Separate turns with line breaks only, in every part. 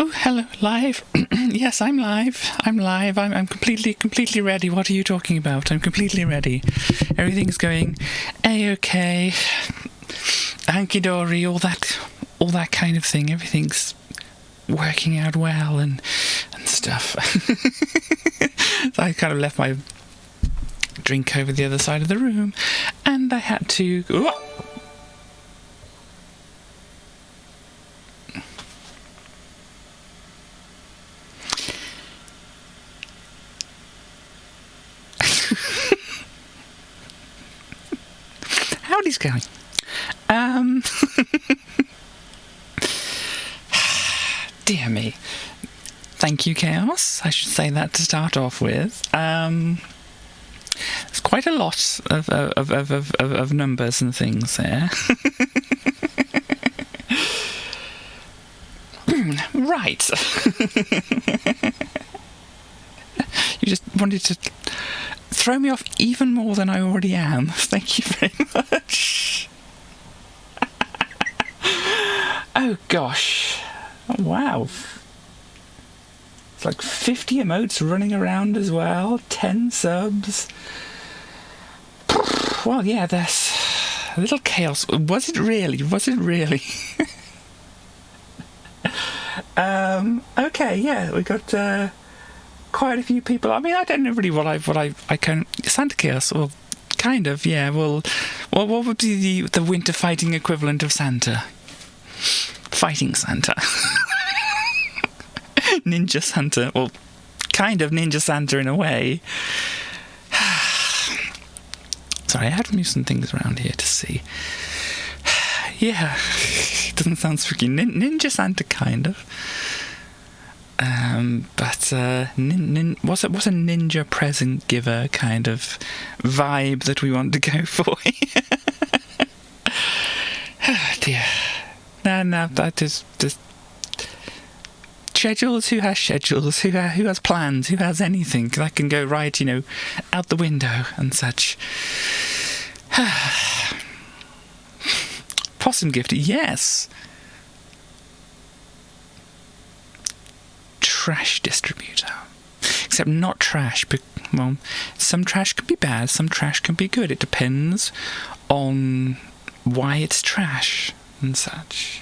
Oh, hello, live. Yes, I'm live. I'm completely ready. What are you talking about? I'm completely ready. Everything's going A-okay. Hanky-dory, all that kind of thing. Everything's working out well and stuff. So I kind of left my drink over the other side of the room, and I had to... Howdy's going? Dear me. Thank you, Chaos. I should say that to start off with. There's quite a lot of numbers and things there. Right. You just wanted to throw me off even more than I already am. Thank you very much. Oh gosh. Oh, wow. It's like 50 emotes running around as well. 10 subs. Well, yeah, there's a little chaos. Was it really? Okay, yeah, we got quite a few people. I mean, I don't know really what I can... Santa Chaos, well, kind of, yeah. Well, what would be the winter fighting equivalent of Santa? Fighting Santa. Ninja Santa. Well, kind of Ninja Santa in a way. Sorry, I had to move some things around here to see. Yeah, it doesn't sound spooky. Ninja Santa, kind of. But what's a ninja present giver kind of vibe that we want to go for? Oh dear. No, that is just schedules. Who has schedules? Who has plans? Who has anything that can go right, out the window and such? Possum gift, yes. Trash distributor. Except not trash, but, well, some trash can be bad, some trash can be good. It depends on why it's trash and such.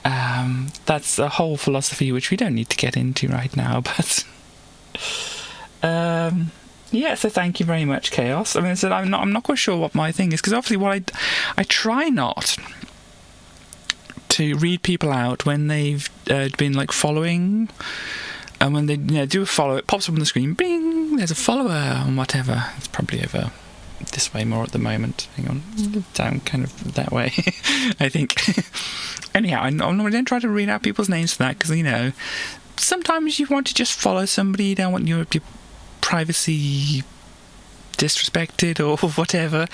That's a whole philosophy which we don't need to get into right now, but... yeah, so thank you very much, Chaos. I mean, I'm not quite sure what my thing is, because obviously I try not to read people out when they've been like following, and when they do a follow, it pops up on the screen, bing, there's a follower and whatever. It's probably over this way more at the moment. Hang on, down kind of that way. I think. Anyhow, I normally don't try to read out people's names for that, because sometimes you want to just follow somebody, you don't want your privacy disrespected or whatever.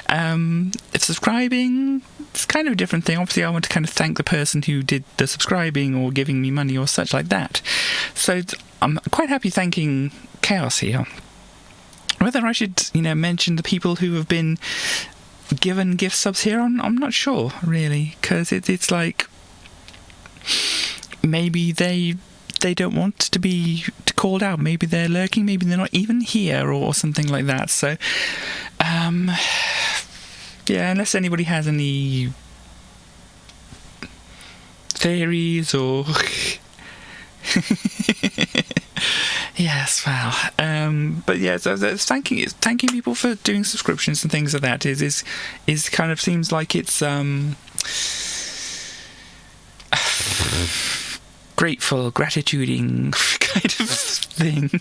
If subscribing, it's kind of a different thing. Obviously I want to kind of thank the person who did the subscribing or giving me money or such like that. So I'm quite happy thanking Chaos here. Whether I should mention the people who have been given gift subs here, I'm not sure really, because it's like maybe they don't want to be called out. Maybe they're lurking. Maybe they're not even here or something like that. So, yeah, unless anybody has any theories or... Yes, well, but yeah, so thanking people for doing subscriptions and things like that is kind of seems like it's grateful, gratituding kind of thing.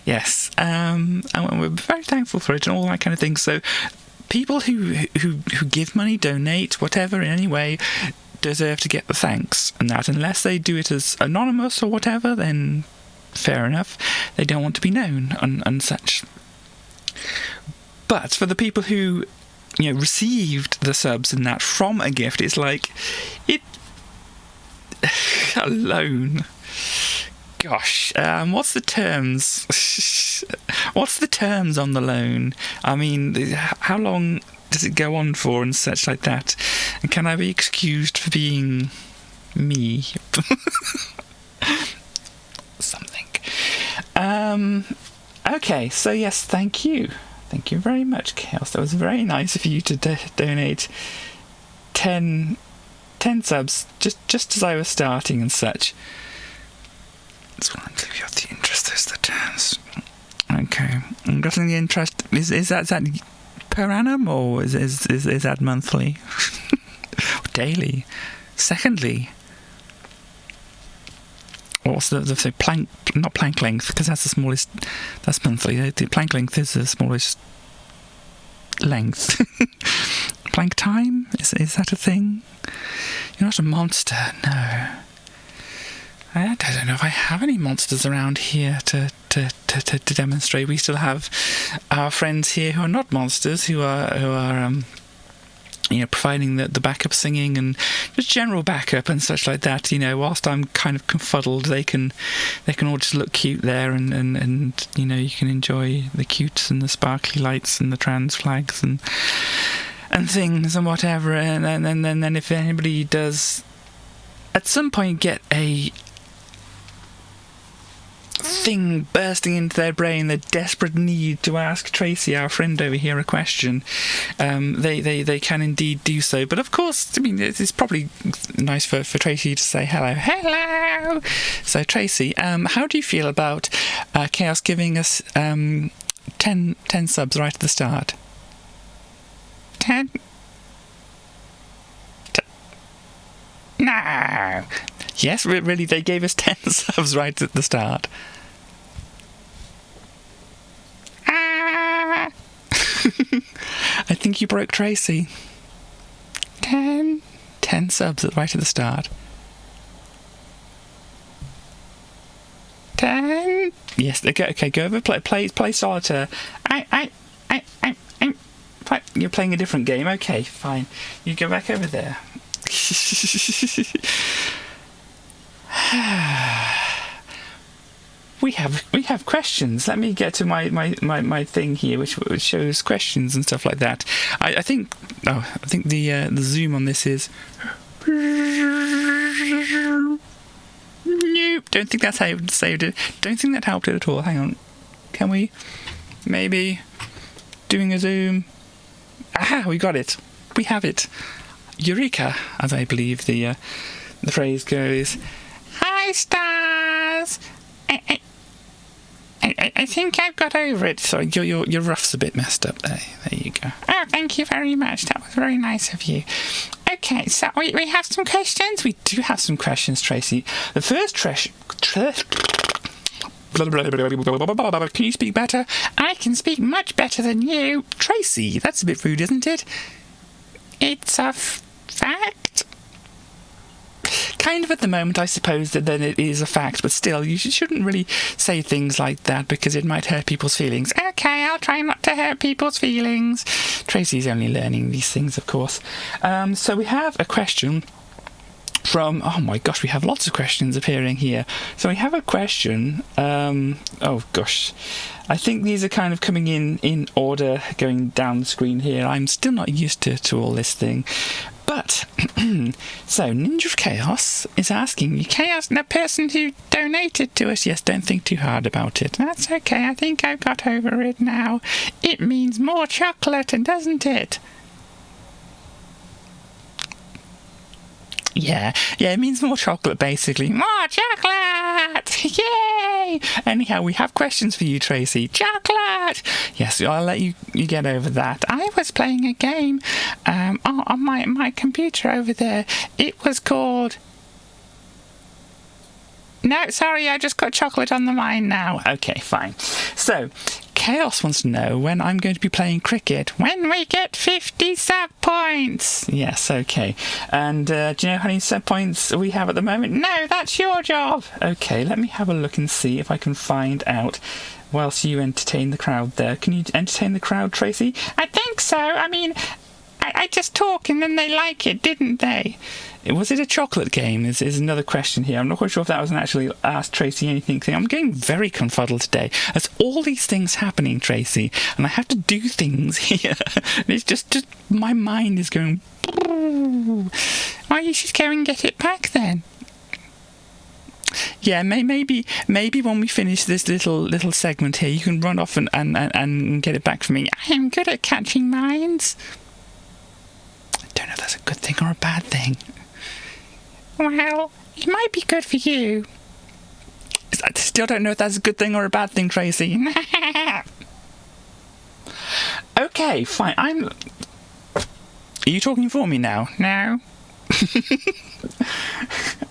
Yes, and we're very thankful for it and all that kind of thing. So people who give money, donate, whatever in any way, deserve to get the thanks, and that unless they do it as anonymous or whatever, then fair enough, they don't want to be known and such. But for the people who received the subs and that from a gift, it's like it a loan. Gosh, what's the terms? What's the terms on the loan? I mean, how long does it go on for and such like that? And can I be excused for being me. Something. Okay, so yes, thank you. Thank you very much, Chaos. That was very nice of you to donate 10 subs just as I was starting and such. That's what I'm thinking of the interest. There's the terms. Okay, I'm guessing the interest is that per annum or is that monthly? Daily? Secondly? What's the plank? Not plank length, because that's the smallest. That's monthly. The plank length is the smallest length. Plank time? Is that a thing? You're not a monster, no. I don't know if I have any monsters around here to demonstrate. We still have our friends here who are not monsters, who are providing the backup singing and just general backup and such like that. Whilst I'm kind of confuddled, they can all just look cute there, and you can enjoy the cutes and the sparkly lights and the trans flags and things and whatever. And then if anybody does at some point get a thing bursting into their brain, the desperate need to ask Tracy, our friend over here, a question, they can indeed do so. But of course, I mean, it's probably nice for Tracy to say hello. So Tracy, how do you feel about Chaos giving us 10 subs right at the start? 10? No. Yes, really, they gave us 10 subs right at the start. I think you broke Tracy. 10 subs right at the start. 10. Yes, okay, go over, play solitaire. You're playing a different game. Okay, fine. You go back over there. We have questions. Let me get to my thing here, which shows questions and stuff like that. I think the zoom on this is. Nope. Don't think that's how you saved it. Don't think that helped it at all. Hang on. Can we? Maybe doing a zoom. Aha! We got it. We have it. Eureka, as I believe the phrase goes. Hi, stars. I think I've got over it. Sorry, your ruff's a bit messed up there. There you go. Oh, thank you very much. That was very nice of you. Okay, so we have some questions. We do have some questions, Tracy. The first Can you speak better? I can speak much better than you. Tracy, that's a bit rude, isn't it? It's a fact. Kind of at the moment, I suppose, that then it is a fact, but still, you shouldn't really say things like that because it might hurt people's feelings. Okay, I'll try not to hurt people's feelings. Tracy's only learning these things, of course. So we have a question from... Oh my gosh, we have lots of questions appearing here. So we have a question... oh gosh. I think these are kind of coming in order, going down the screen here. I'm still not used to all this thing. But, so, Ninja of Chaos is asking, Chaos, the person who donated to us, yes, don't think too hard about it. That's okay, I think I've got over it now. It means more chocolate, doesn't it? Yeah, it means more chocolate, basically. More chocolate! Yay! Anyhow, we have questions for you, Tracy. Chocolate! Yes, I'll let you get over that. I was playing a game on my computer over there. It was called... No, sorry, I just got chocolate on the mind now. Okay, fine. So, Chaos wants to know when I'm going to be playing cricket. When we get 50 sub points! Yes, okay. And do you know how many sub points we have at the moment? No, that's your job! Okay, let me have a look and see if I can find out whilst you entertain the crowd there. Can you entertain the crowd, Tracy? I think so. I mean, I just talk and then they like it, didn't they? Was it a chocolate game? Is another question here. I'm not quite sure if that was an actually asked Tracy anything thing. I'm getting very confuddled today. There's all these things happening, Tracy, and I have to do things here. It's just my mind is going... Oh, you should go and get it back then. Yeah, maybe when we finish this little segment here, you can run off and get it back for me. I am good at catching minds. I don't know if that's a good thing or a bad thing. Well, it might be good for you. I still don't know if that's a good thing or a bad thing, Tracy. Okay, fine. Are you talking for me now? No.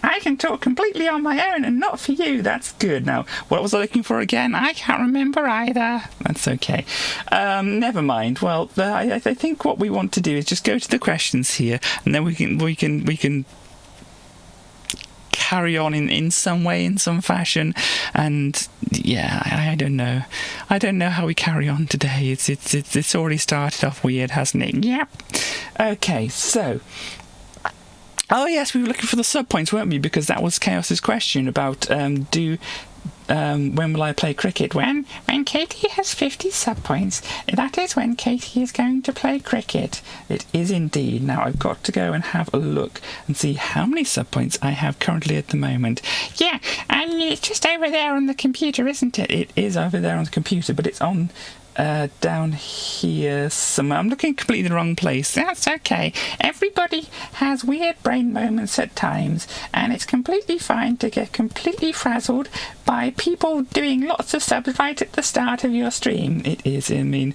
I can talk completely on my own and not for you. That's good. Now, what was I looking for again? I can't remember either. That's okay. Never mind. Well, I think what we want to do is just go to the questions here, and then we can carry on in some way, in some fashion. And yeah, I don't know. I don't know how we carry on today. It's already started off weird, hasn't it? Yep. Okay, so. Oh yes, we were looking for the sub points, weren't we? Because that was Chaos's question about when will I play cricket? When Katie has 50 sub points, that is when Katie is going to play cricket. It is indeed. Now I've got to go and have a look and see how many sub points I have currently at the moment. Yeah, and it's just over there on the computer, isn't it? It is over there on the computer, but it's on down here somewhere. I'm looking completely the wrong place. That's okay. Everybody has weird brain moments at times, and it's completely fine to get completely frazzled by people doing lots of subs right at the start of your stream. It is. I mean,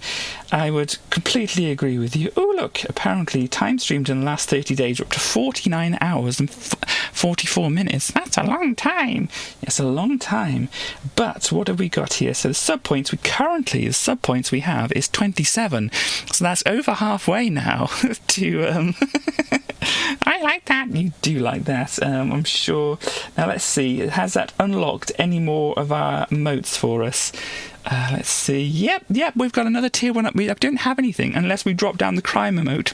I would completely agree with you. Oh, look, apparently time streamed in the last 30 days are up to 49 hours and 44 minutes. That's a long time. Yes, a long time. But what have we got here? So the sub points we have is 27. So that's over halfway now to I like that. You do like that. I'm sure. Now let's see. Has that unlocked any more of our emotes for us? Let's see. Yep. We've got another tier 1 up. We don't have anything unless we drop down the crime emote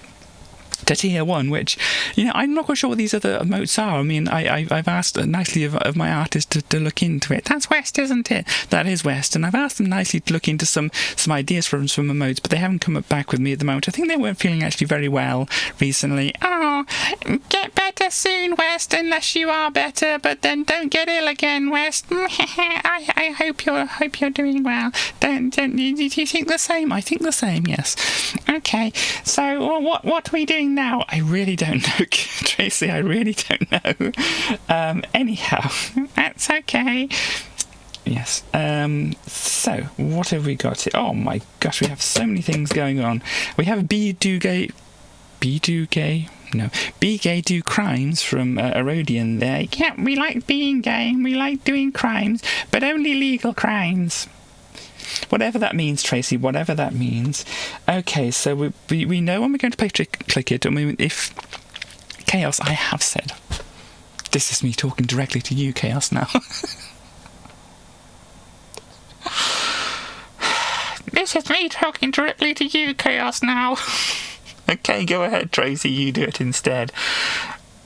to tier 1, which, I'm not quite sure what these other emotes are. I mean, I've asked nicely of my artist to look into it. That's West, isn't it? That is West, and I've asked them nicely to look into some ideas from emotes, but they haven't come back with me at the moment. I think they weren't feeling actually very well recently. Oh, get better soon, West, unless you are better, but then don't get ill again, West. I hope you're doing well. Don't do you think the same? I think the same, yes. Okay, so what are we doing now? I really don't know, Tracy. I really don't know. Anyhow, that's okay. Yes. So what have we got here? Oh my gosh, we have so many things going on. We have Be Gay Do Crimes from Erodian there. Yeah, we like being gay and we like doing crimes, but only legal crimes. Whatever that means, Tracy, whatever that means. Okay, so we know when we're going to play Click It. I mean, if Chaos, I have said, this is me talking directly to you, Chaos, now. This is me talking directly to you, Chaos, now. Okay, go ahead, Tracy, you do it instead.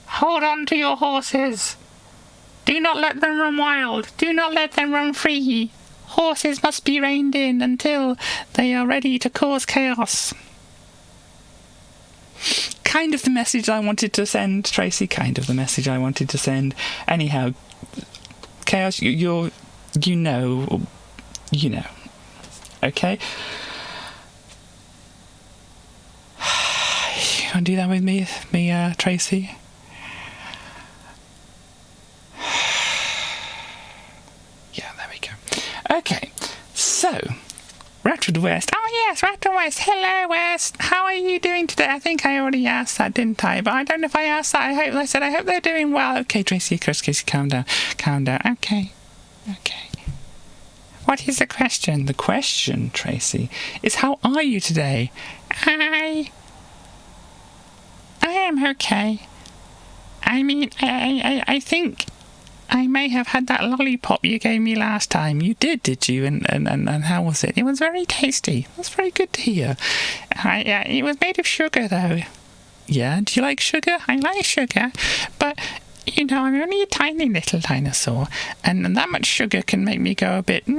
Hold on to your horses. Do not let them run wild. Do not let them run free. Horses must be reined in until they are ready to cause chaos. Kind of the message I wanted to send, Tracy. Kind of the message I wanted to send. Anyhow, Chaos, you know. Okay? You want to do that with me, Tracy? Yeah, there we go. Okay, so Ratchet West. Oh yes, Ratchet West. Hello, West. How are you doing today? I think I already asked that, didn't I? But I don't know if I asked that. I said I hope they're doing well. Okay, Tracy, calm down. Okay. What is the question? The question, Tracy, is how are you today? I am okay. I mean, I think I may have had that lollipop you gave me last time. You did you? And how was it? It was very tasty. That's very good to hear. It was made of sugar, though. Yeah, do you like sugar? I like sugar, but I'm only a tiny little dinosaur, and that much sugar can make me go a bit... a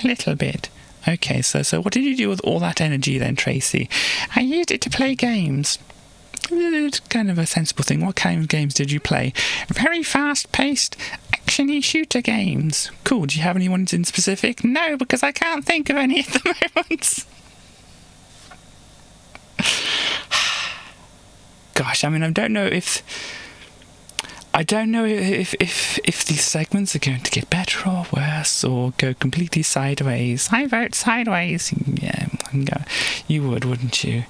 little bit. Okay, so what did you do with all that energy then, Tracy? I used it to play games. It's kind of a sensible thing. What kind of games did you play? Very fast-paced, action-y shooter games. Cool. Do you have any ones in specific? No, because I can't think of any at the moment. Gosh, I mean, I don't know if these segments are going to get better or worse or go completely sideways. I vote sideways. Yeah, you would, wouldn't you?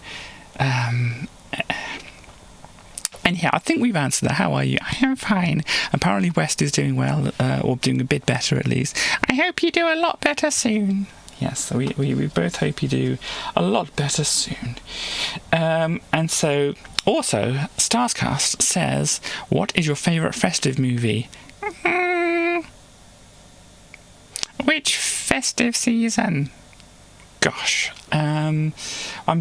Anyhow, I think we've answered that. How are you? I am fine. Apparently West is doing well, or doing a bit better at least. I hope you do a lot better soon. Yes, so we both hope you do a lot better soon. And so, also, Starscast says, what is your favourite festive movie? Which festive season? Gosh, I'm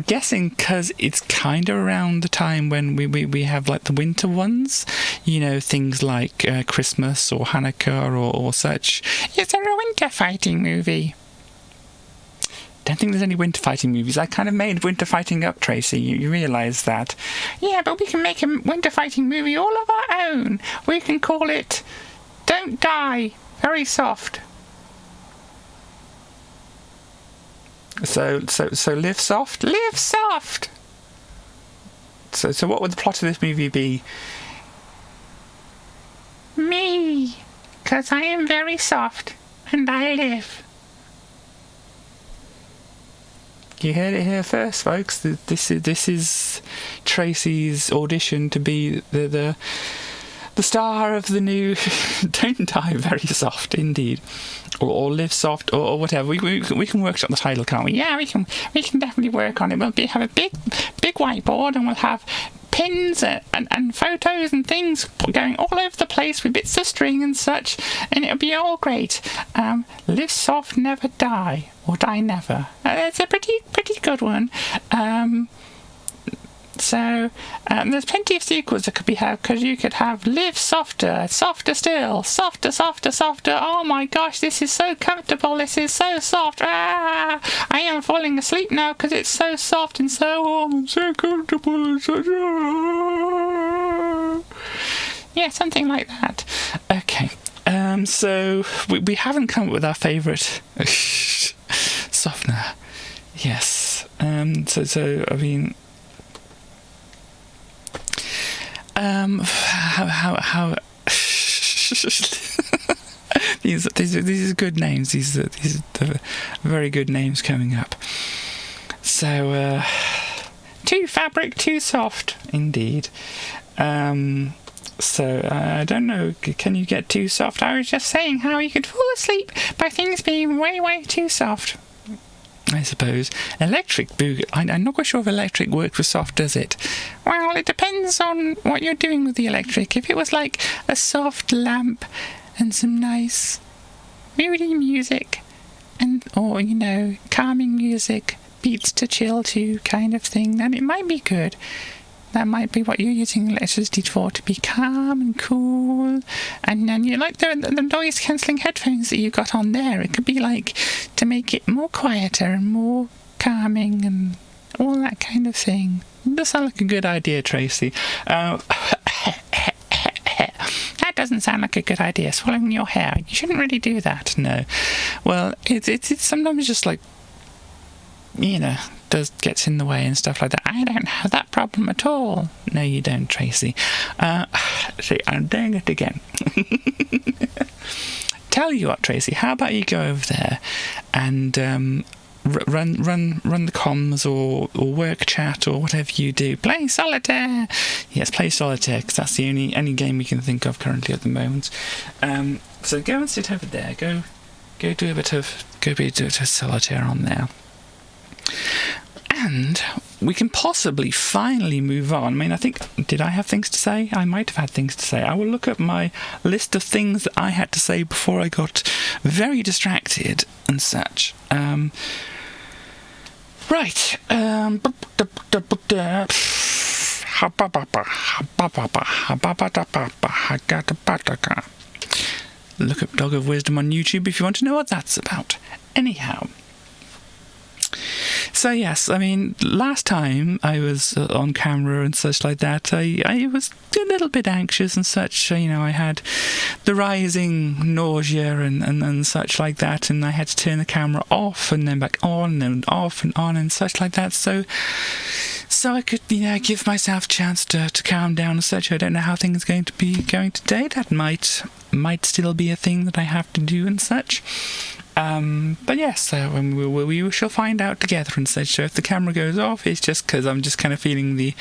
guessing because it's kind of around the time when we have like the winter ones, you know, things like Christmas or Hanukkah or such. Is there a winter fighting movie? Don't think there's any winter fighting movies. I kind of made winter fighting up, Tracy. You realise that? Yeah, but we can make a winter fighting movie all of our own. We can call it Don't Die. Very soft. So live soft? Live soft! So what would the plot of this movie be? Me! 'Cause I am very soft, and I live. You heard it here first, folks. This is Tracy's audition to be the star of the new Don't Die Very Soft, indeed. Or Live Soft, or whatever. We can workshop the title, can't we? Yeah, we can definitely work on it. We'll have a big whiteboard, and we'll have pins and photos and things going all over the place with bits of string and such, and it'll be all great. Live soft, never die, or die never. It's a pretty good one. So there's plenty of sequels that could be had, because you could have Live Softer, Softer Still, Softer, Softer, Softer. Oh my gosh, this is so comfortable, this is so soft. I am falling asleep now because it's so soft and so warm and so comfortable and such. Yeah, something like that. Okay, so we haven't come up with our favourite softener. Yes, so I mean, how these are good names. These are very good names coming up. So too fabric, too soft, indeed. So I don't know. Can you get too soft? I was just saying how you could fall asleep by things being way too soft, I suppose. Electric boogaloo. I'm not quite sure if electric works with soft, does it? Well, it depends on what you're doing with the electric. If it was like a soft lamp and some nice moody music, or you know, calming music, beats to chill to kind of thing, then it might be good. That might be what you're using electricity for, to be calm and cool. And then you like the noise cancelling headphones that you've got on there. It could be like to make it more quieter and more calming and all that kind of thing. It does sound like a good idea, Tracy. That doesn't sound like a good idea, swallowing your hair. You shouldn't really do that, no. Well, it's sometimes just like, you know, gets in the way and stuff like that. I don't have that problem at all. No, you don't, Tracy. See, I'm doing it again. Tell you what, Tracy, how about you go over there and run the comms or work chat or whatever you do. Play solitaire. Yes, play solitaire, because that's the only game we can think of currently at the moment. So go and sit over there. Go do a bit of solitaire on there. And we can possibly finally move on. I mean, I think, did I have things to say? I might have had things to say. I will look at my list of things that I had to say before I got very distracted and such. Right. Look up Dog of Wisdom on YouTube if you want to know what that's about. Anyhow. So yes, I mean, last time I was on camera and such like that, I was a little bit anxious and such. You know, I had the rising nausea and such like that, and I had to turn the camera off and then back on and off and on and such like that. So I could, give myself a chance to calm down and such. I don't know how things are going to be going today. That might still be a thing that I have to do and such. But yes, we shall find out together and such. So if the camera goes off, it's just because I'm just kind of feeling the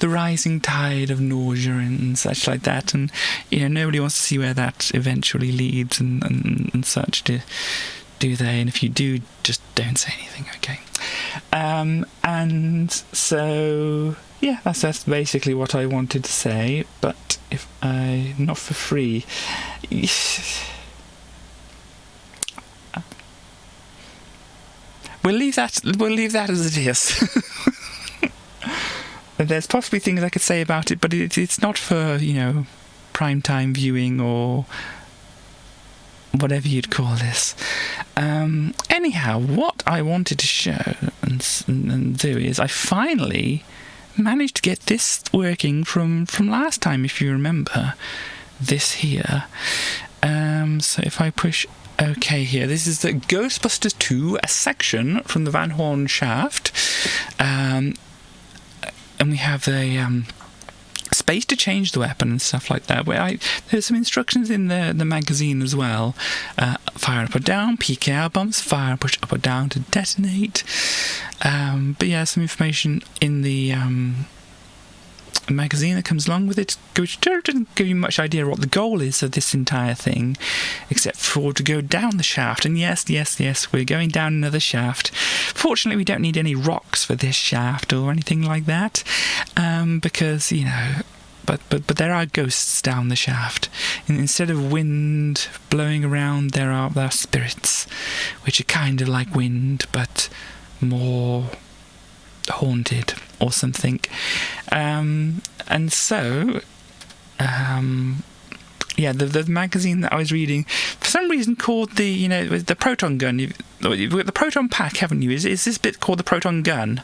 rising tide of nausea and such like that. And nobody wants to see where that eventually leads and such. Do they? And if you do, just don't say anything, okay? And so yeah, that's basically what I wanted to say. But if not for free. We'll leave that as it is. There's possibly things I could say about it, but it's not for, prime time viewing or whatever you'd call this. Anyhow, what I wanted to show and do is I finally managed to get this working from last time, if you remember. This here. So if I push OK here, this is the Ghostbusters 2, a section from the Van Horn shaft. And we have the space to change the weapon and stuff like that. There's some instructions in the magazine as well. Fire up or down, PKR bombs, fire and push up or down to detonate. But yeah, some information in the magazine that comes along with it, which doesn't give you much idea what the goal is of this entire thing, except for to go down the shaft. And yes, we're going down another shaft. Fortunately, we don't need any rocks for this shaft or anything like that, because but there are ghosts down the shaft. And instead of wind blowing around, there are spirits, which are kind of like wind, but more haunted or something. And so the magazine that I was reading for some reason called the proton gun. You've got the proton pack, haven't you? Is this bit called the proton gun?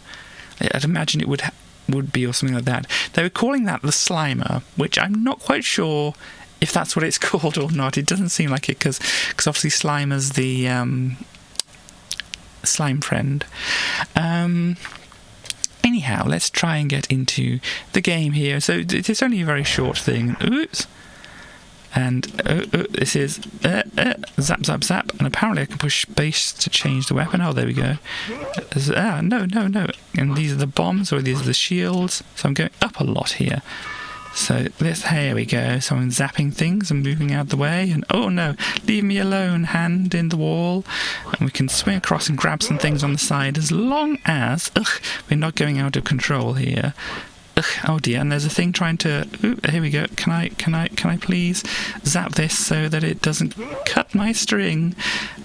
I'd imagine it would be, or something like that. They were calling that the Slimer, which I'm not quite sure if that's what it's called or not. It doesn't seem like it, because obviously Slimer's the slime friend. Anyhow, let's try and get into the game here. So it's only a very short thing. Oops. And this is zap, zap, zap. And apparently I can push space to change the weapon. Oh, there we go. No. And these are the bombs, or these are the shields. So I'm going up a lot here. So here we go. So I'm zapping things and moving out of the way. And oh no, leave me alone, hand in the wall. And we can swing across and grab some things on the side, as long as we're not going out of control here. Oh dear, and there's a thing trying to... here we go. Can I please zap this so that it doesn't cut my string?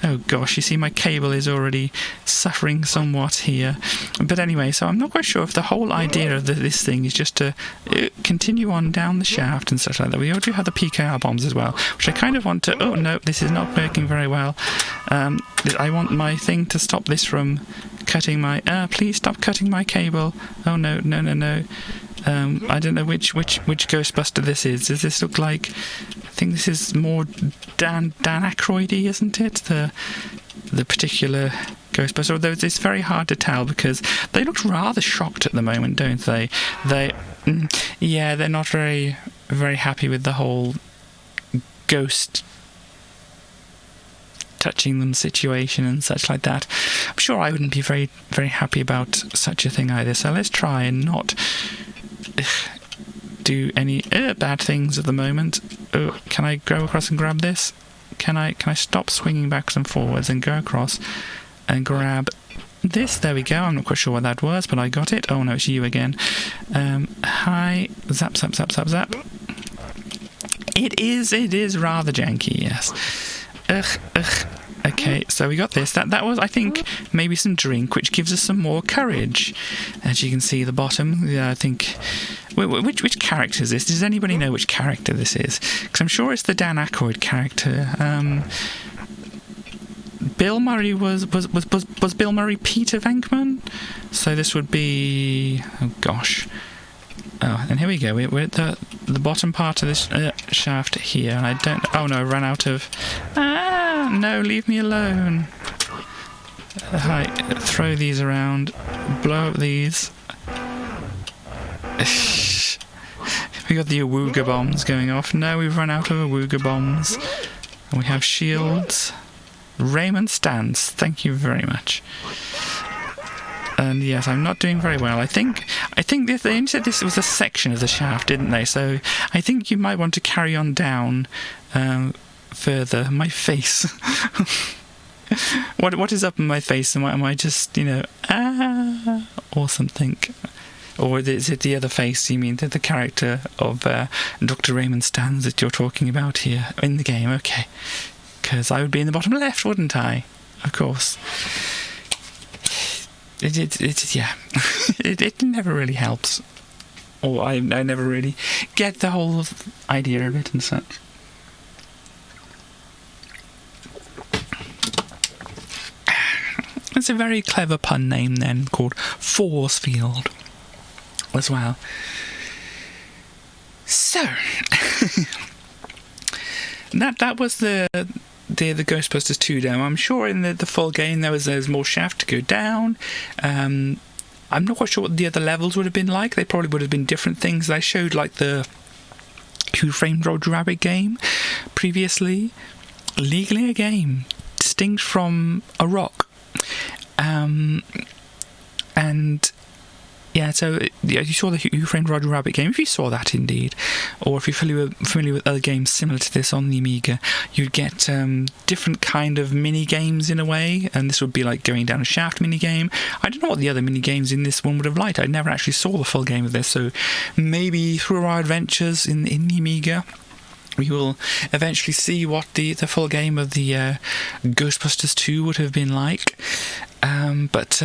Oh gosh, you see my cable is already suffering somewhat here. But anyway, so I'm not quite sure if the whole idea of this thing is just to continue on down the shaft and such like that. We do have the PKR bombs as well, which I kind of want to... Oh no, this is not working very well. I want my thing to stop this from cutting my... please stop cutting my cable. Oh no. I don't know which Ghostbuster this is. Does this look like... I think this is more Dan Aykroyd-y, isn't it? The particular Ghostbuster. Although it's very hard to tell, because they look rather shocked at the moment, don't they? They're not very, very happy with the whole ghost touching them situation and such like that. I'm sure I wouldn't be very, very happy about such a thing either. So let's try and not do any bad things at the moment. Can I go across and grab this? Can I stop swinging backwards and forwards and go across and grab this? There we go. I'm not quite sure what that was, but I got it. Oh no, it's you again. Hi. Zap, zap, zap, zap, zap. It is rather janky, yes. Okay, so we got this. That was, I think, maybe some drink, which gives us some more courage. As you can see, the bottom. I think... Which character is this? Does anybody know which character this is? Because I'm sure it's the Dan Aykroyd character. Bill Murray was Bill Murray Peter Venkman? So this would be, oh gosh. Oh, and here we go. We're at the bottom part of this shaft here, and I don't. Oh no, I ran out of. Ah, no, leave me alone. Right, throw these around, blow up these. We got the Awooga bombs going off. No, we've run out of Awooga bombs. And we have shields. Raymond Stans, thank you very much. And yes, I'm not doing very well. I think they said this was a section of the shaft, didn't they? So I think you might want to carry on down further. My face. What is up in my face? Am I just, or something? Or is it the other face? You mean the character of Dr. Raymond Stans that you're talking about here in the game? Okay, because I would be in the bottom left, wouldn't I? Of course. Yeah. it never really helps, or I never really get the whole idea of it and such. It's a very clever pun name then, called Force Field as well. So that was the Ghostbusters 2 demo. I'm sure in the full game there's more shaft to go down. I'm not quite sure what the other levels would have been like. They probably would have been different things. I showed like the Who Framed Roger Rabbit game previously. Legally a game, distinct from a rock. And yeah, so you saw the Who Framed Roger Rabbit game. If you saw that indeed, or if you're familiar with other games similar to this on the Amiga, you'd get different kind of mini games in a way, and this would be like going down a shaft mini game. I don't know what the other mini games in this one would have liked. I never actually saw the full game of this, so maybe through our adventures in the Amiga, we will eventually see what the full game of the Ghostbusters 2 would have been like. But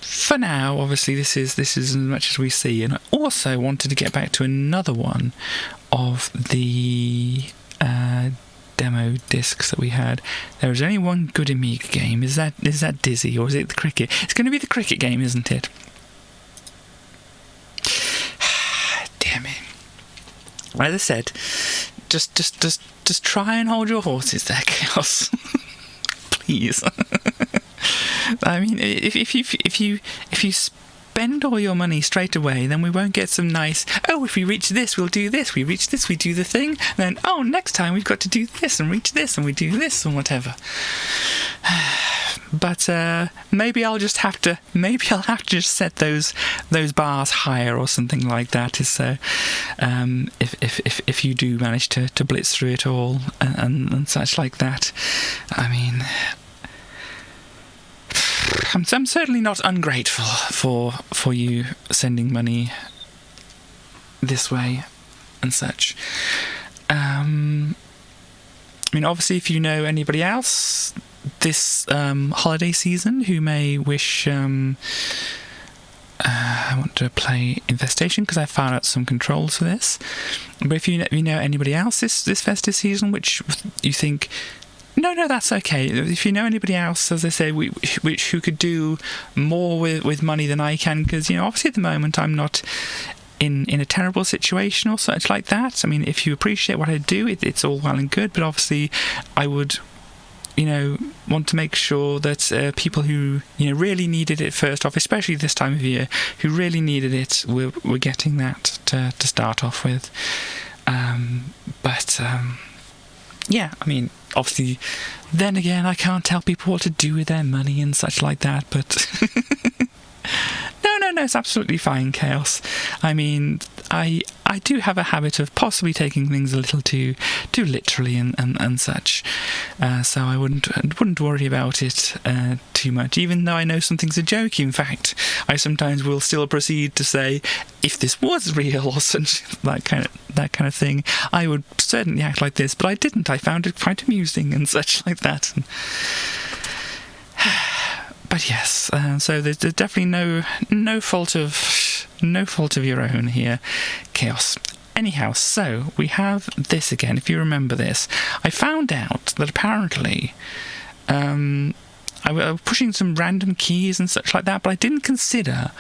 for now, obviously, this is as much as we see. And I also wanted to get back to another one of the demo discs that we had. There was only one good Amiga game. Is that Dizzy, or is it the Cricket? It's going to be the Cricket game, isn't it? Damn it. As I said, just try and hold your horses there, Chaos. Please. I mean, if you spend all your money straight away, then we won't get some nice, oh, if we reach this, we'll do this. We reach this, we do the thing. And then, oh, next time we've got to do this and reach this and we do this and whatever. But maybe I'll have to just set those bars higher or something like that. So if you do manage to blitz through it all and such like that, I mean, I'm certainly not ungrateful for you sending money this way and such. I mean, obviously, if you know anybody else this holiday season who may wish, I want to play Infestation because I found out some controls for this. But if you know anybody else this festive season which you think, no, that's okay. If you know anybody else, as I say, who could do more with money than I can, because obviously at the moment I'm not in a terrible situation or such like that. I mean, if you appreciate what I do, it's all well and good, but obviously I would want to make sure that people who really needed it first off, especially this time of year, who really needed it, we're getting that to start off with. Yeah, I mean, obviously, then again, I can't tell people what to do with their money and such like that, but no, it's absolutely fine, Chaos. I mean, I do have a habit of possibly taking things a little too literally and such, so I wouldn't worry about it too much, even though I know something's a joke. In fact, I sometimes will still proceed to say, if this was real or such, that kind of thing, I would certainly act like this, but I didn't. I found it quite amusing and such like that. But yes, so there's definitely no fault of your own here, Chaos. Anyhow, so we have this again. If you remember this, I found out that apparently I was pushing some random keys and such like that, but I didn't consider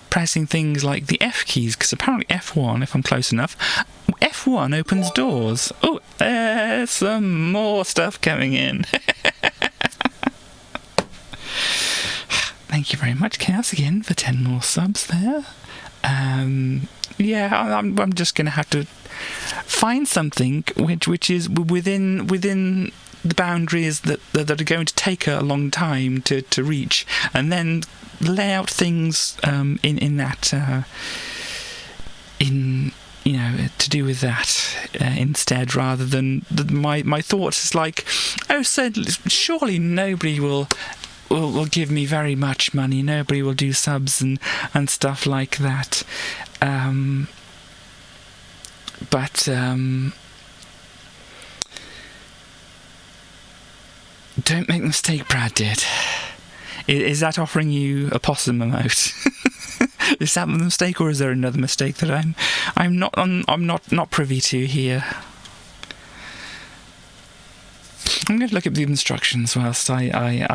pressing things like the F keys, because apparently F1, if I'm close enough, F1 opens doors. Oh, there's some more stuff coming in. Thank you very much, Chaos, again for 10 more subs there. Yeah, I'm just going to have to find something which is within the boundaries that are going to take a long time to reach, and then lay out things in that to do with that instead, rather than my thoughts is like, oh, so surely nobody will give me very much money, nobody will do subs and stuff like that, but don't make the mistake Brad did. Is that offering you a possum emote? Is that the mistake, or is there another mistake that I'm not privy to here? I'm going to look at the instructions whilst I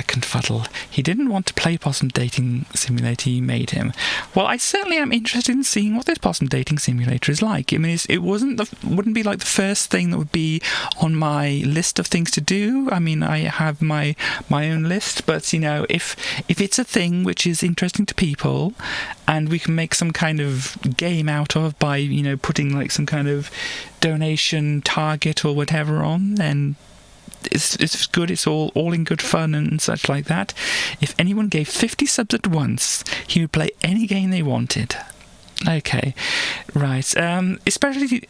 confuddle. He didn't want to play Possum Dating Simulator, you made him. Well, I certainly am interested in seeing what this Possum Dating Simulator is like. I mean, it wouldn't be like the first thing that would be on my list of things to do. I mean, I have my own list, but, if it's a thing which is interesting to people, and we can make some kind of game out of by, putting like some kind of donation target or whatever on, then it's good. It's all in good fun and such like that. If anyone gave 50 subs at once, he would play any game they wanted. Okay, right. Especially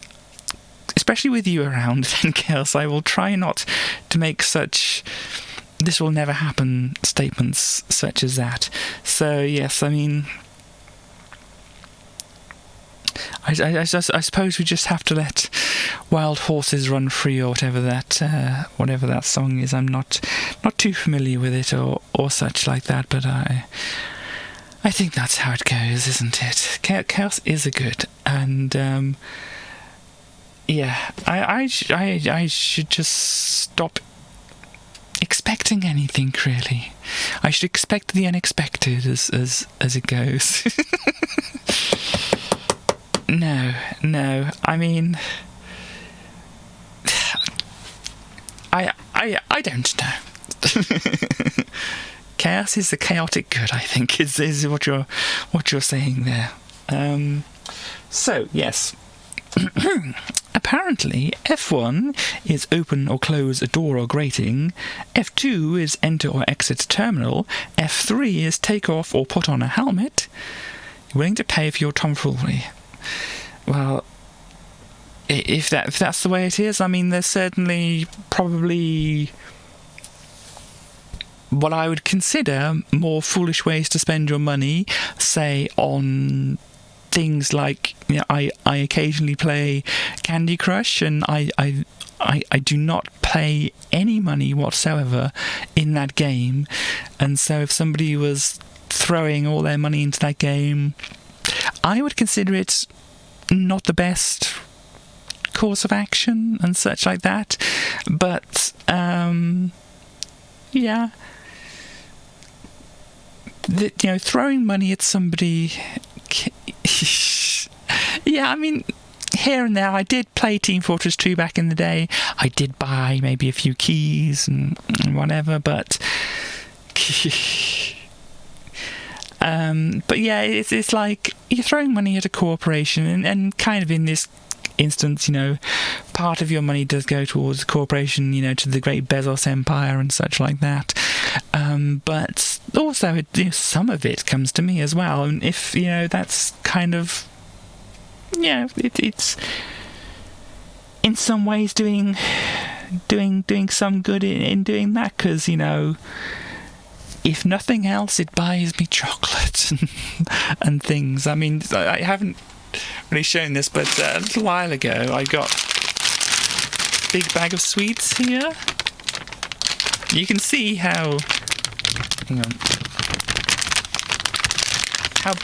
with you around, then, Chaos, I will try not to make such "this will never happen" statements such as that. So yes, I mean, I suppose we just have to let wild horses run free, or whatever that song is. I'm not too familiar with it or such like that, but I think that's how it goes, isn't it? Chaos is a good, and yeah, I should just stop expecting anything, really. I should expect the unexpected as it goes. No, I mean, I don't know. Chaos is the chaotic good, I think, is what you're saying there. So yes. Apparently, F1 is open or close a door or grating, F2 is enter or exit a terminal, F3 is take off or put on a helmet. You're willing to pay for your tomfoolery. Well, if that's the way it is, I mean, there's certainly probably what I would consider more foolish ways to spend your money, say on things like, I occasionally play Candy Crush, and I do not pay any money whatsoever in that game, and so if somebody was throwing all their money into that game, I would consider it not the best course of action and such like that. But yeah, throwing money at somebody. Yeah, I mean, here and there, I did play Team Fortress 2 back in the day. I did buy maybe a few keys and whatever, but yeah, it's like you're throwing money at a corporation, and kind of in this instance, part of your money does go towards the corporation, to the great Bezos empire and such like that. But also, some of it comes to me as well, and if that's kind of, it's in some ways doing some good in doing that, because if nothing else, it buys me chocolate and things. I mean, I haven't really shown this, but a little while ago I got a big bag of sweets here. You can see how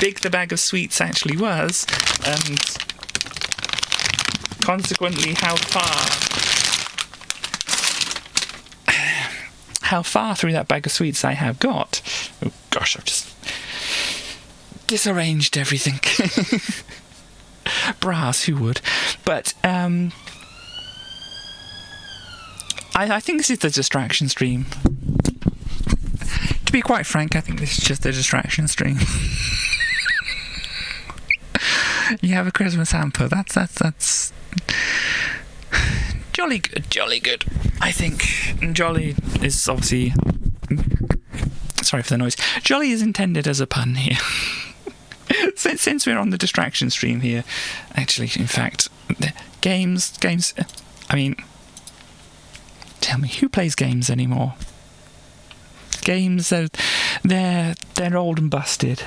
big the bag of sweets actually was, and consequently how far how far through that bag of sweets I have got. Oh gosh, I've just disarranged everything. Brass, who would? But I think this is the distraction stream. To be quite frank, I think this is just the distraction stream. You have a Christmas hamper. That's jolly good. I think. And jolly is obviously. Sorry for the noise. Jolly is intended as a pun here. Since we're on the distraction stream here, actually, in fact, games. I mean, tell me, who plays games anymore? Games, they're old and busted.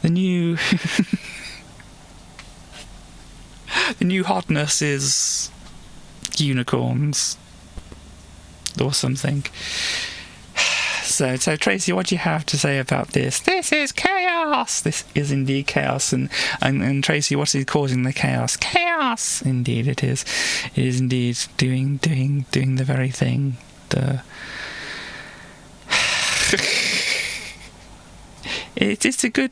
The new the new hotness is unicorns or something. So Tracy, what do you have to say about this? This is chaos. This is indeed chaos, and Tracy, what is causing the chaos? Chaos. Indeed, it is. It is indeed doing the very thing. It's a good.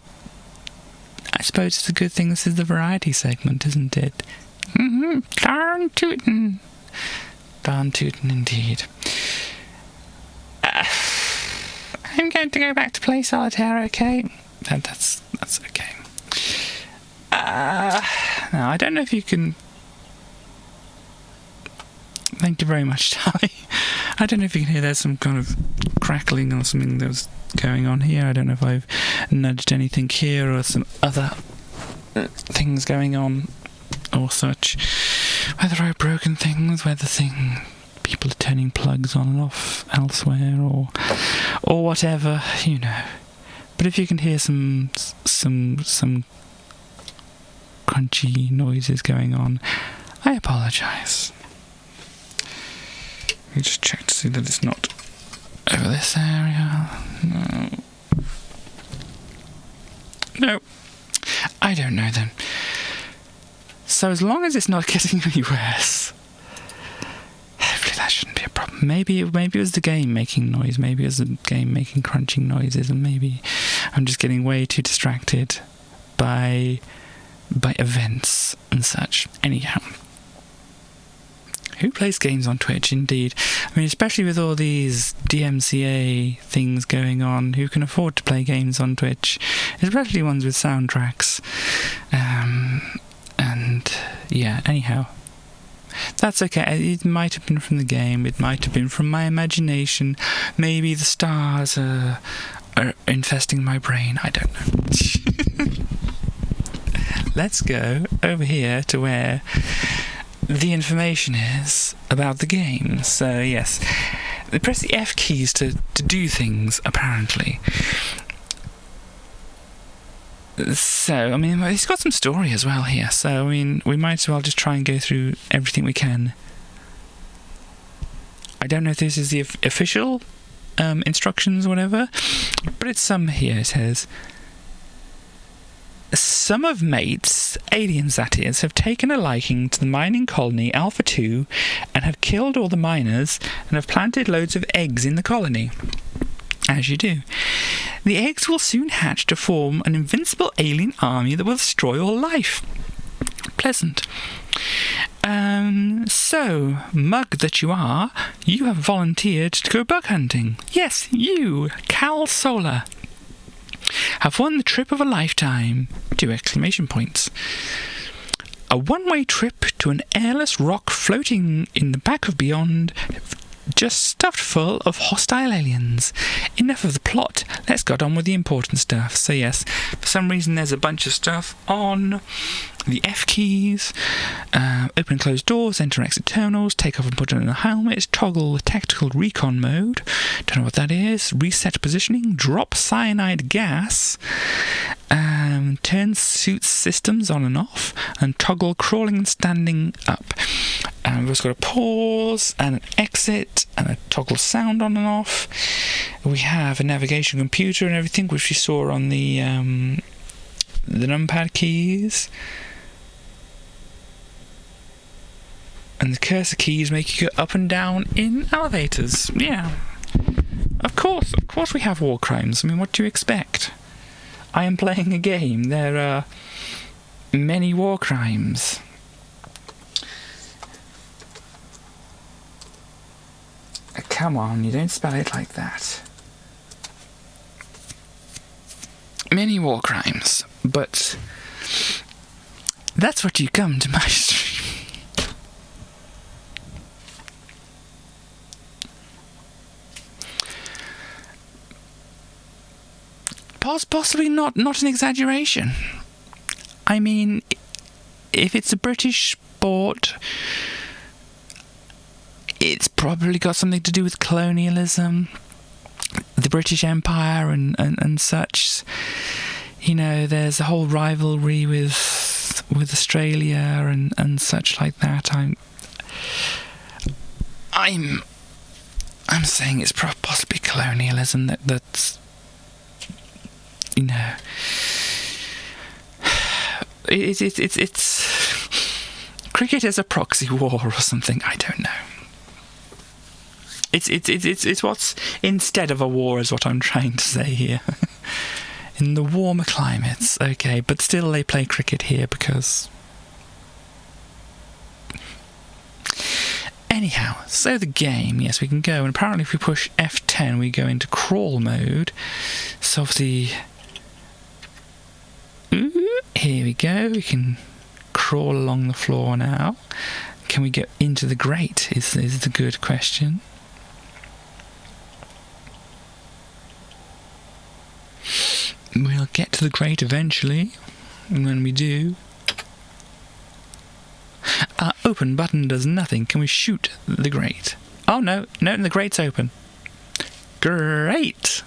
I suppose it's a good thing this is the variety segment, isn't it? Darn tootin'. Darn tootin' indeed. I'm going to go back to play solitaire, okay? That's okay. Now, I don't know if you can... Thank you very much, Charlie. I don't know if you can hear there's some kind of crackling or something that was going on here. I don't know if I've nudged anything here or some other things going on or such. Whether I've broken things, people are turning plugs on and off elsewhere or whatever, you know. But if you can hear some crunchy noises going on, I apologise. Let me just check to see that it's not over this area. No. I don't know then. So as long as it's not getting any worse, hopefully that shouldn't be a problem. Maybe it was the game making noise. Maybe it was the game making crunching noises, and maybe I'm just getting way too distracted by events and such. Anyhow. Who plays games on Twitch, indeed? I mean, especially with all these DMCA things going on, who can afford to play games on Twitch? Especially ones with soundtracks. And, yeah, anyhow. That's okay. It might have been from the game. It might have been from my imagination. Maybe the stars are infesting my brain. I don't know. Let's go over here to where the information is about the game. So yes, they press the F keys to do things, apparently. So I mean, it's got some story as well here, so I mean, we might as well just try and go through everything we can. I don't know if this is the official instructions or whatever, but it's some here. It says, some of Mate's, aliens that is, have taken a liking to the mining colony Alpha 2 and have killed all the miners and have planted loads of eggs in the colony. As you do. The eggs will soon hatch to form an invincible alien army that will destroy all life. Pleasant. So, mug that you are, you have volunteered to go bug hunting. Yes, you, Cal Solar, have won the trip of a lifetime. 2 exclamation points. A one-way trip to an airless rock floating in the back of beyond, just stuffed full of hostile aliens. Enough of the plot. Let's get on with the important stuff. So yes, for some reason there's a bunch of stuff on the F keys. Open and close doors, enter and exit terminals, take off and put on a helmet, toggle tactical recon mode. Don't know what that is. Reset positioning, drop cyanide gas, turn suit systems on and off, and toggle crawling and standing up. We've also got a pause and an exit and a toggle sound on and off. We have a navigation computer and everything, which we saw on the numpad keys. And the cursor keys make you go up and down in elevators. Yeah. Of course we have war crimes. I mean, what do you expect? I am playing a game. There are many war crimes. Come on, you don't spell it like that. Many war crimes, but that's what you come to my stream. Possibly not an exaggeration. I mean, if it's a British sport, it's probably got something to do with colonialism, the British Empire and such. You know, there's a whole rivalry with Australia and such like that. I'm saying it's possibly colonialism that's, you know, it's cricket is a proxy war or something. I don't know. It's what's instead of a war is what I'm trying to say here. In the warmer climates, okay, but still they play cricket here because... Anyhow, so the game, yes, we can go, and apparently if we push F10 we go into crawl mode. So obviously... Here we go, we can crawl along the floor now. Can we get into the grate is the good question. We'll get to the grate eventually, and when we do... Our open button does nothing. Can we shoot the grate? Oh no, the grate's open. Great!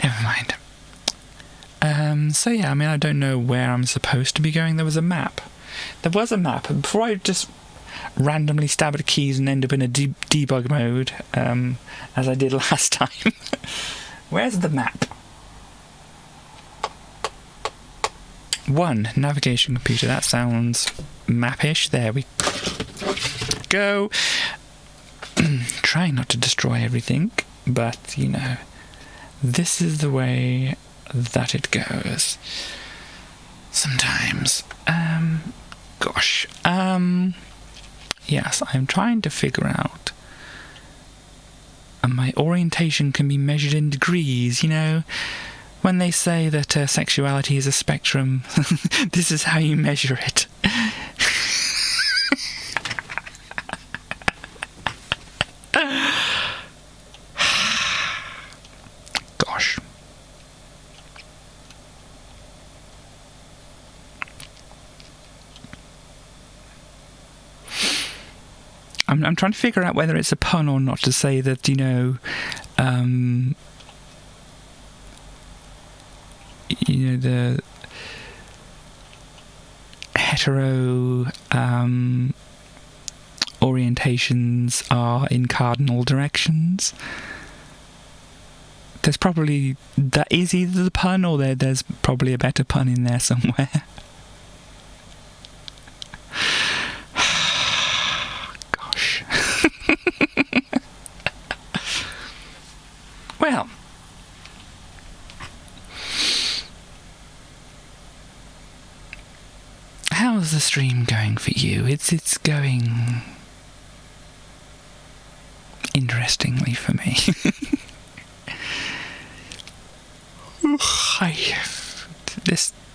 Never mind. So yeah, I mean, I don't know where I'm supposed to be going. There was a map. There was a map. Before I just randomly stab at keys and end up in a debug mode, as I did last time. Where's the map? 1. Navigation computer. That sounds mappish. There we go. Trying not to destroy everything, but, you know, this is the way that it goes. Sometimes. Gosh. Yes, I'm trying to figure out. And my orientation can be measured in degrees, you know. When they say that sexuality is a spectrum, this is how you measure it. Gosh. I'm trying to figure out whether it's a pun or not to say that, you know, the hetero orientations are in cardinal directions. There's probably... That is either the pun or there's probably a better pun in there somewhere. Gosh. Well... How's the stream going for you? It's going interestingly for me.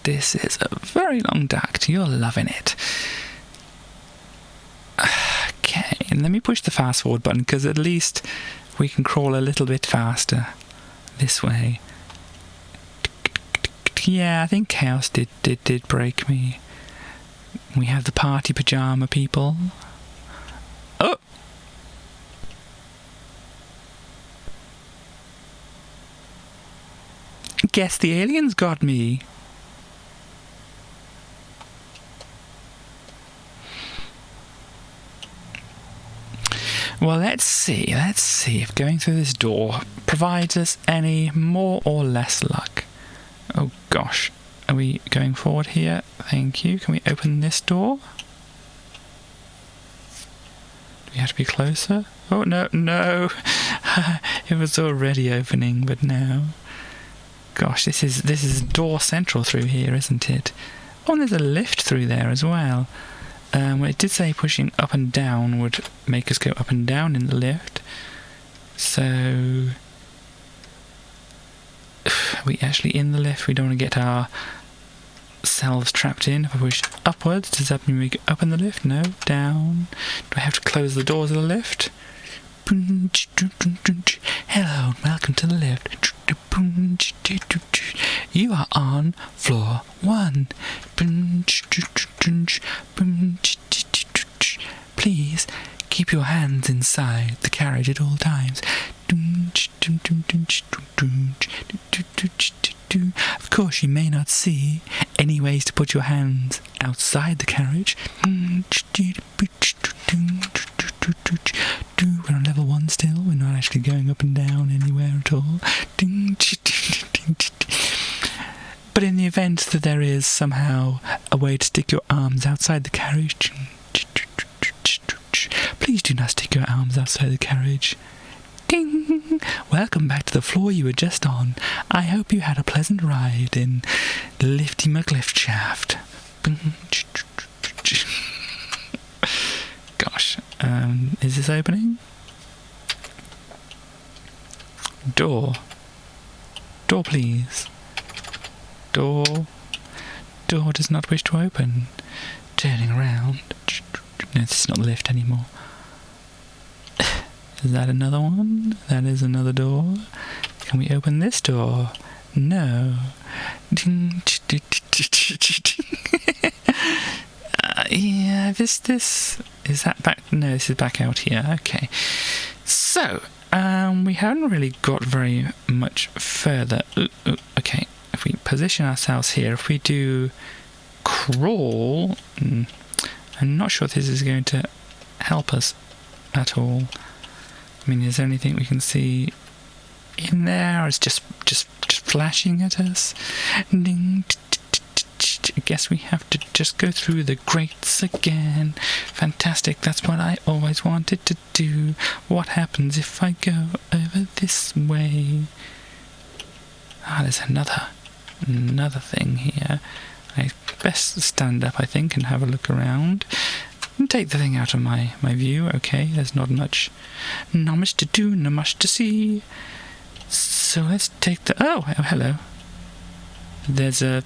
This is a very long duct. You're loving it. Okay, and let me push the fast forward button because at least we can crawl a little bit faster this way. Yeah, I think Chaos did break me. We have the party pajama people. Oh! Guess the aliens got me. Well, let's see if going through this door provides us any more or less luck. Oh gosh. Are we going forward here? Thank you. Can we open this door? Do we have to be closer? Oh, no, no. It was already opening, but now. Gosh, this is door central through here, isn't it? Oh, and there's a lift through there as well. Well, it did say pushing up and down would make us go up and down in the lift. So, are we actually in the lift? We don't want to get ourselves trapped in. If I push upwards, does that mean we go up in the lift? No, down. Do I have to close the doors of the lift? Hello, and welcome to the lift. You are on floor 1. Please keep your hands inside the carriage at all times. Of course, you may not see any ways to put your hands outside the carriage. We're on level 1 still. We're not actually going up and down anywhere at all. But in the event that there is somehow a way to stick your arms outside the carriage, please do not stick your arms outside the carriage. Ding! Welcome back to the floor you were just on. I hope you had a pleasant ride in Lifty McLift Shaft. Gosh, is this opening? Door. Door, please. Door. Door does not wish to open. Turning around. No, this is not the lift anymore. Is that another one? That is another door. Can we open this door? No. Yeah, this is that back? No, this is back out here. Okay. So, we haven't really got very much further. Okay, if we position ourselves here, if we do crawl, I'm not sure if this is going to help us at all. I mean, is there anything we can see in there, or it's just flashing at us? Ding. I guess we have to just go through the grates again. Fantastic, that's what I always wanted to do. What happens if I go over this way? Ah, there's another thing here. I best stand up, I think, and have a look around. And take the thing out of my view. Okay, there's not much to do, not much to see. So let's take the... Oh, hello. There's a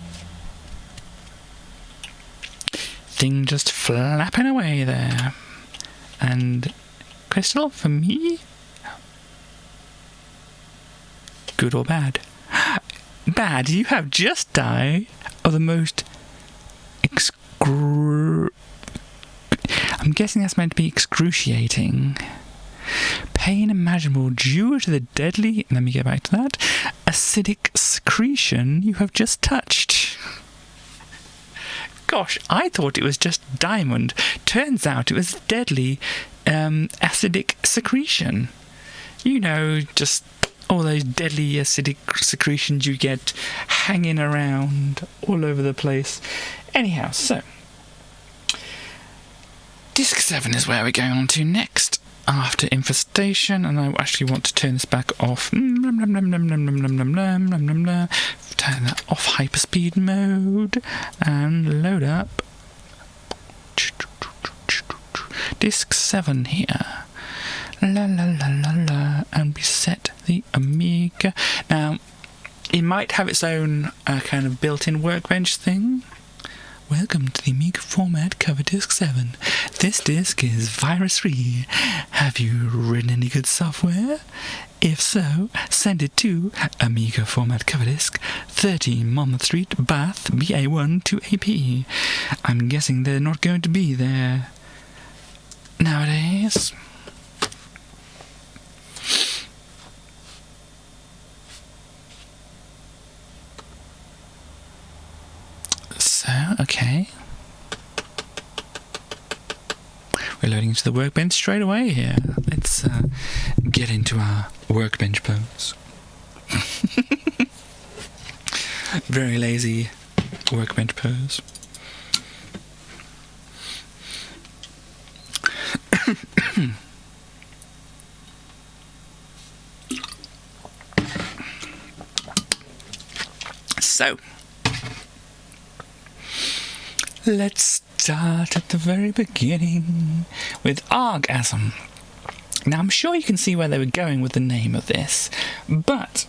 thing just flapping away there. And crystal for me? Good or bad? Bad, you have just died of the most I'm guessing that's meant to be excruciating pain imaginable due to the deadly, let me get back to that, acidic secretion you have just touched. Gosh, I thought it was just diamond. Turns out it was deadly acidic secretion. You know, just all those deadly acidic secretions you get hanging around all over the place. Anyhow, so Disc 7 is where we're going on to next after infestation, and I actually want to turn this back off. Turn that off hyperspeed mode and load up Disc 7 here. La la la la la, and reset the Amiga. Now, it might have its own kind of built-in workbench thing. Welcome to the Amiga format cover Disc 7. This disc is virus-free. Have you written any good software? If so, send it to Amiga format cover disc, 30 Monmouth Street, Bath, BA1 2AP. I'm guessing they're not going to be there nowadays. Okay. We're loading into the workbench straight away here. Let's get into our workbench pose. Very lazy workbench purrs. So, let's start at the very beginning with Orgasm. Now, I'm sure you can see where they were going with the name of this, but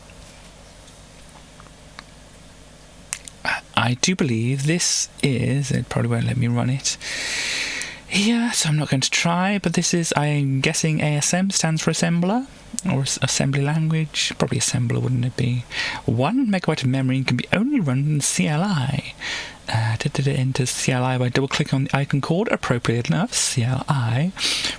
I do believe this is... It probably won't let me run it here, so I'm not going to try, but this is, I'm guessing ASM stands for assembler, or assembly language. Probably assembler, wouldn't it be? 1 megabyte of memory and can be only run in CLI. Enter CLI by double-clicking on the icon called appropriate enough CLI.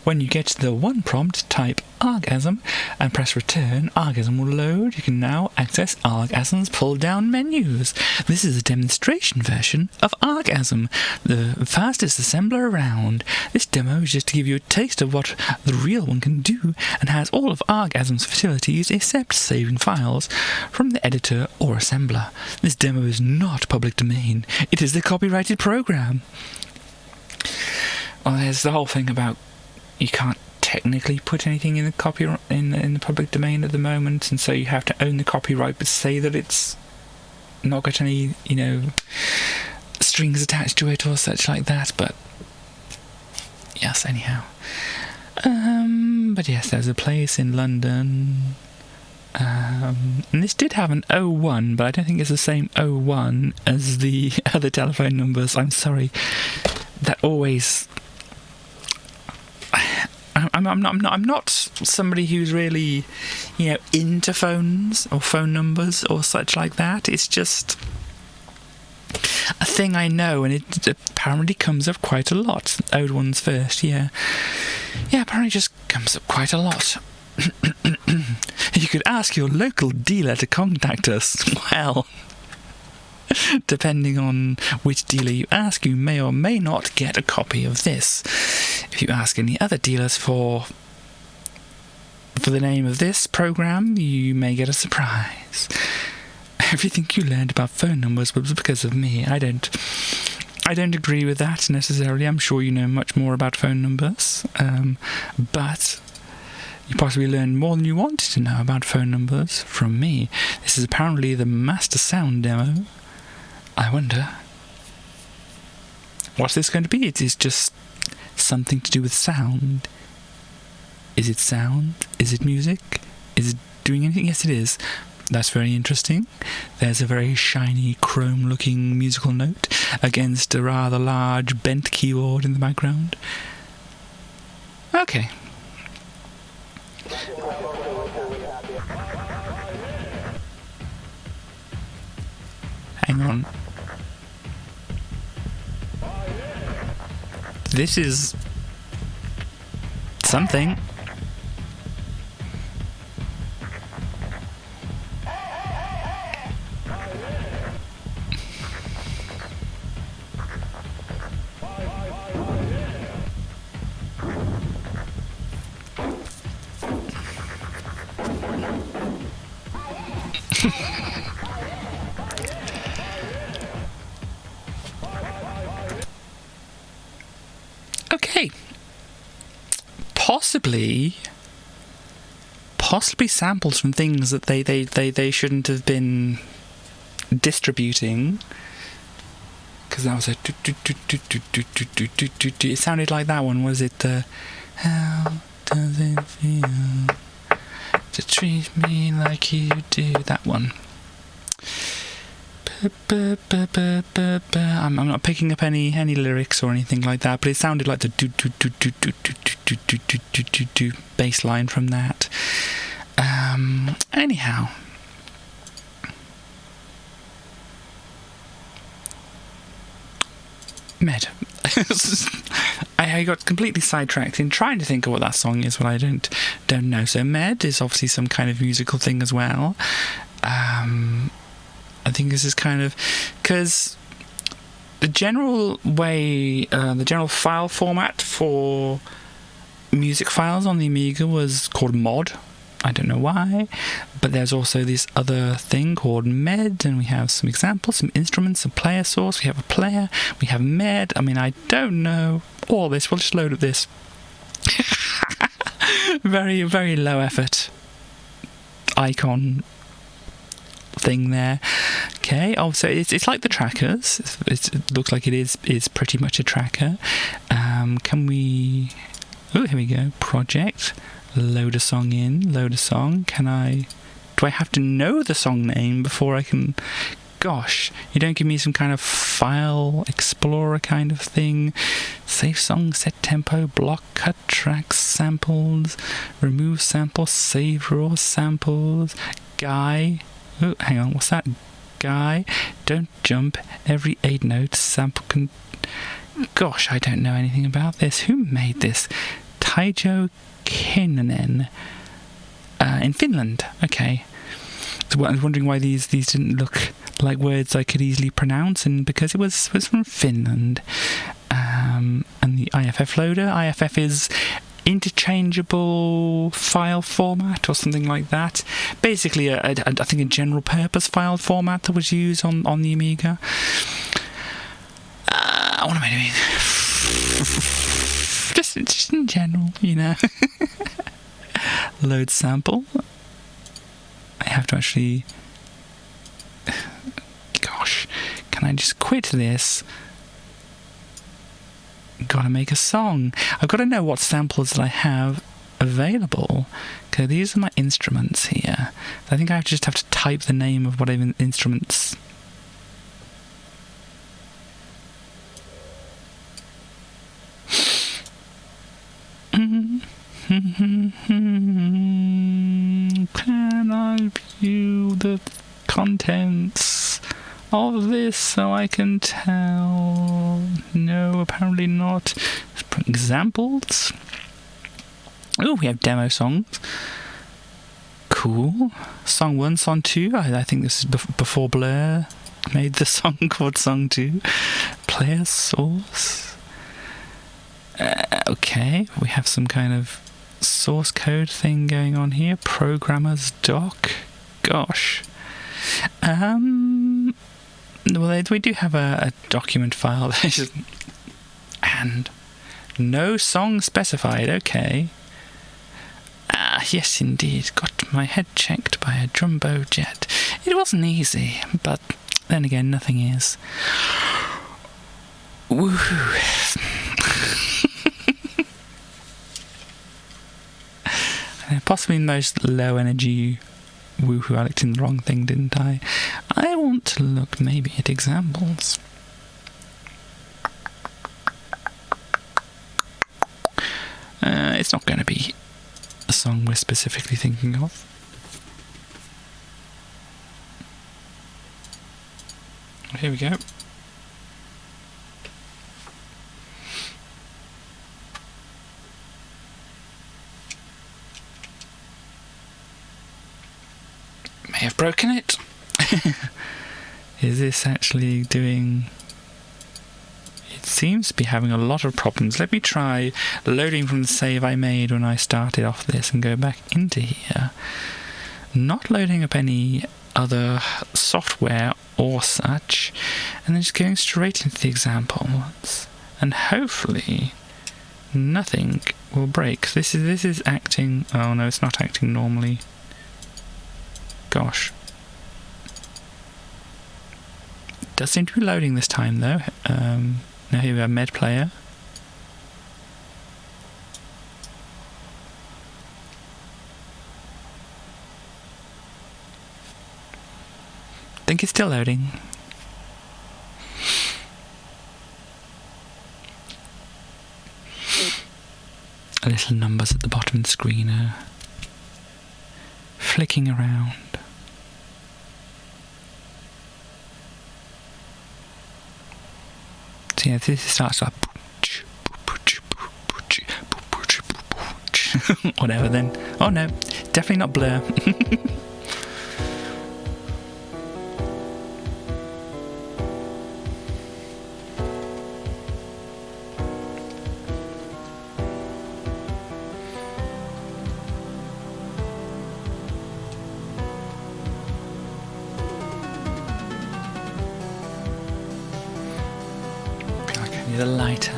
When you get to the 1 prompt, type Orgasm and press return. Orgasm will load. You can now access Orgasm's pull-down menus. This is a demonstration version of Orgasm, the fastest assembler around. This demo is just to give you a taste of what the real one can do, and has all of Orgasm's facilities except saving files from the editor or assembler. This demo is not public domain. It is the copyrighted program. Well, there's the whole thing about you can't technically put anything in the in the public domain at the moment, and so you have to own the copyright but say that it's not got any, strings attached to it or such like that. But yes, anyhow. But yes, there's a place in London. And this did have an 01, but I don't think it's the same 01 as the other telephone numbers. I'm sorry. That always... I'm not somebody who's really, into phones or phone numbers or such like that. It's just a thing I know, and it apparently comes up quite a lot. Old ones first, yeah. Yeah, apparently it just comes up quite a lot. You could ask your local dealer to contact us. Well, depending on which dealer you ask, you may or may not get a copy of this. If you ask any other dealers for the name of this program, you may get a surprise. Everything you learned about phone numbers was because of me. I don't agree with that necessarily. I'm sure you know much more about phone numbers, but you possibly learned more than you wanted to know about phone numbers from me. This is apparently the master sound demo. I wonder, what's this going to be? It is just something to do with sound. Is it sound? Is it music? Is it doing anything? Yes, it is. That's very interesting. There's a very shiny, chrome-looking musical note against a rather large bent keyboard in the background. Okay. Hang on. This is something. Okay. Possibly samples from things that they shouldn't have been distributing, because that was a it sounded like that one. Was it the how does it feel to treat me like you do? That one. I'm not picking up any lyrics or anything like that, but it sounded like the do bass line from that. Anyhow, Med. I got completely sidetracked in trying to think of what that song is, but I don't know. So Med is obviously some kind of musical thing as well. I think this is kind of... because the general way... the general file format for music files on the Amiga was called mod. I don't know why. But there's also this other thing called med, and we have some examples, some instruments, a player source. We have a player, we have med. I mean, I don't know all this. We'll just load up this very, very low effort icon thing there. Okay, oh, so it's like the trackers. It looks like it is pretty much a tracker. Can we... Oh, here we go. Project. Load a song in. Load a song. Do I have to know the song name before I can... Gosh, you don't give me some kind of file explorer kind of thing. Save song, set tempo, block, cut tracks, samples, remove samples, save raw samples, guy. Oh, hang on, what's that? Guy, don't jump, every 8 notes, sample can... Gosh, I don't know anything about this. Who made this? Taijo Kinnunen. In Finland, okay. So I was wondering why these didn't look like words I could easily pronounce, and because it was from Finland. And the IFF loader. IFF is interchangeable file format or something like that. Basically, I think a general purpose file format that was used on the Amiga. What am I doing? just in general, you know. Load sample. I have to actually... Gosh, can I just quit this? Gotta make a song. I've got to know what samples that I have available. Okay, these are my instruments here. I think I just have to type the name of whatever instruments... Can I view the contents of this so I can tell? No, apparently not. Let's put examples. Oh, we have demo songs. Cool. Song 1, song 2. I think this is before Blur made the song called Song 2. Player source. Okay, we have some kind of source code thing going on here. Programmer's doc. Gosh. Well, we do have a document file. And no song specified. Okay. Yes, indeed. Got my head checked by a jumbo jet. It wasn't easy, but then again, nothing is. Woohoo. Possibly the most low energy woohoo. I looked in the wrong thing, didn't I? I want to look maybe at examples. It's not going to be a song we're specifically thinking of. Here we go. May have broken it. Is this actually doing... It seems to be having a lot of problems. Let me try loading from the save I made when I started off this and go back into here. Not loading up any other software or such, and then just going straight into the examples. And hopefully nothing will break. This is acting... Oh no, it's not acting normally. Gosh. It does seem to be loading this time though. Now here we have med player. I think it's still loading. Little numbers at the bottom of the screen are flicking around. So yeah, this starts like whatever then. Oh no, definitely not Blur. need a lighter.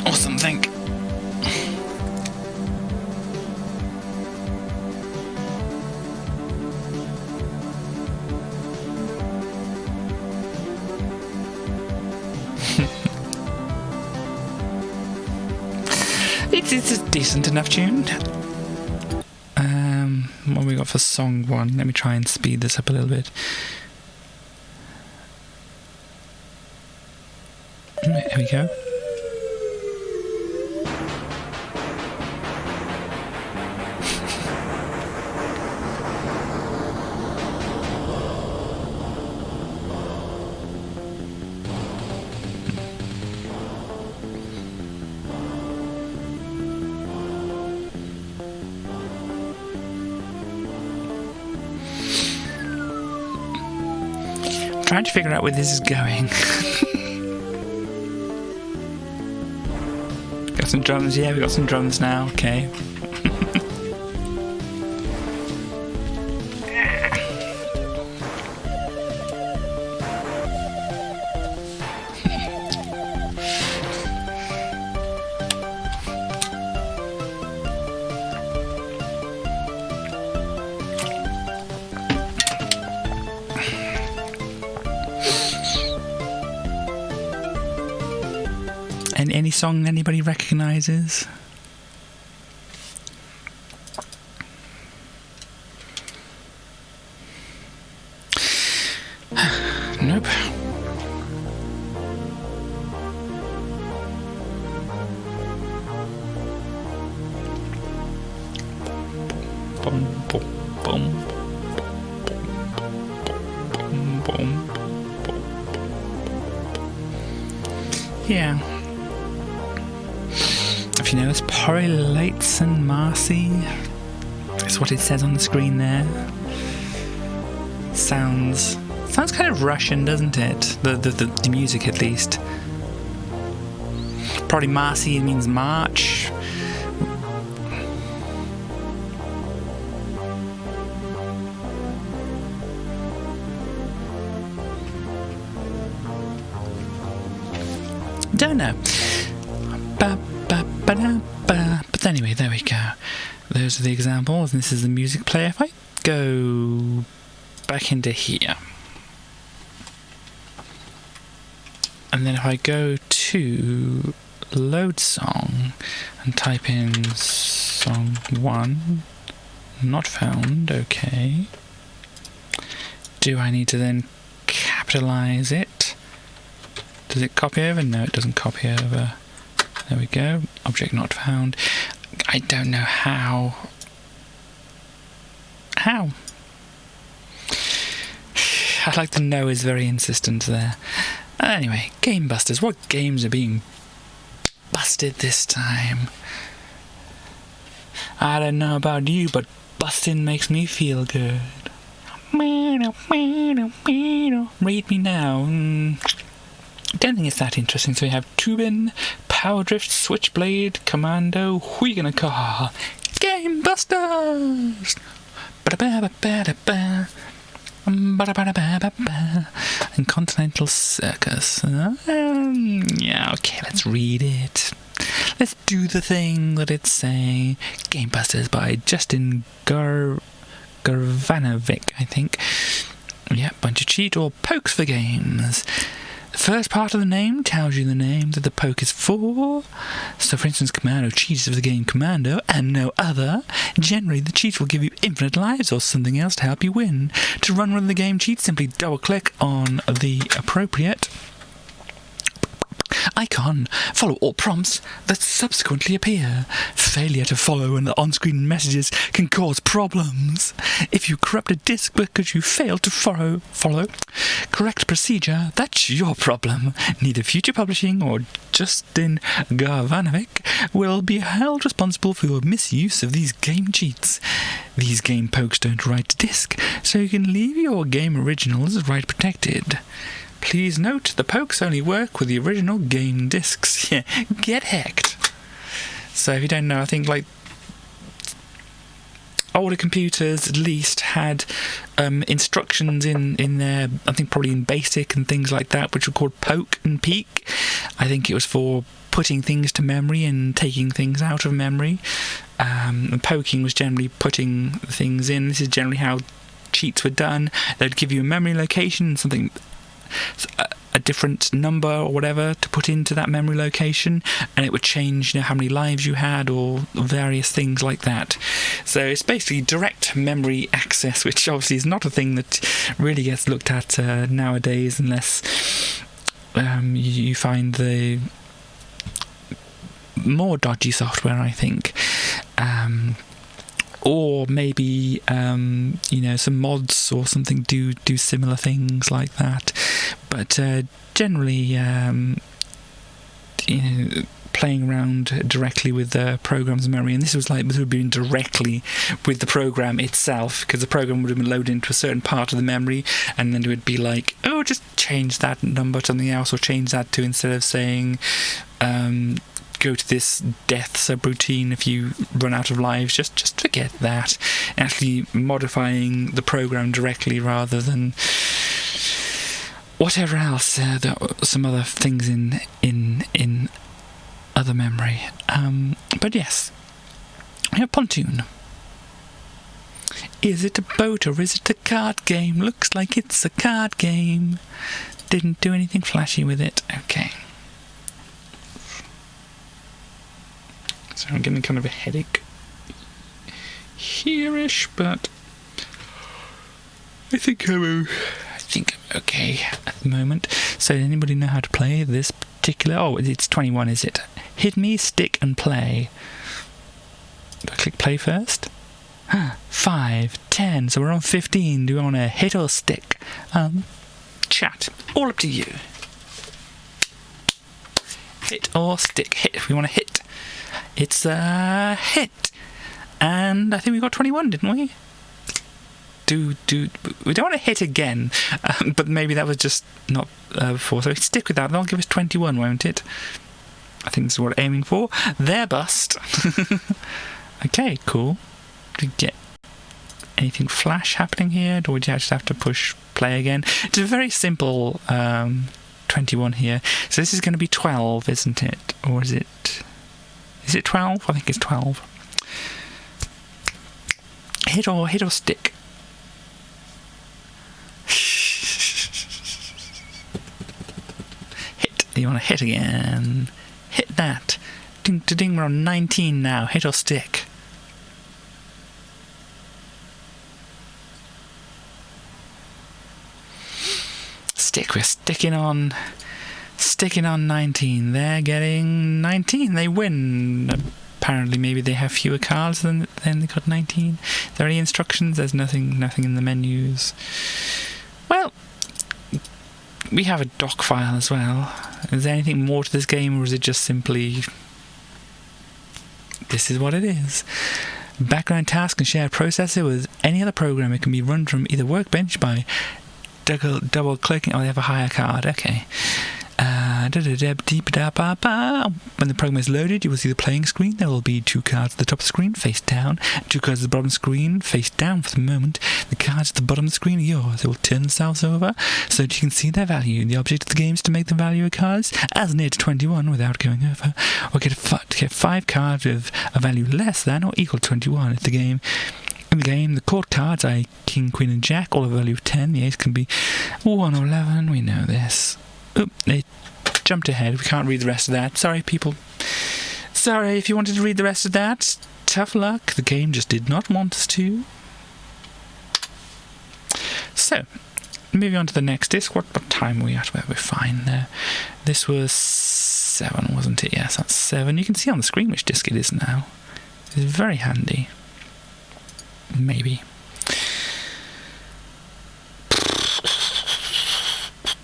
Or something. It's a decent enough tune. What have we got for song 1? Let me try and speed this up a little bit. Right, here we go. Trying to figure out where this is going. Got some drums, yeah, we got some drums now, okay. And any song anybody recognises? Nope. Boom, boom, boom. Boom, boom, boom. Yeah. If you notice, Porrelates and Marcy. That's what it says on the screen there. Sounds kind of Russian, doesn't it? The music, at least. Probably Marcy means March. Don't know. But anyway, there we go. Those are the examples, and this is the music player. If I go back into here, and then if I go to load song and type in song 1, not found, okay. Do I need to then capitalize it? Does it copy over? No, it doesn't copy over. There we go. Object not found. I don't know how. How? I like the no is very insistent there. Anyway, Game Busters. What games are being busted this time? I don't know about you, but busting makes me feel good. Read me now. Don't think it's that interesting. So we have Tubin, Power Drift, Switchblade, Commando, Huiganaka, Game Busters! And Continental Circus. Yeah, okay, let's read it. Let's do the thing that it's saying. Game Busters by Justin Garvanovic, I think. Yeah, bunch of cheat or pokes for games. The first part of the name tells you the name that the poke is for. So, for instance, Commando cheats of the game Commando and no other. Generally, the cheat will give you infinite lives or something else to help you win. To run one of the game cheats, simply double-click on the appropriate icon. Follow all prompts that subsequently appear. Failure to follow and the on-screen messages can cause problems. If you corrupt a disk because you failed to follow correct procedure, that's your problem. Neither Future Publishing or Justin Garvanovic will be held responsible for your misuse of these game cheats. These game pokes don't write to disk, so you can leave your game originals write protected. Please note, the pokes only work with the original game discs. Yeah, get hacked. So if you don't know, I think like older computers at least had instructions in there, I think probably in BASIC and things like that, which were called poke and peek. I think it was for putting things to memory and taking things out of memory. And poking was generally putting things in. This is generally how cheats were done. They'd give you a memory location, something, a different number or whatever to put into that memory location, and it would change, how many lives you had or various things like that. So it's basically direct memory access, which obviously is not a thing that really gets looked at nowadays, unless you find the more dodgy software, I think. Or maybe some mods or something do similar things like that, but generally playing around directly with the program's memory, and this would have been directly with the program itself, because the program would have been loaded into a certain part of the memory, and then it would be like, oh, just change that number to something else, or change that to, instead of saying go to this death subroutine if you run out of lives, just forget that. Actually modifying the program directly rather than whatever else, some other things in other memory. But yes, we have Pontoon. Is it a boat or is it a card game? Looks like it's a card game. Didn't do anything flashy with it. Okay. So I'm getting kind of a headache here-ish, but I think I'm okay at the moment. So does anybody know how to play this particular... Oh, it's 21, is it? Hit me, stick, and play. Do I click play first? 5, 10, so we're on 15. Do we want to hit or stick? Chat. All up to you. Hit or stick? Hit. We want to hit. It's a hit. And I think we got 21, didn't we? We don't want to hit again, but maybe that was just not before. So stick with that. That'll give us 21, won't it? I think this is what we're aiming for. There, bust. Okay, cool. Did we get anything flash happening here? Or would you just have to push play again? It's a very simple 21 here. So this is going to be 12, isn't it? Or is it... Is it 12? I think it's 12. Hit or stick. Hit. You want to hit again. Hit that. Ding to ding, we're on 19 now. Hit or stick. Stick. We're sticking on 19. They're getting 19. They win. Apparently, maybe they have fewer cards than they got 19. Are there any instructions? There's nothing in the menus. Well, we have a doc file as well. Is there anything more to this game, or is it just simply this is what it is? Background task and share processor with any other program. It can be run from either Workbench by double clicking. Oh, they have a higher card. Okay. When the program is loaded, you will see the playing screen. There will be 2 cards at the top of the screen, face down, and 2 cards at the bottom of the screen, face down for the moment. The cards at the bottom of the screen are yours. They will turn themselves over so that you can see their value. The object of the game is to make the value of cards as near to 21 without going over, or get 5 cards with a value less than or equal to 21. In the game, the court cards are King, Queen, and Jack, all of a value of 10. The ace can be 1 or 11. We know this. Oop, they jumped ahead. We can't read the rest of that. Sorry, people. Sorry, if you wanted to read the rest of that, tough luck. The game just did not want us to. So, moving on to the next disc. What time are we at? Where we're fine there. This was 7, wasn't it? Yes, that's 7. You can see on the screen which disc it is now. It's very handy. Maybe.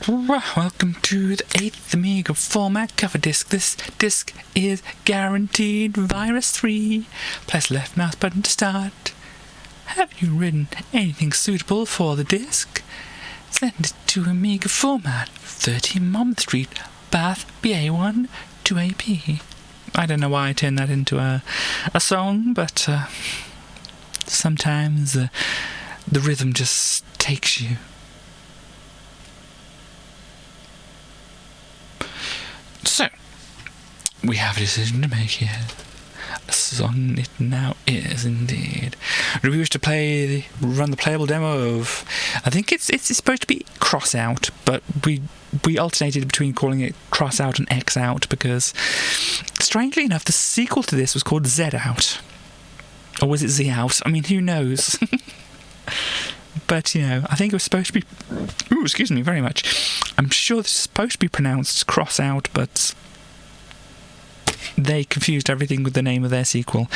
Welcome to the 8th Amiga format cover disc. This disc is guaranteed virus-free. Press left mouse button to start. Have you written anything suitable for the disc? Send it to Amiga format, 30 Monmouth Street, Bath, BA1 2AP. I don't know why I turned that into a song, but sometimes the rhythm just takes you. So, we have a decision to make here. A song it now is indeed. Do we wish to run the playable demo of? I think it's supposed to be cross out, but we alternated between calling it cross out and X out because, strangely enough, the sequel to this was called Z out, or was it Z out? I mean, who knows? But I think it was supposed to be. Ooh, excuse me, very much. I'm sure this is supposed to be pronounced cross out, but they confused everything with the name of their sequel.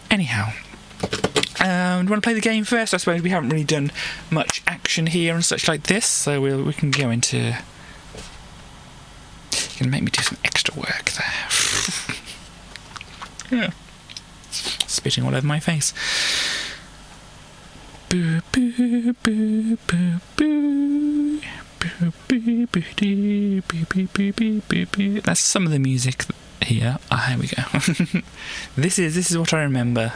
Anyhow, do you want to play the game first? I suppose we haven't really done much action here and such like this, so we can go into. You're gonna make me do some extra work there. Yeah. Spitting all over my face. Boo, boo, boo, boo, boo. That's some of the music here. Here we go. This is what I remember.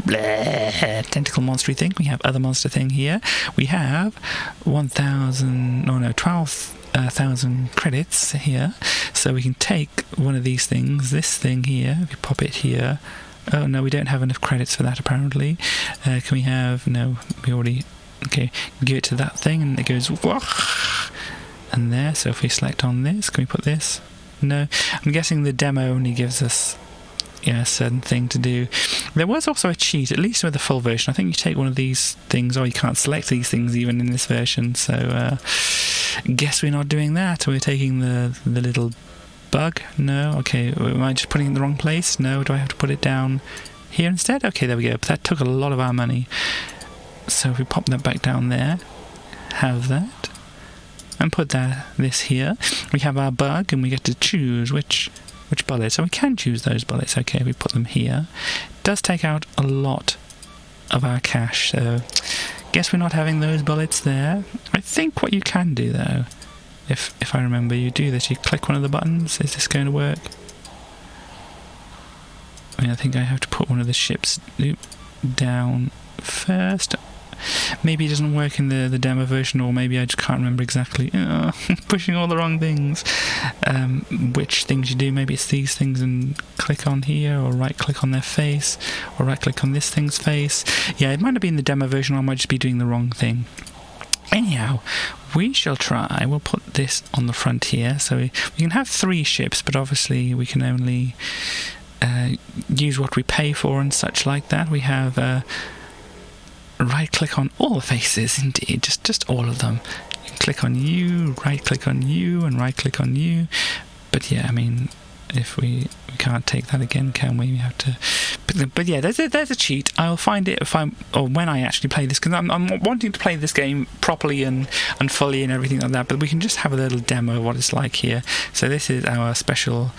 Blah, tentacle monster thing. We have other monster thing here. We have 12,000 credits here. So we can take one of these things, this thing here, if you pop it here. Oh no, we don't have enough credits for that apparently. Can we have, no, we already, okay, give it to that thing and it goes, wah, and there. So if we select on this, can we put this? No, I'm guessing the demo only gives us a certain thing to do. There was also a cheat, at least with the full version. I think you take one of these things, or you can't select these things even in this version, so guess we're not doing that. We're taking the little bug. No, okay, am I just putting it in the wrong place? No, do I have to put it down here instead? Okay, there we go, but that took a lot of our money. So if we pop that back down there, have that, and put this here, we have our bug, and we get to choose which bullets. So we can choose those bullets. Okay, we put them here. It does take out a lot of our cash, so guess we're not having those bullets there. I think what you can do though, if I remember, you do this, you click one of the buttons. Is this going to work? I mean, I think I have to put one of the ships down first. Maybe it doesn't work in the demo version, or maybe I just can't remember exactly. Pushing all the wrong things. Which things you do, maybe it's these things and click on here, or right click on their face, or right click on this thing's face. Yeah, it might have been the demo version, or I might just be doing the wrong thing. Anyhow, we shall try. We'll put this on the front here, so we can have 3 ships, but obviously we can only use what we pay for and such like that. We have right click on all the faces, indeed, just all of them. You can click on you, right click on you, and right click on you. But yeah, I mean, if we can't take that again, can we? We have to. But yeah, there's a cheat. I'll find it when I actually play this, because I'm wanting to play this game properly and fully and everything like that. But we can just have a little demo of what it's like here. So this is our special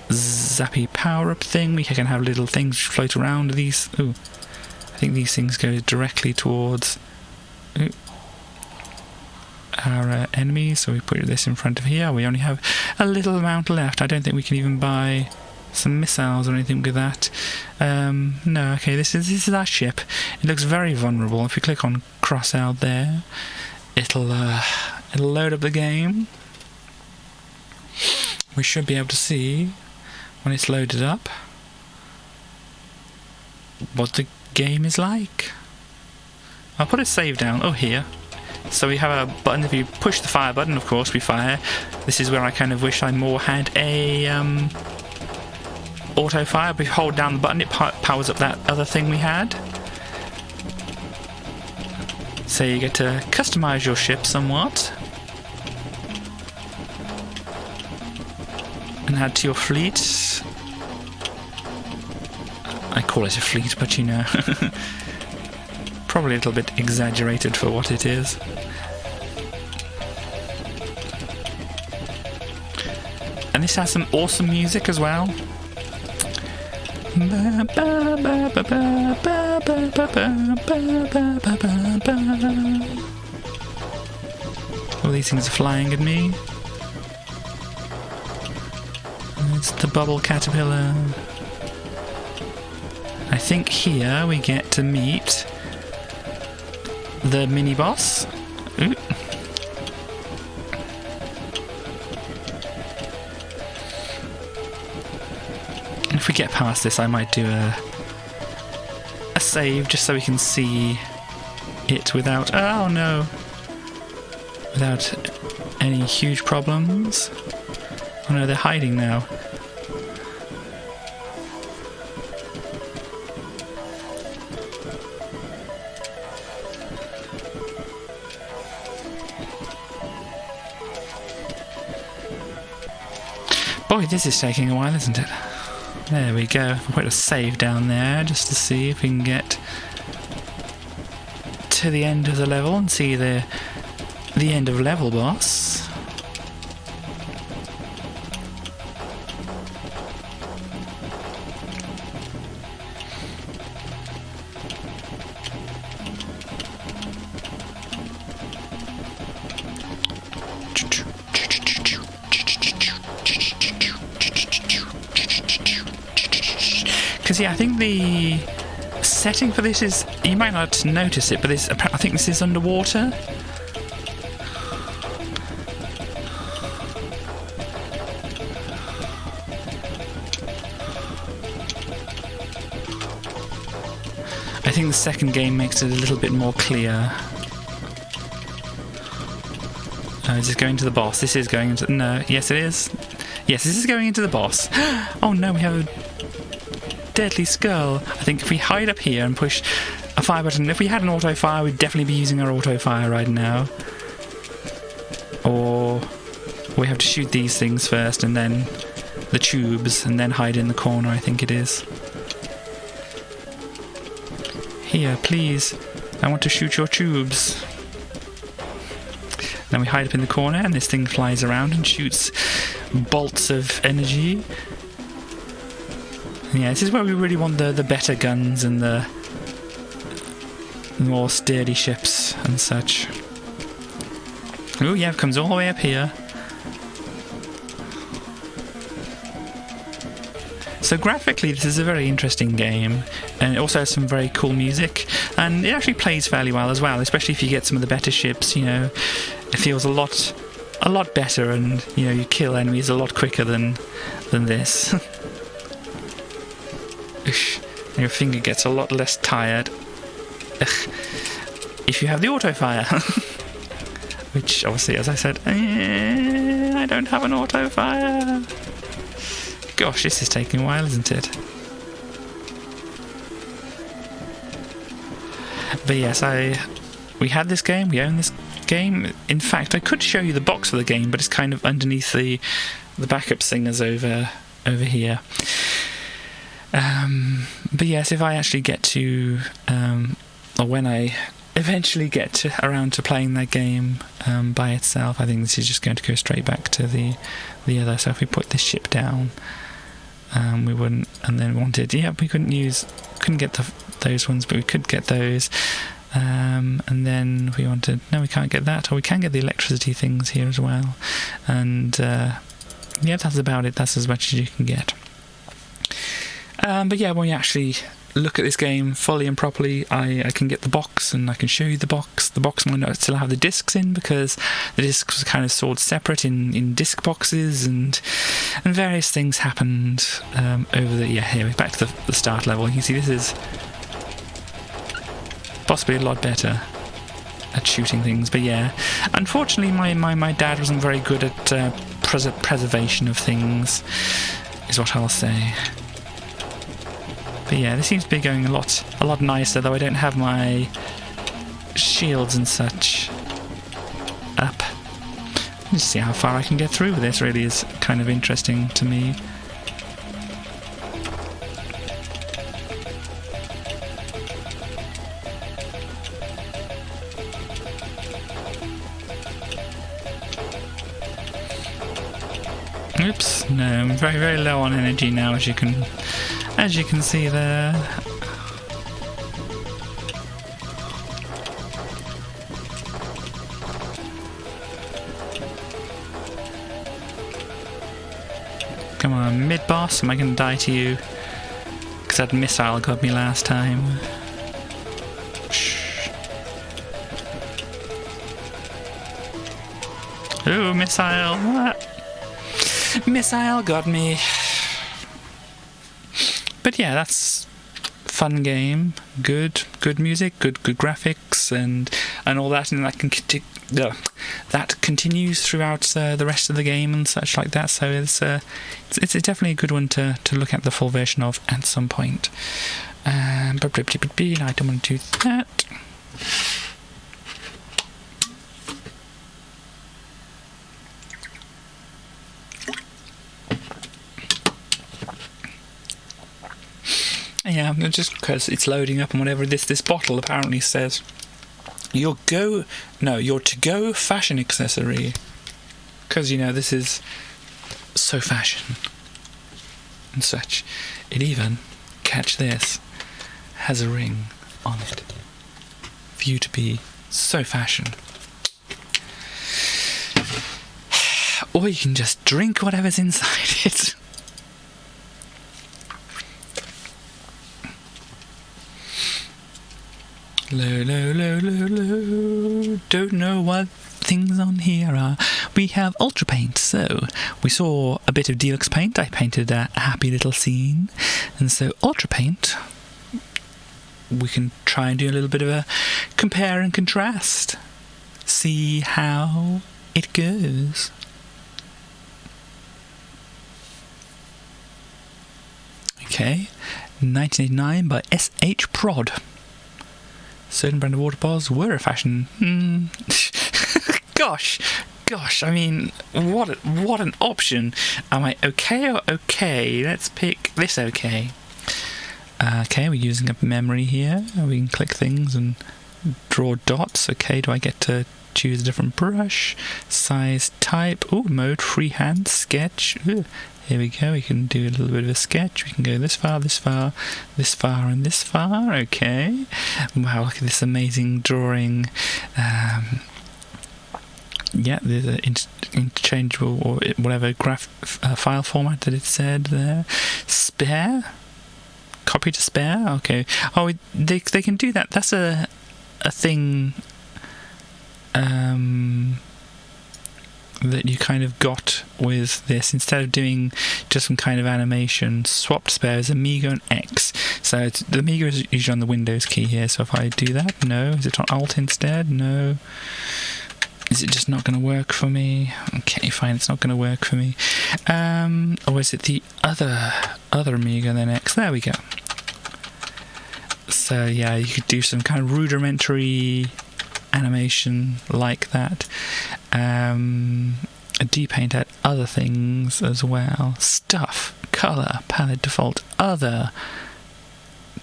zappy power-up thing. We can have little things float around. These. Ooh. I think these things go directly towards our enemies, so we put this in front of here. We only have a little amount left. I don't think we can even buy some missiles or anything with that. No, okay, this is our ship. It looks very vulnerable. If we click on cross out there, it'll load up the game. We should be able to see when it's loaded up what the game is like. I'll put a save down. Oh, here. So we have a button. If you push the fire button, of course we fire. This is where I kind of wish I more had a auto fire. If we hold down the button, it powers up that other thing we had. So you get to customize your ship somewhat and add to your fleet. I call it a fleet, but you know, probably a little bit exaggerated for what it is. And this has some awesome music as well. All these things are flying at me. towards the bubble caterpillar. I think here we get to meet the mini-boss. Ooh. If we get past this, I might do a save just so we can see it without... Oh no! Without any huge problems. Oh no, they're hiding now. Boy, this is taking a while, isn't it? There we go. I'll put a save down there just to see if we can get to the end of the level and see the end of level boss. Because yeah, I think the setting for this is, you might not notice it, but I think this is underwater. I think the second game makes it a little bit more clear. Is this going to the boss? This is going into... No, yes it is. Yes, this is going into the boss. Oh no, we have a deadly skull. I think if we hide up here and push a fire button, if we had an auto fire, we'd definitely be using our auto fire right now. Or we have to shoot these things first and then the tubes and then hide in the corner, I think it is. Here, please. I want to shoot your tubes. Then we hide up in the corner and this thing flies around and shoots bolts of energy. Yeah, this is where we really want the better guns and the more sturdy ships and such. Oh yeah, it comes all the way up here. So graphically this is a very interesting game, and it also has some very cool music, and it actually plays fairly well as well, especially if you get some of the better ships. You know, it feels a lot better, and you know, you kill enemies a lot quicker than this. Your finger gets a lot less tired if you have the auto fire. Which obviously, as I said, I don't have an auto fire. Gosh, this is taking a while, isn't it? But yes, we had this game, we own this game. In fact, I could show you the box for the game, but it's kind of underneath the backup singers over here. But yes, if I actually get to, or when I eventually get around to playing that game by itself, I think this is just going to go straight back to the other. So if we put this ship down, we wouldn't, and then wanted, yeah, we couldn't get those ones, but we could get those. And then we wanted, no, we can't get that, or we can get the electricity things here as well. And yeah, that's about it. That's as much as you can get. But yeah, when you actually look at this game fully and properly, I can get the box and I can show you the box. The box might not still have the discs in, because the discs were kind of stored separate in disc boxes, and various things happened over the... Yeah, here, back to the start level. You can see this is possibly a lot better at shooting things, but yeah. Unfortunately, my dad wasn't very good at preservation of things, is what I'll say. But yeah, this seems to be going a lot nicer, though I don't have my shields and such up. Let's see how far I can get through. This really is kind of interesting to me. Oops, no, I'm very, very low on energy now, as you can see there. Come on, mid-boss, am I going to die to you? Because that missile got me last time. Shh. Ooh, missile! What? Missile got me. But yeah, that's fun game. Good music, good graphics, and all that, and that continues throughout the rest of the game and such like that. So it's definitely a good one to look at the full version of at some point. But I don't want to do that. Yeah, just because it's loading up and whatever. This bottle apparently says your to-go fashion accessory, because this is so fashion and such. It even, catch this, has a ring on it for you to be so fashion. Or you can just drink whatever's inside it. Low. Don't know what things on here are. We have Ultra Paint. So we saw a bit of Deluxe Paint. I painted a happy little scene. And so Ultra Paint, we can try and do a little bit of a compare and contrast. See how it goes. Okay. 1989 by S.H. Prod. Certain brand of water bottles were a fashion. Gosh, I mean, what an option. Am I okay or okay? Let's pick this okay. Okay, we're using up memory here. We can click things and draw dots. Okay, do I get to choose a different brush? Size, type. Oh, mode, freehand, sketch. Ooh. Here we go, we can do a little bit of a sketch. We can go this far, this far, this far, and this far. Okay. Wow, look at this amazing drawing. Yeah, there's an interchangeable or whatever file format that it said there. Spare? Copy to spare? Okay. Oh, they can do that. That's a thing that you kind of got with this. Instead of doing just some kind of animation, swap spares Amiga and X. So the Amiga is usually on the Windows key here, so if I do that, no. Is it on Alt instead? No. Is it just not going to work for me? Okay, fine, it's not going to work for me. Or is it the other Amiga than X? There we go. So yeah, you could do some kind of rudimentary animation like that. D-Paint had other things as well. Stuff, color, palette default, other,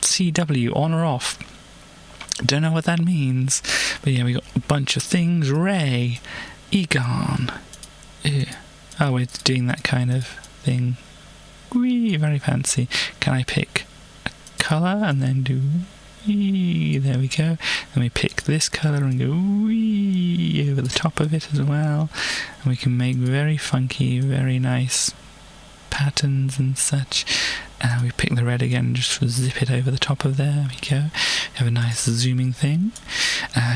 CW, on or off. Don't know what that means. But yeah, we got a bunch of things. Ray, Egon. Ew. Oh, we're doing that kind of thing. Whee, very fancy. Can I pick a color and then do... There we go. Then we pick this colour and go wee over the top of it as well. And we can make very funky, very nice patterns and such. And we pick the red again and just zip it over the top of there. There we go. We have a nice zooming thing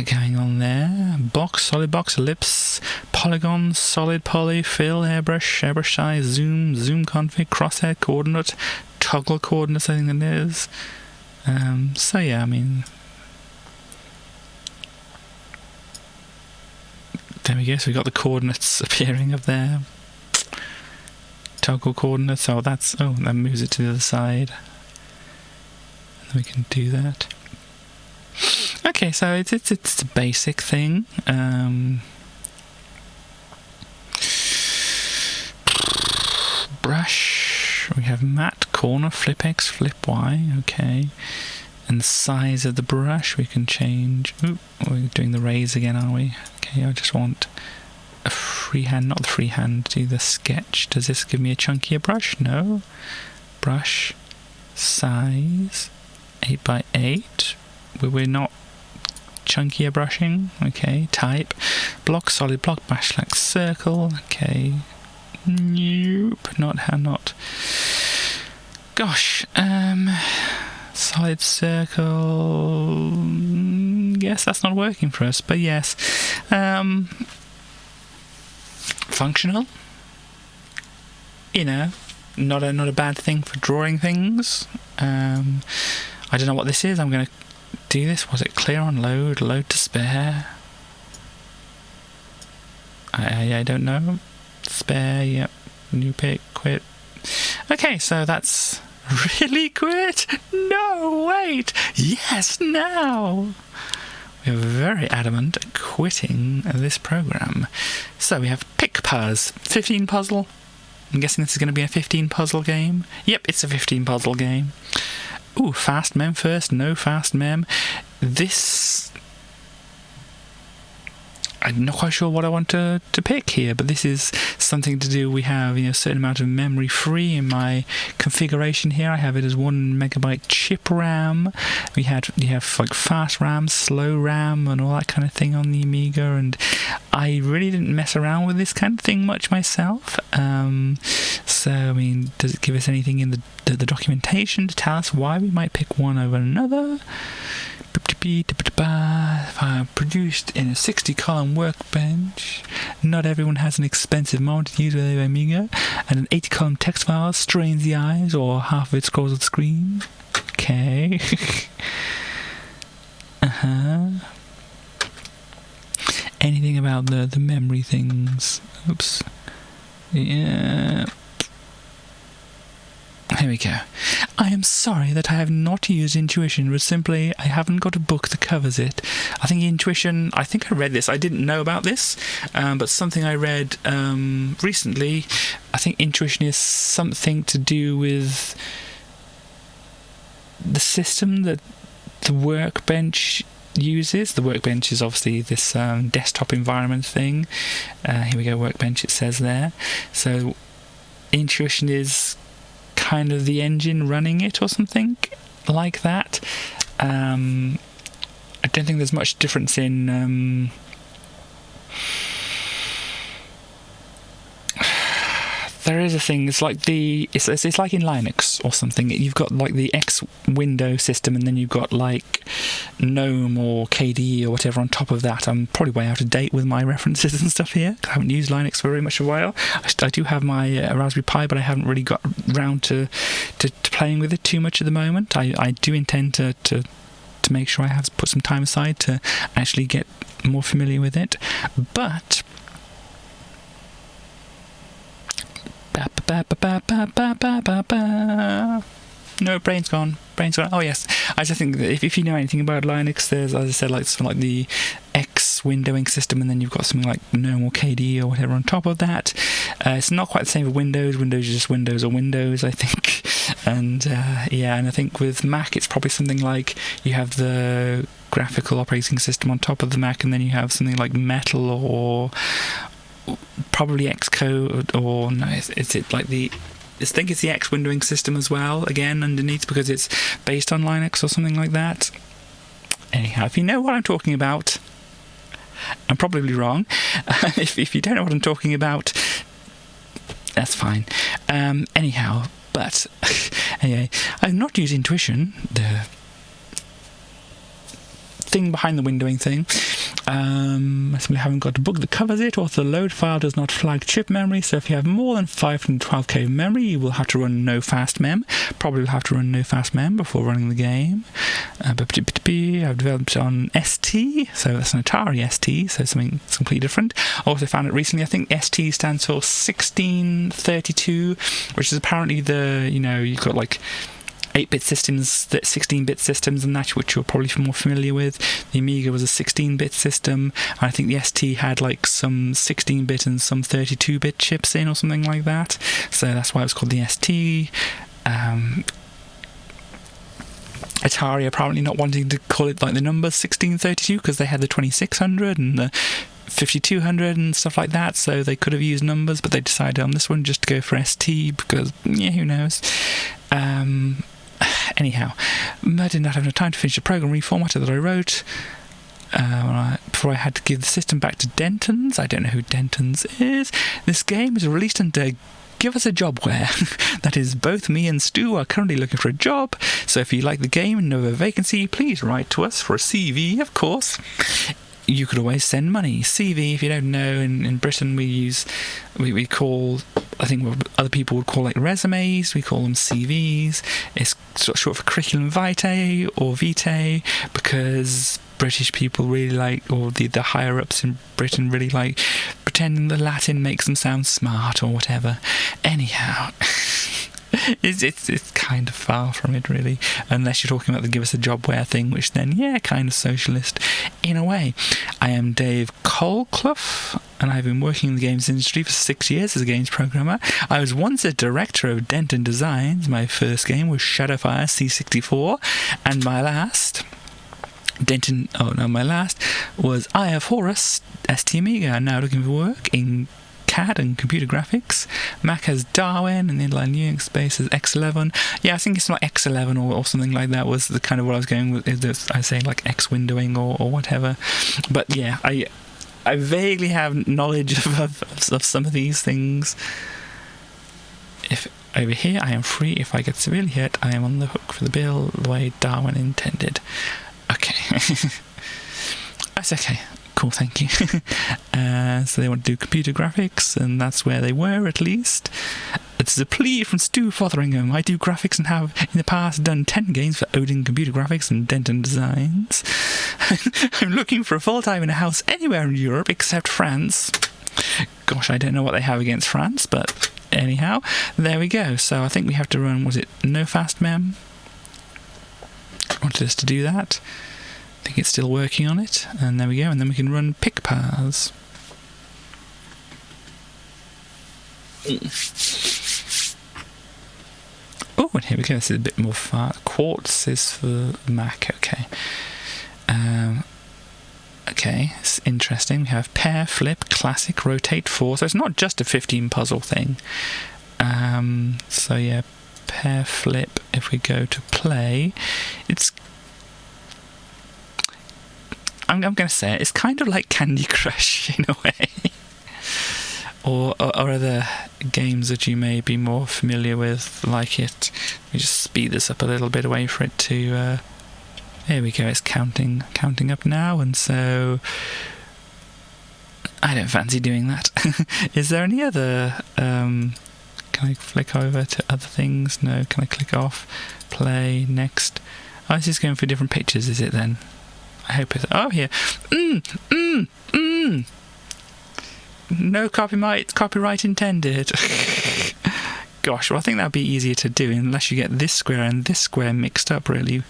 going on there. Box, solid box, ellipse, polygon, solid poly, fill, airbrush size, zoom config, crosshair, coordinate, toggle coordinates, I think that is. So yeah, I mean, there we go. So we got the coordinates appearing up there. Toggle coordinates. Oh, that moves it to the other side. And we can do that. Okay, so it's a basic thing. Brush. We have matte, corner, flip X, flip Y, okay. And the size of the brush we can change. Ooh, we're doing the raise again, are we? Okay, I just want a freehand, not the freehand, do the sketch. Does this give me a chunkier brush? No. Brush, size, 8x8. We're not chunkier brushing, okay. Type, block, solid block, bash like circle, okay. Nope, not. Gosh, solid circle. Yes, that's not working for us, but yes. Functional. Not a bad thing for drawing things. I don't know what this is. I'm going to do this. Was it clear on load? Load to spare? I don't know. Spare, yep. New pick, quit. Okay, so that's really quit. No, wait. Yes, now. We're very adamant at quitting this program. So we have pick puzz, 15 puzzle. I'm guessing this is going to be a 15 puzzle game. Yep, it's a 15 puzzle game. Ooh, fast mem first, no fast mem. This... I'm not quite sure what I want to pick here, but this is something to do. We have a certain amount of memory free in my configuration here. I have it as 1 megabyte chip RAM. You have like fast RAM, slow RAM, and all that kind of thing on the Amiga. And I really didn't mess around with this kind of thing much myself. So I mean, does it give us anything in the documentation to tell us why we might pick one over another? Produced in a 60-column workbench. Not everyone has an expensive monitor to use with their Amiga, and an 80-column text file strains the eyes, or half of it scrolls on the screen. Okay. Anything about the memory things? Oops. Yeah. Here we go. I am sorry that I have not used Intuition, but simply I haven't got a book that covers it. I think Intuition, I think I read this. I didn't know about this, but something I read recently, I think Intuition is something to do with the system that the workbench uses. The workbench is obviously this desktop environment thing. Here we go, workbench, it says there. So Intuition is kind of the engine running it or something like that. I don't think there's much difference in there is a thing. It's like it's like in Linux or something. You've got like the X window system, and then you've got like GNOME or KDE or whatever on top of that. I'm probably way out of date with my references and stuff here. I haven't used Linux for very much a while. I do have my Raspberry Pi, but I haven't really got round to playing with it too much at the moment. I do intend to make sure I have put some time aside to actually get more familiar with it. But no, brain's gone. Oh yes, I just think that if you know anything about Linux, there's, as I said, like something like the X windowing system, and then you've got something like GNOME or KDE or whatever on top of that. It's not quite the same with Windows. Windows is just Windows or Windows, I think. And and I think with Mac, it's probably something like you have the graphical operating system on top of the Mac, and then you have something like Metal or probably Xcode, or no, is it like I think it's the X windowing system as well, again, underneath, because it's based on Linux or something like that. Anyhow, if you know what I'm talking about, I'm probably wrong. If you don't know what I'm talking about, that's fine. Anyhow, but anyway, I've not used Intuition, the thing behind the windowing thing. I simply haven't got a book that covers it, or the load file does not flag chip memory, so if you have more than 512k memory, you will have to run no fast mem. Probably will have to run no fast mem before running the game. I've developed on ST, so that's an Atari ST, so something completely different. I also found it recently. I think ST stands for 1632, which is apparently you've got like 8-bit systems, 16-bit systems, and that, which you're probably more familiar with. The Amiga was a 16-bit system, and I think the ST had like some 16-bit and some 32-bit chips in, or something like that. So that's why it was called the ST. Atari apparently not wanting to call it like the number 1632 because they had the 2600 and the 5200 and stuff like that, so they could have used numbers, but they decided on this one just to go for ST because, who knows. Anyhow, I did not have enough time to finish the program reformatter that I wrote. before I had to give the system back to Denton's. I don't know who Denton's is. This game is released under Give Us a Jobware. That is, both me and Stu are currently looking for a job, so if you like the game and know of a vacancy, please write to us for a CV, of course. You could always send money. CV, if you don't know, in Britain we call, I think what other people would call like resumes, we call them CVs. It's short for curriculum vitae or vitae, because British people really like, or the higher ups in Britain really like pretending the Latin makes them sound smart or whatever. Anyhow, it's kind of far from it, really, unless you're talking about the Give Us a Jobware thing, which then, yeah, kind of socialist in a way. I am Dave Colclough, and I've been working in the games industry for 6 years as a games programmer. I was once a director of Denton Designs. My first game was Shadowfire C64, and my last was Eye of Horus ST Amiga. I'm now looking for work in CAD and computer graphics. Mac has Darwin, and the inline Unix space is X11. Yeah, I think it's like X11 or something like that was the kind of what I was going with. I say like X windowing or whatever. But yeah, I vaguely have knowledge of some of these things. If over here I am free, if I get severely hurt, I am on the hook for the bill the way Darwin intended. Okay. That's okay. Cool, thank you. So they want to do computer graphics, and that's where they were, at least. It's a plea from Stu Fotheringham. I do graphics and have in the past done 10 games for Odin Computer Graphics and Denton Designs. I'm looking for a full-time in a house anywhere in Europe except France. Gosh, I don't know what they have against France, but anyhow, there we go. So I think we have to run, was it no fast mem? I wanted us to do that. I think it's still working on it, and there we go, and then we can run pick paths. Oh, and here we go, this is a bit more far. Quartz is for Mac, okay. Okay, it's interesting. We have pair, flip, classic, rotate 4, so it's not just a 15 puzzle thing. So yeah, pair, flip, if we go to play, it's, I'm going to say it's kind of like Candy Crush in a way. or other games that you may be more familiar with like it. Let me just speed this up a little bit, wait for it to... there we go, it's counting up now, and so... I don't fancy doing that. Is there any other... can I flick over to other things? No. Can I click off? Play, next. Oh, this is going for different pictures, is it then? I hope it's... Oh, here. No copyright intended. Gosh, well, I think that would be easier to do unless you get this square and this square mixed up, really.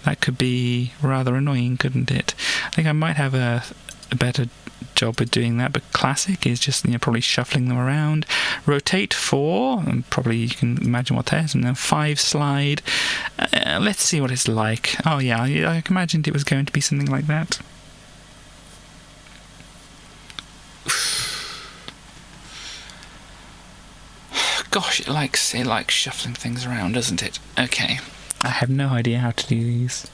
That could be rather annoying, couldn't it? I think I might have a better job with doing that, but classic is just, probably shuffling them around. Rotate 4, and probably you can imagine what that is, and then 5 slide. Let's see what it's like. Oh yeah, I imagined it was going to be something like that. Gosh, it likes shuffling things around, doesn't it? Okay, I have no idea how to do these.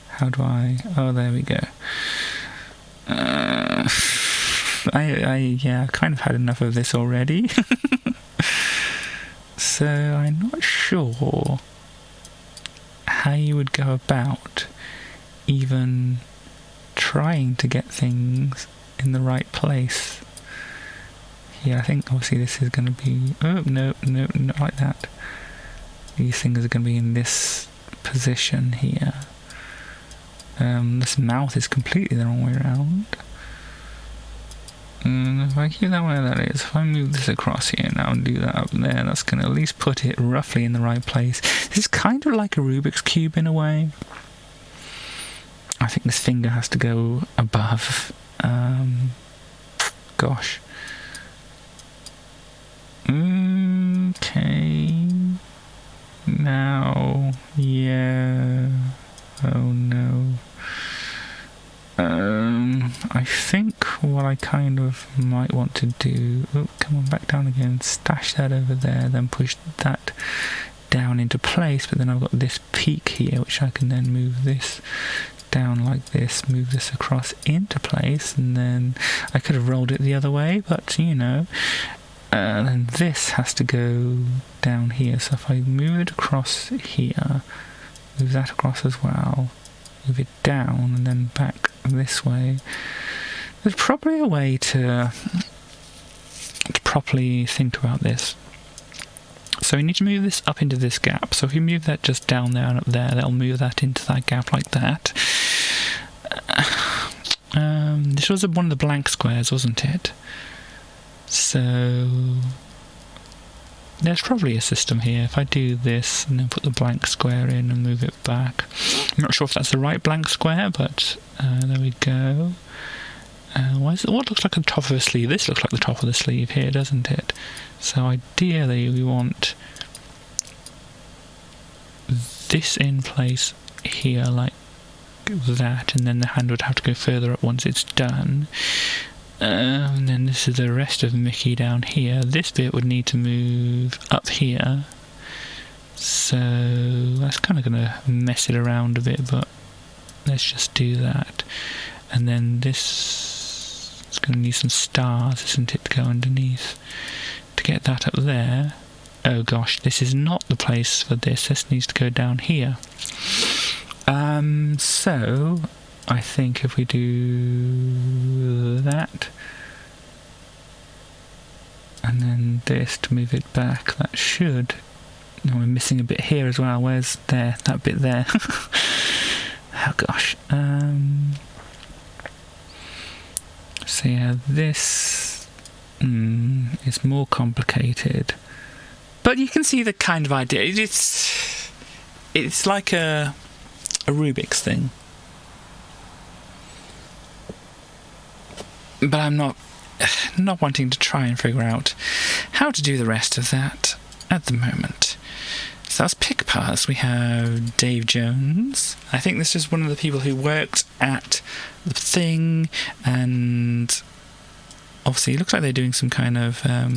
How do I... Oh, there we go. I kind of had enough of this already. So I'm not sure how you would go about even trying to get things in the right place. Yeah, I think obviously this is going to be... Oh, no, not like that. These things are going to be in this position here. This mouth is completely the wrong way around. And if I keep that where that is, if I move this across here now and do that up there, that's going to at least put it roughly in the right place. This is kind of like a Rubik's Cube in a way. I think this finger has to go above. Gosh. Okay. Now, yeah. Oh no. I think what I kind of might want to do... Oh, come on, back down again. Stash that over there, then push that down into place, but then I've got this peak here, which I can then move this down like this, move this across into place, and then I could have rolled it the other way, but you know. Then this has to go down here, so if I move it across here, move that across as well, move it down and then back this way, there's probably a way to properly think about this. So we need to move this up into this gap. So if you move that just down there and up there, that'll move that into that gap like that. This was one of the blank squares, wasn't it? So there's probably a system here. If I do this and then put the blank square in and move it back. I'm not sure if that's the right blank square, but there we go. What looks like the top of a sleeve? This looks like the top of the sleeve here, doesn't it? So ideally we want this in place here like that, and then the hand would have to go further up once it's done. And then this is the rest of Mickey down here. This bit would need to move up here. So that's kind of going to mess it around a bit, but let's just do that. And then this is going to need some stars, isn't it, to go underneath. To get that up there, oh gosh, this is not the place for this. This needs to go down here. So I think if we do that, and then this to move it back, that should. No, we're missing a bit here as well. Where's there? That bit there. Oh gosh. So yeah, this is more complicated, but you can see the kind of idea. It's like a Rubik's thing, but I'm not wanting to try and figure out how to do the rest of that at the moment. So that's PickPass. We have Dave Jones. I think this is one of the people who worked at the thing, and obviously it looks like they're doing some kind of I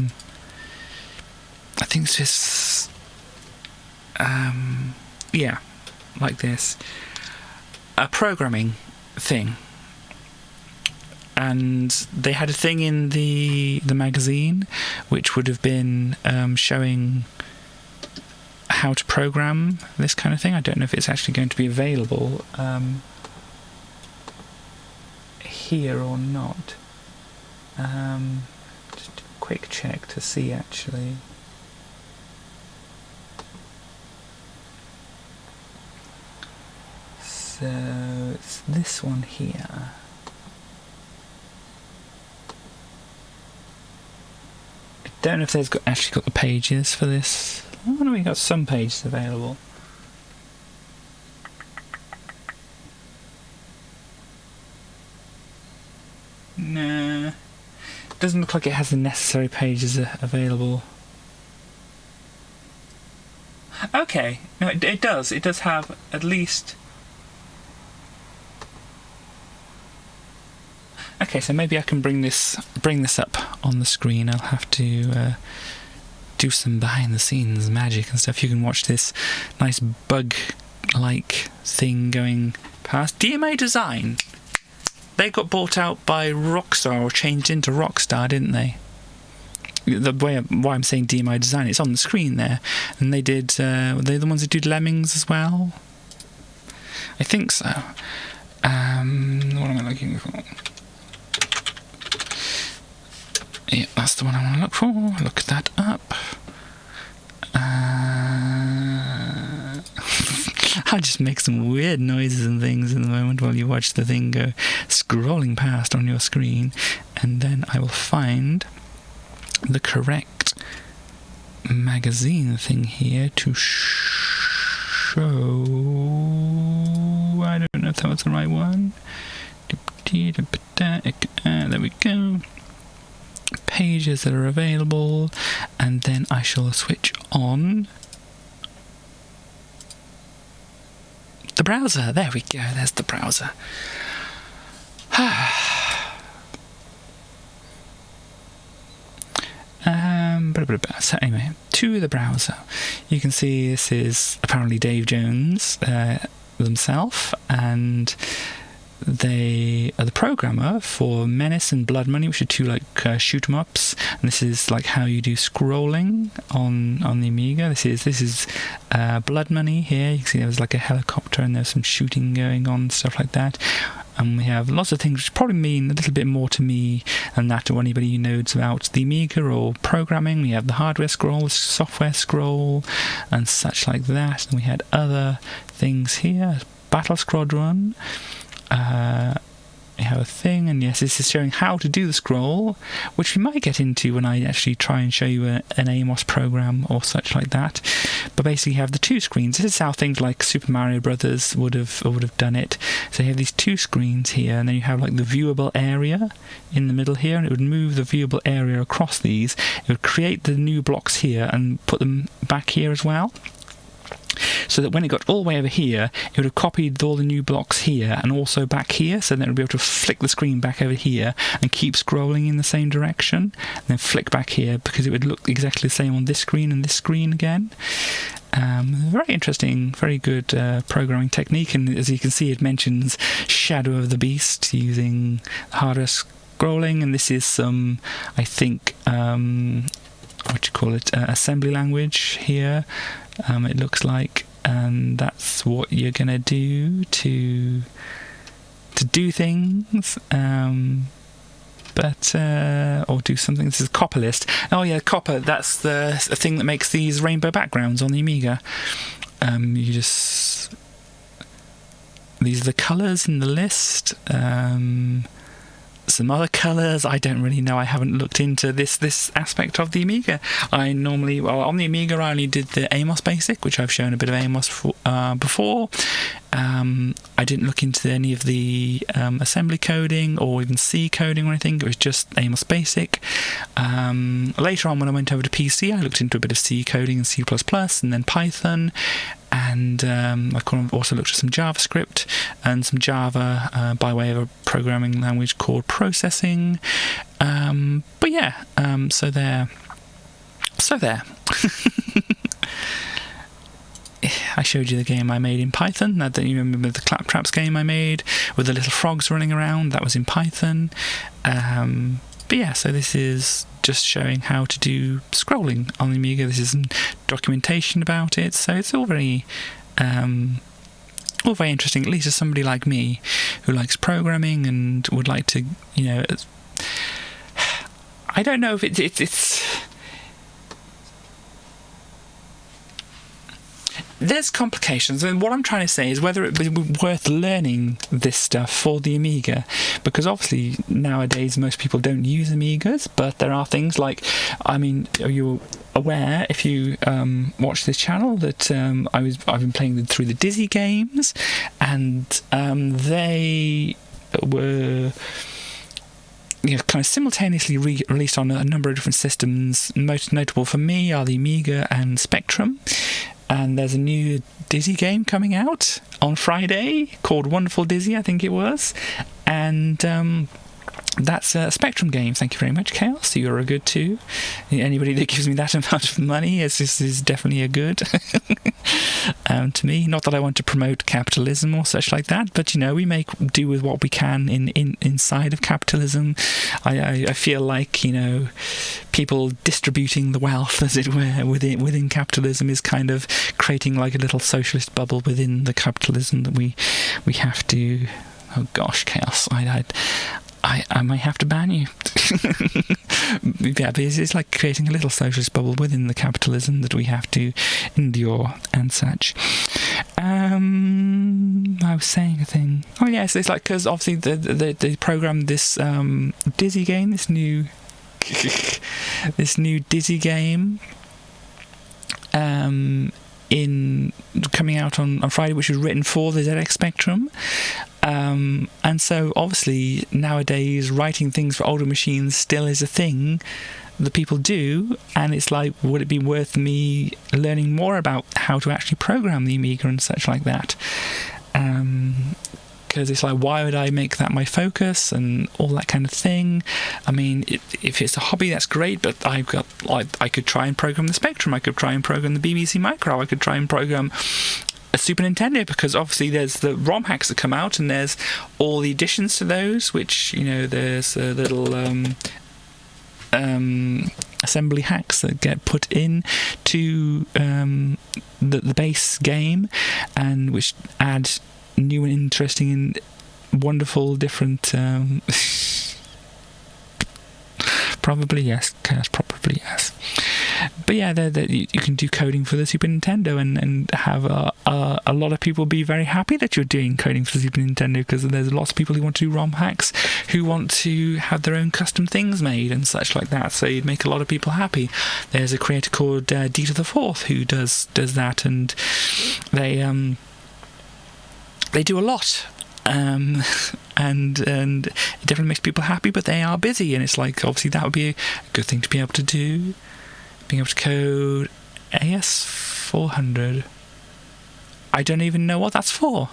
think it's just yeah, like this, a programming thing. And they had a thing in the magazine which would have been showing how to program this kind of thing. I don't know if it's actually going to be available here or not. Just a quick check to see actually. So it's this one here. I don't know if they've actually got the pages for this. I wonder if we've got some pages available. Nah, doesn't look like it has the necessary pages available. Okay, no, it does. It does have at least. Okay, so maybe I can bring this up on the screen. I'll have to do some behind the scenes magic and stuff. You can watch this nice bug-like thing going past. DMA Design. They got bought out by Rockstar, or changed into Rockstar, didn't they? Why I'm saying DMA Design, it's on the screen there. And they did. Were they the ones that did Lemmings as well? I think so. What am I looking for? Yeah, that's the one I want to look for. Look that up. I'll just make some weird noises and things in the moment while you watch the thing go scrolling past on your screen, and then I will find the correct magazine thing here to show. I don't know if that was the right one. There we go. Pages that are available, and then I shall switch on the browser. There we go, there's the browser. So anyway, to the browser. You can see this is apparently Dave Jones. themselves, and they are the programmer for Menace and Blood Money, which are two like shoot 'em ups, and this is like how you do scrolling on the Amiga. This is Blood Money here. You can see there was like a helicopter and there's some shooting going on, stuff like that. And we have lots of things which probably mean a little bit more to me than that to anybody who knows about the Amiga or programming. We have the hardware scroll, the software scroll, and such like that. And we had other things here. Battle Squadron. We have a thing, and yes, this is showing how to do the scroll, which we might get into when I actually try and show you an Amos program or such like that. But basically you have the two screens. This is how things like Super Mario Brothers would have done it. So you have these two screens here, and then you have like the viewable area in the middle here, and it would move the viewable area across these. It would create the new blocks here and put them back here as well, so that when it got all the way over here, it would have copied all the new blocks here and also back here, so then it would be able to flick the screen back over here and keep scrolling in the same direction, and then flick back here, because it would look exactly the same on this screen and this screen again. Very interesting, very good programming technique, and as you can see it mentions Shadow of the Beast using hardware scrolling, and this is some, I think, assembly language here. It looks like, and that's what you're gonna do to do things, or do something. This is Copper List. Oh yeah, Copper. That's the thing that makes these rainbow backgrounds on the Amiga. These are the colours in the list. Some other colours, I don't really know. I haven't looked into this aspect of the Amiga. I normally, on the Amiga, I only did the Amos Basic, which I've shown a bit of Amos before. I didn't look into any of the assembly coding or even C coding or anything. It was just Amos Basic. Later on, when I went over to PC, I looked into a bit of C coding and C++ and then Python. And I've also looked at some JavaScript and some Java by way of a programming language called Processing. But yeah, so there. I showed you the game I made in Python. That you remember the Claptraps game I made with the little frogs running around? That was in Python. But yeah, so this is just showing how to do scrolling on the Amiga. This is some documentation about it, so it's all very interesting, at least as somebody like me who likes programming and would like to, I don't know if it's there's complications, and what I'm trying to say is whether it would be worth learning this stuff for the Amiga, because obviously nowadays most people don't use Amigas, but there are things like, are you aware, if you watch this channel, that I've been playing through the Dizzy games, and they were kind of simultaneously released on a number of different systems. Most notable for me are the Amiga and Spectrum. And there's a new Dizzy game coming out on Friday called Wonderful Dizzy, I think it was. And that's a Spectrum game. Thank you very much, Chaos. You're a good too. Anybody that gives me that amount of money is definitely a good to me. Not that I want to promote capitalism or such like that, but we make do with what we can inside of capitalism. I feel like people distributing the wealth, as it were, within capitalism is kind of creating like a little socialist bubble within the capitalism that we have to. Oh gosh, Chaos! I might have to ban you. Yeah, but it's like creating a little socialist bubble within the capitalism that we have to endure and such. I was saying a thing. Oh yes, it's like, because obviously they programmed this Dizzy game, this new Dizzy game in coming out on Friday, which was written for the ZX Spectrum. And so obviously nowadays writing things for older machines still is a thing that people do, and it's like, would it be worth me learning more about how to actually program the Amiga and such like that? Because it's like, why would I make that my focus and all that kind of thing? If it's a hobby, that's great, but I could try and program the Spectrum, I could try and program the BBC Micro, I could try and program a Super Nintendo, because obviously there's the ROM hacks that come out, and there's all the additions to those, which, you know, there's a little assembly hacks that get put in to the base game, and which add new and interesting and wonderful different probably yes, probably yes. But yeah, you can do coding for the Super Nintendo, and have a lot of people be very happy that you're doing coding for the Super Nintendo, because there's lots of people who want to do ROM hacks, who want to have their own custom things made and such like that. So you'd make a lot of people happy. There's a creator called D to the Fourth who does that, and they do a lot. And it definitely makes people happy, but they are busy, and it's like, obviously that would be a good thing to be able to do, being able to code AS400. I don't even know what that's for.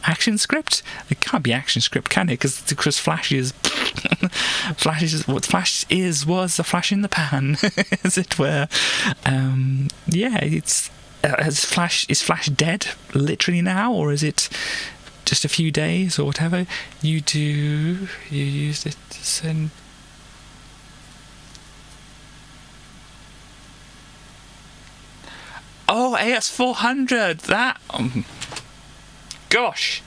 Action script? It can't be action script, can it? Because Flash is what Flash was a flash in the pan, as it were. Yeah, it's is Flash dead literally now, or is it just a few days or whatever? You used it to send. Oh, AS400, that gosh,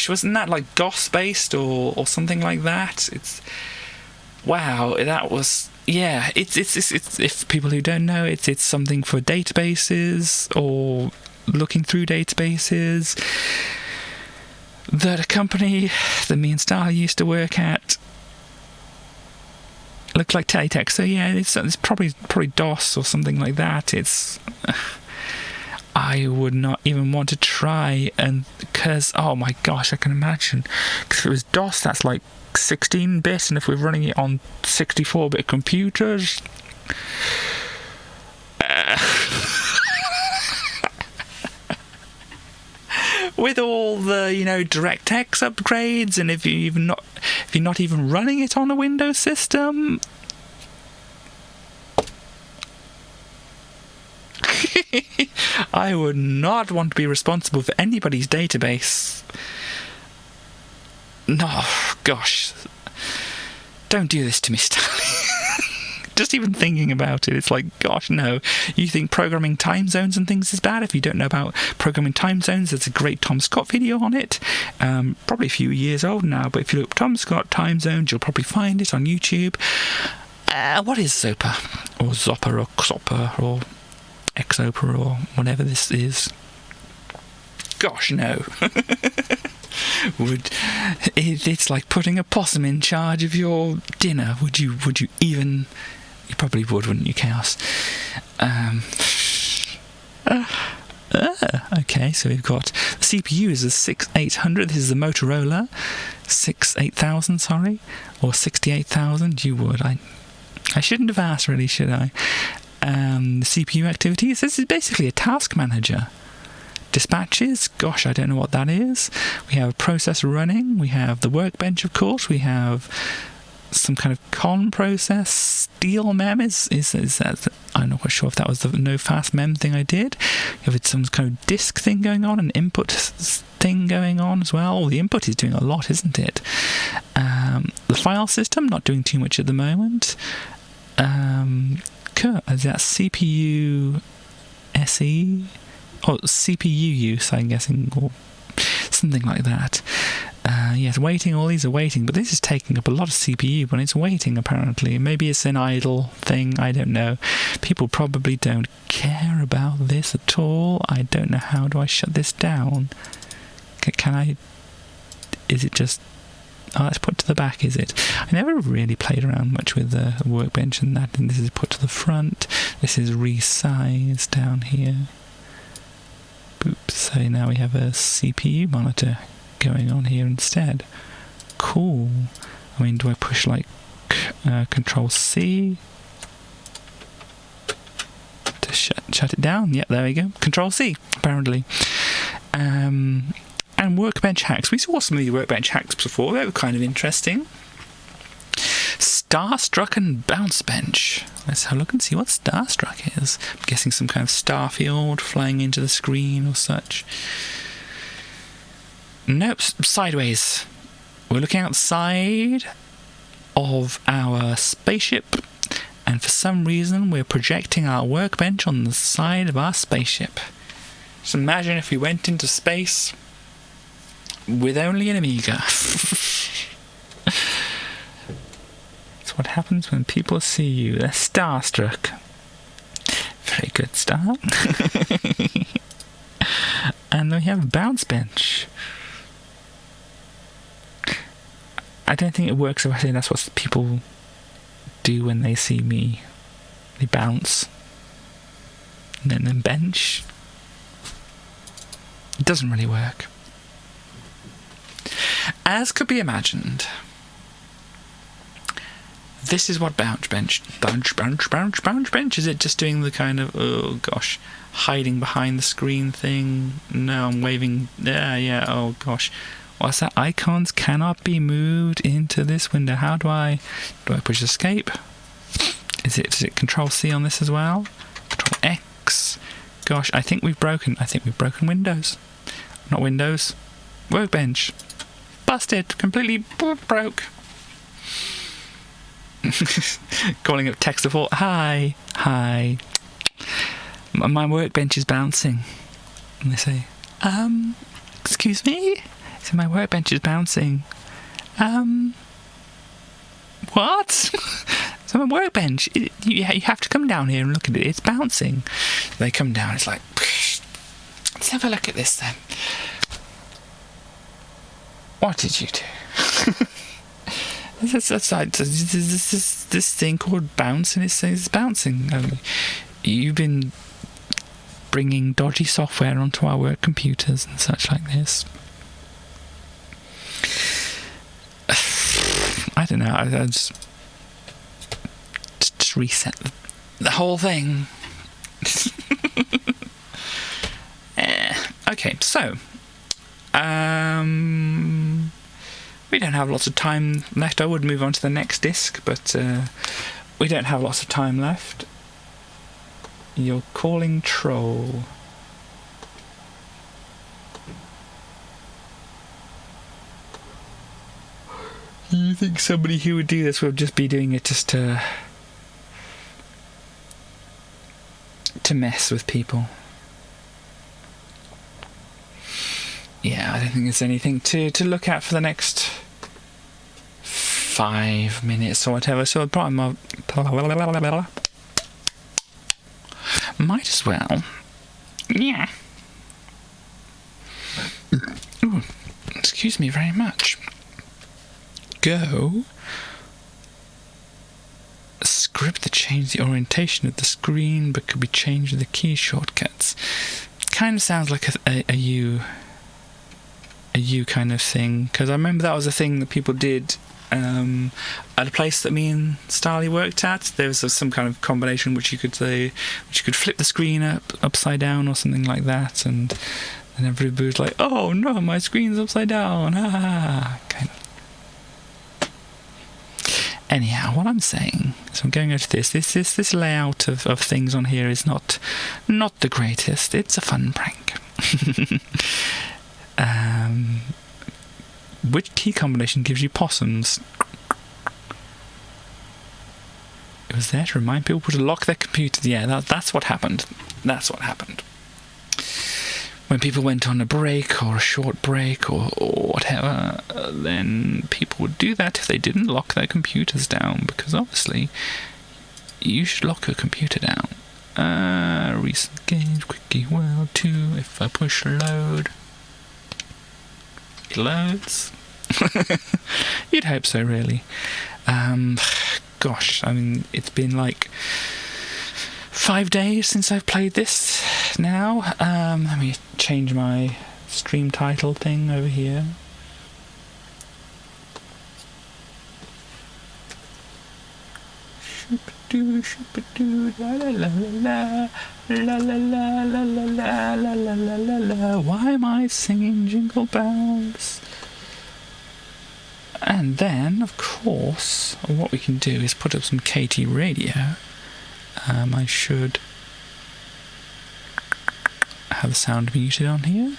wasn't that like DOS based or something like that? It's wow, that was, yeah, it's if people who don't know, it's something for databases or looking through databases that a company that me and Star used to work at looked like Teletext. So yeah, it's probably DOS or something like that. I would not even want to try, and because, oh my gosh, I can imagine, because if it was DOS, that's like 16-bit, and if we're running it on 64-bit computers, with all the, you know, DirectX upgrades, and if you're not even running it on a Windows system, I would not want to be responsible for anybody's database. No, gosh, don't do this to me, Stanley. Just even thinking about it, it's like, gosh, no. You think programming time zones and things is bad? If you don't know about programming time zones, there's a great Tom Scott video on it. Probably a few years old now, but if you look up Tom Scott time zones, you'll probably find it on YouTube. What is Zopa? Or Zopper, or Xopper, or Xopper, or whatever this is? Gosh, no. It's like putting a possum in charge of your dinner. Would you even? You probably would, wouldn't you, Chaos? Okay, so we've got the CPU is a 6800. This is the Motorola 8000, sorry, or 68000. You would. I shouldn't have asked, really, should I? The CPU activities. This is basically a task manager. Dispatches, gosh, I don't know what that is. We have a process running. We have the workbench, of course. We have some kind of con process. Steel mem is that? I'm not quite sure if that was the no fast mem thing I did. You have some kind of disk thing going on, an input thing going on as well. The input is doing a lot, isn't it? The file system, not doing too much at the moment. Is that CPU SE? Or CPU use, I'm guessing, or something like that. Yes, waiting, all these are waiting, but this is taking up a lot of CPU when it's waiting, apparently. Maybe it's an idle thing, I don't know. People probably don't care about this at all. I don't know, how do I shut this down? Can I... Is it just... Oh, that's put to the back, is it? I never really played around much with the workbench and that, and this is put to the front. This is resized down here. Oops, so now we have a CPU monitor going on here instead. Cool. I mean, do I push like Control C to shut it down? Yep, there we go. Control C, apparently. And workbench hacks. We saw some of the workbench hacks before. They were kind of interesting. Starstruck and Bounce Bench. Let's have a look and see what Starstruck is. I'm guessing some kind of starfield flying into the screen or such. Nope, sideways. We're looking outside of our spaceship, and for some reason we're projecting our workbench on the side of our spaceship. Just imagine if we went into space with only an Amiga. That's what happens when people see you. They're starstruck. Very good start. And then we have a bounce bench. I don't think it works if I say that's what people do when they see me. They bounce. And then bench. It doesn't really work. As could be imagined, this is what bounce bench. Bounce bench. Is it just doing the kind of, oh gosh, hiding behind the screen thing? No, I'm waving. Yeah, oh gosh. What's that? Icons cannot be moved into this window. How do I push escape? Is it Control C on this as well? Control X. Gosh, I think we've broken Windows. Not Windows. Workbench. Busted. Completely broke. Calling up tech support. Hi. My workbench is bouncing. And they say, excuse me? So my workbench is bouncing. What? So my workbench, you have to come down here and look at it. It's bouncing. They come down. It's like, let's have a look at this then. What did you do? This thing called bounce, and it says bouncing. You've been bringing dodgy software onto our work computers and such like this. I don't know. I just reset the whole thing. Okay, so we don't have lots of time left. I would move on to the next disc, but we don't have lots of time left. You're calling troll. You think somebody who would do this would just be doing it just to mess with people? Yeah, I don't think there's anything to look at for the next 5 minutes or whatever, so I'd probably might as well. Yeah. Ooh, excuse me very much. Go script that change the orientation of the screen but could be changed with the key shortcuts. Kind of sounds like a U kind of thing, because I remember that was a thing that people did at a place that me and Starly worked at. There was some kind of combination which you could flip the screen upside down or something like that, and everybody was like, oh no, my screen's upside down. Kind of. Anyhow, what I'm saying is I'm going over to this layout of things on here is not the greatest. It's a fun prank. Which key combination gives you possums? It was there to remind people to lock their computers. Yeah, that's what happened. That's what happened. When people went on a break or a short break or whatever, then people would do that if they didn't lock their computers down, because obviously you should lock your computer down. Recent games, Quickie World 2, if I push load, it loads. You'd hope so, really. Gosh, I mean, it's been like 5 days since I've played this now. Let me change my stream title thing over here. Why am I singing Jingle Bells? And then, of course, what we can do is put up some KT radio. I should have the sound muted on here.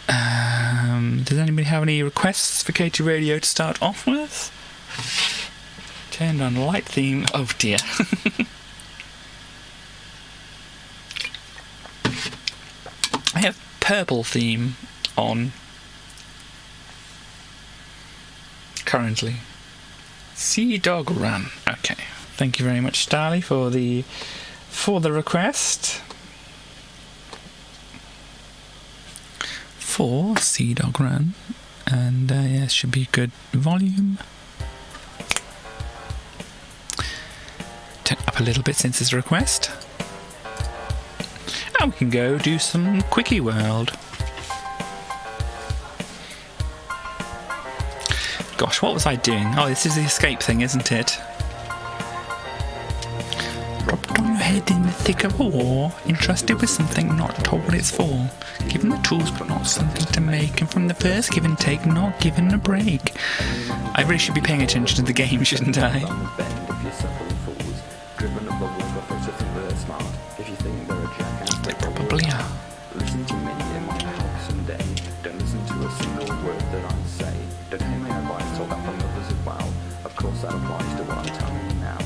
Does anybody have any requests for KT radio to start off with? Turned on light theme. Oh dear. I have purple theme on currently. Sea Dog Run. Okay. Thank you very much, Starly, for the request. For Sea Dog Run. And yeah, should be good volume. Turn up a little bit since it's a request. And we can go do some Quickie World. Gosh, what was I doing? Oh, this is the escape thing, isn't it? Dropped on your head in the thick of a war, entrusted with something not told what it's for. Given the tools but not something to make, and from the first give and take, not given a break. I really should be paying attention to the game, shouldn't I? They probably are.
Listen to me in my house and day. Don't listen to a single word that I say. Don't hear my advice or that from others as well. Of course that applies to what I'm telling you now.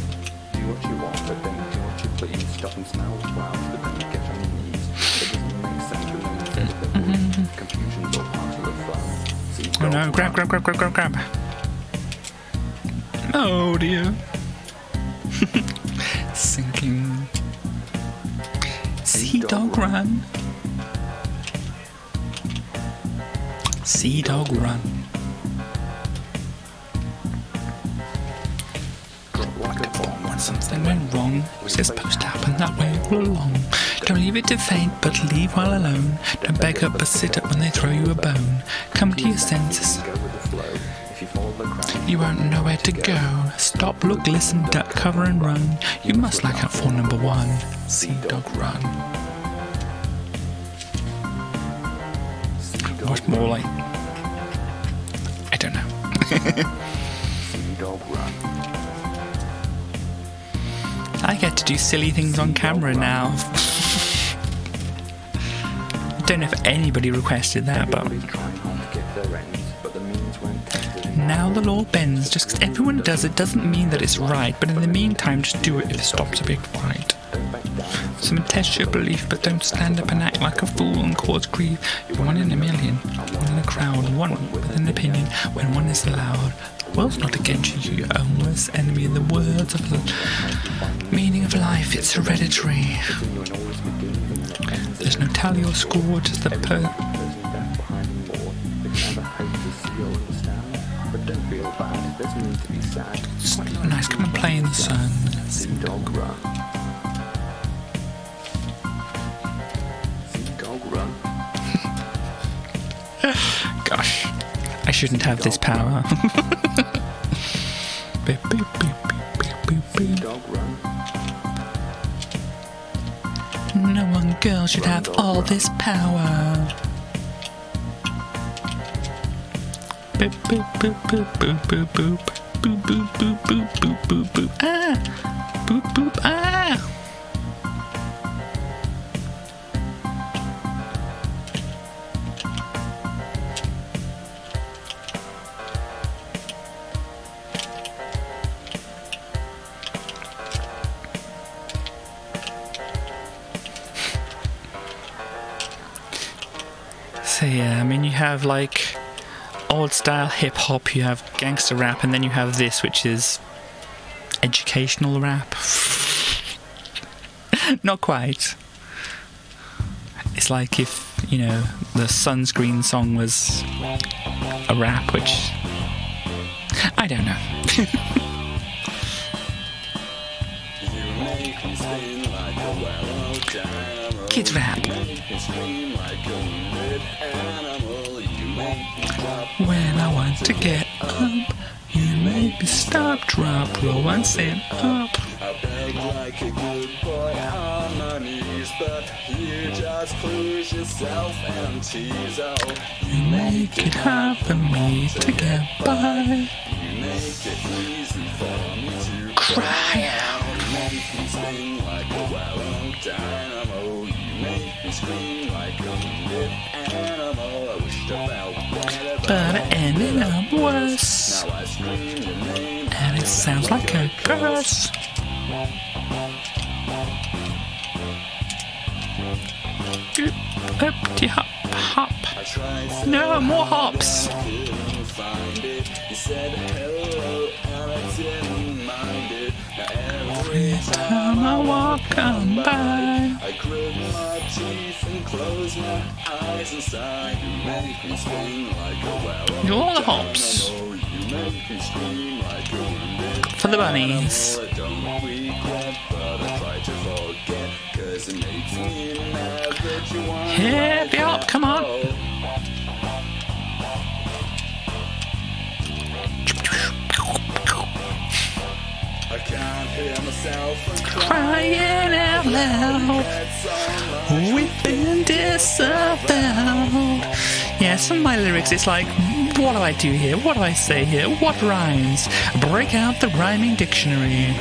Do what you want, but don't do what you please. Stop and smell as well, but then you get on your knees. It doesn't make sense when you say that there would. Confusion's all part of the fun.
Oh no, grab. Oh dear. Sinking. Sea Dog Run. Sea Dog Run. Like a bomb when something went wrong. Was it supposed to happen that way all along? Don't leave it to faint, but leave while alone. Don't beg up, but sit up when they throw you a bone. Come to your senses. You won't know where to go. Stop, look, listen, duck, cover and run. You must like out for number one. Sea Dog Run. Much more like... I don't know. I get to do silly things on camera now. I don't know if anybody requested that, but... Now the law bends. Just because everyone does it doesn't mean that it's right, but in the meantime just do it if it stops a big fight. Someone test your belief, but don't stand up and act like a fool and cause grief. You're one in a million, one in a crowd, one with an opinion. When one is allowed, the world's not against you, your own worst enemy. In the words of the meaning of life, it's hereditary. There's no tally or score, just the nice, come and play in the sun. Sea Dog Run. Sea Dog Run. Gosh, I shouldn't have this power. Beep, beep, beep, beep, beep, beep. Dog Run. No one girl should have all this power. Boop boop boop boop boop boop boop boop boop boop boop boop boop boop ah boop boop ah. So yeah, I mean you have like old style hip hop, you have gangster rap, and then you have this, which is educational rap. Not quite. It's like if, you know, the Sunscreen song was a rap, which I don't know. Kids rap. When I want to get up, you make me stop, drop, roll and stand up. I beg like a good boy on my knees.
but you just push yourself and tease out.
You make it hard for me to get by.
You make it easy for me to
Cry
out. You make me spin like a well-oiled dynamo. You make me scream like a wounded animal. I wish I felt better,
but it ended up worse.
now I scream your name.
And it sounds like a curse. Uppity hop, hop.
I tried so
No, more hops.
couldn't find it. You said hello and I didn't mind it. Now every
Time I walk on by.
I grit my teeth and close my eyes inside. You make me swing like a well.
All the hops
You make me scream like a wounded
for the bunnies.
animal. I don't regret, but I try to forget, 'cause it makes me mad that you want
Happy hop, come on.
I can't hear myself and
Crying out loud. We've been disavowed. Yeah, some of my lyrics, it's like, what do I do here? What do I say here? What rhymes? Break out the rhyming dictionary.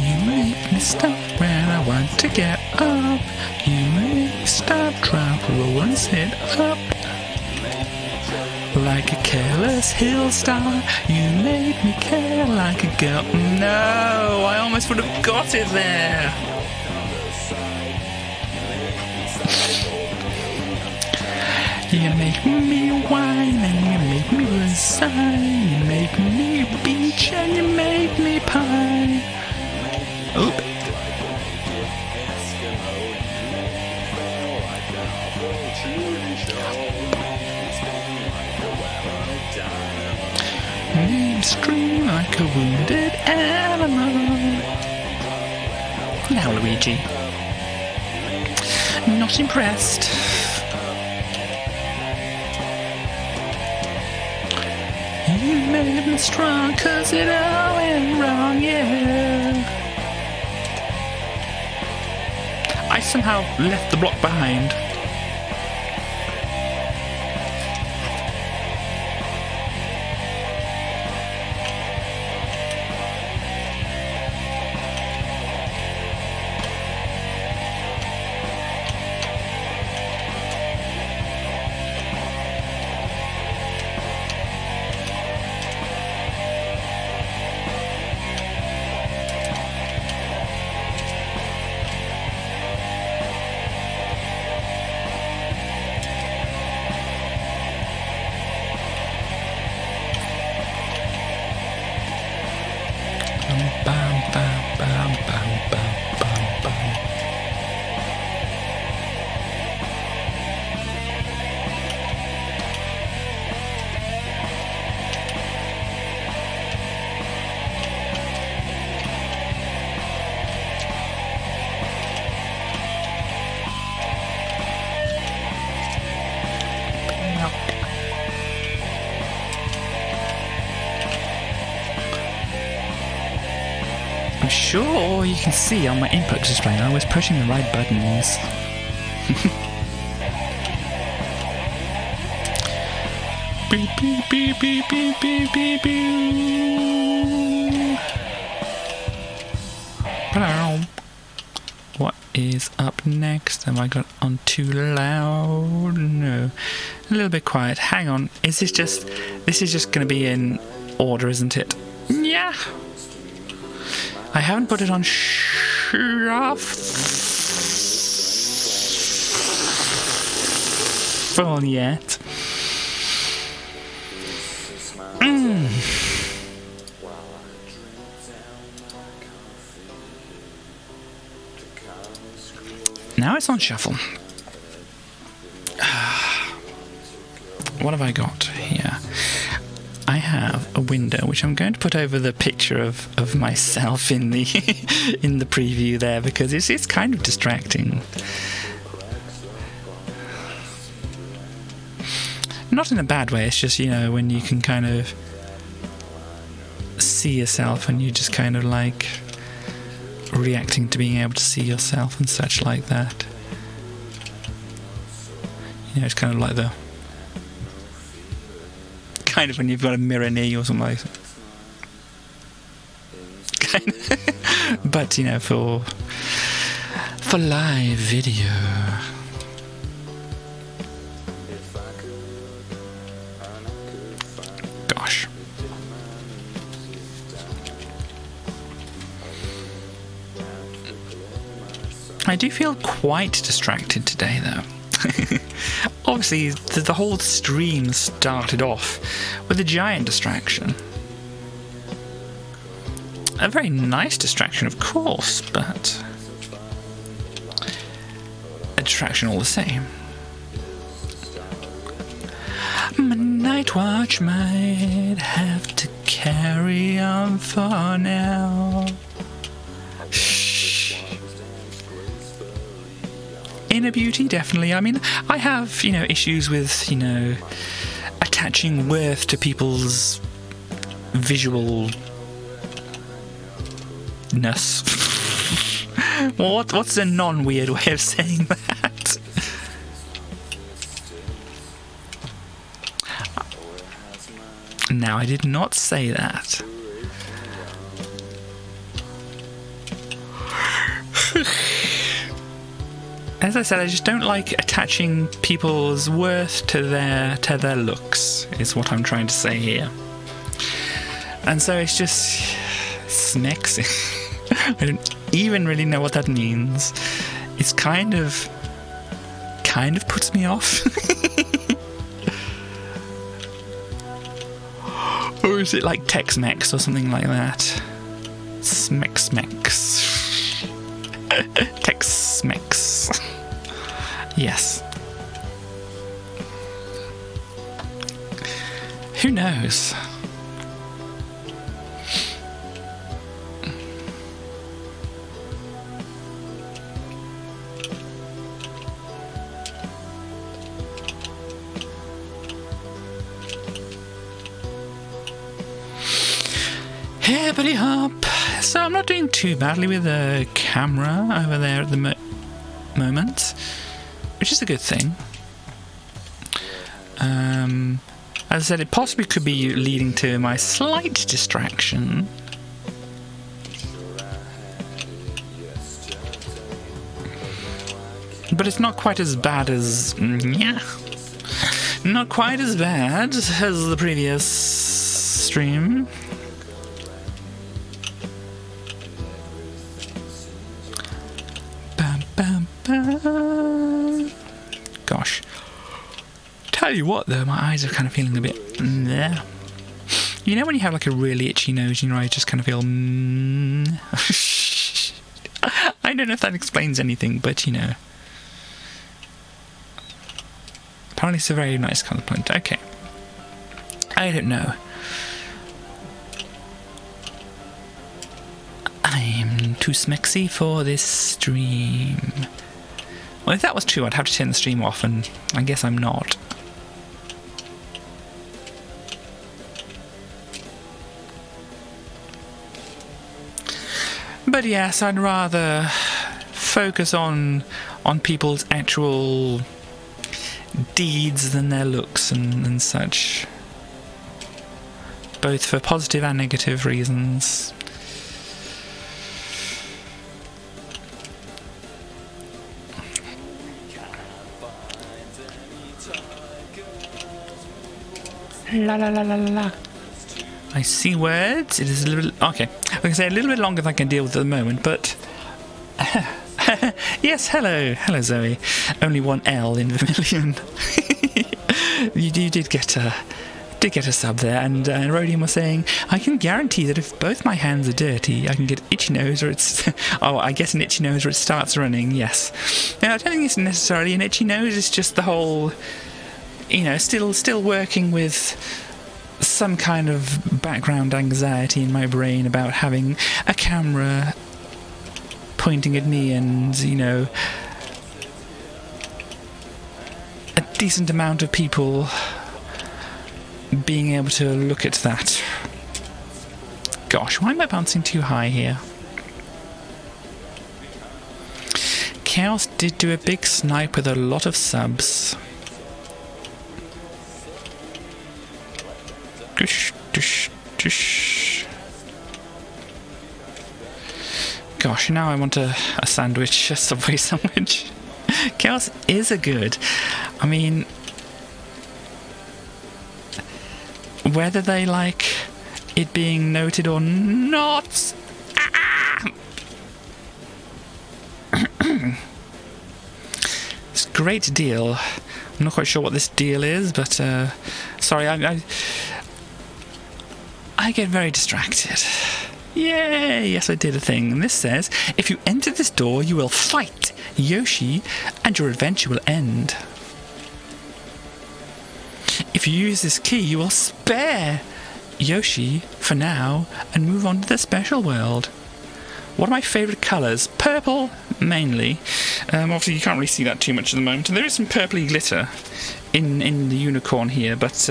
You make me stop when I want to get up. You make me stop, drop, roll and sit up. Like a careless hill star, you made me care like a girl. No, I almost would have got it there. You make me whine and you make me resign. You make me beach and you make me pine. Oop. You scream like a wounded animal. Now, Luigi. Not impressed. You made me strong 'cause it all went wrong, yeah. I somehow left the block behind. I'm sure you can see on my input display I was pushing the right buttons. Beep beep beep beep beep beep beep beep. What is up next? Have I got on too loud? No. A little bit quiet. Hang on. This is just going to be in order, isn't it? Yeah. I haven't put it on shuffle yet. Now it's on shuffle. What have I got here? I have a window which I'm going to put over the picture of myself in the in the preview there, because it's kind of distracting. Not in a bad way, it's just, you know, when you can kind of see yourself and you're just kind of like reacting to being able to see yourself and such like that. You know, it's kind of like the kind of when you've got a mirror near you or something like that. Kind of. But you know, for live video. Gosh. I do feel quite distracted today, though. Obviously, the whole stream started off with a giant distraction. A very nice distraction, of course, but a distraction all the same. My night watch might have to carry on for now. Inner beauty, definitely. I mean, I have, you know, issues with, you know, attaching worth to people's visualness. What's a non-weird way of saying that? No, I did not say that. As I said, I just don't like attaching people's worth to their looks, is what I'm trying to say here. And so it's just smexy. I don't even really know what that means. It's kind of puts me off. Or is it like Tex-Mex or something like that? Smex-Mex. Tex-Mex. Yes. Who knows? Hippity hop. So I'm not doing too badly with the camera over there at the moment, which is a good thing. As I said, it possibly could be leading to my slight distraction. But it's not quite as bad as... not quite as bad as the previous stream. Gosh. Tell you what though, my eyes are kind of feeling a bit there. You know when you have like a really itchy nose and your eyes just kind of feel I don't know if that explains anything, but you know. Apparently it's a very nice compliment. Okay. I don't know. I'm too smexy for this stream. Well, if that was true, I'd have to turn the stream off, and I guess I'm not. But yes, I'd rather focus on people's actual deeds than their looks and such. Both for positive and negative reasons. La la la la la. I see words. It is a little bit... Okay. I can say a little bit longer than I can deal with at the moment, but... Yes, hello. Hello, Zoe. Only one L in Vermilion. You did get a sub there, and Rhodium was saying, I can guarantee that if both my hands are dirty, I can get itchy nose or it's... oh, I get an itchy nose or it starts running, yes. Now, I don't think it's necessarily an itchy nose, it's just the whole... You know, still working with some kind of background anxiety in my brain about having a camera pointing at me and, you know, a decent amount of people being able to look at that Gosh, why am I bouncing too high here? Chaos did do a big snipe with a lot of subs. Dush, dush, dush. Gosh, now I want a sandwich, a Subway sandwich. Chaos is a good. I mean, whether they like it being noted or not. It's a great deal. I'm not quite sure what this deal is, but sorry, I get very distracted. Yay! Yes, I did a thing. And this says, if you enter this door, you will fight Yoshi, and your adventure will end. If you use this key, you will spare Yoshi for now and move on to the special world. What are my favourite colours? Purple, mainly. Obviously, you can't really see that too much at the moment. And there is some purpley glitter in the unicorn here, but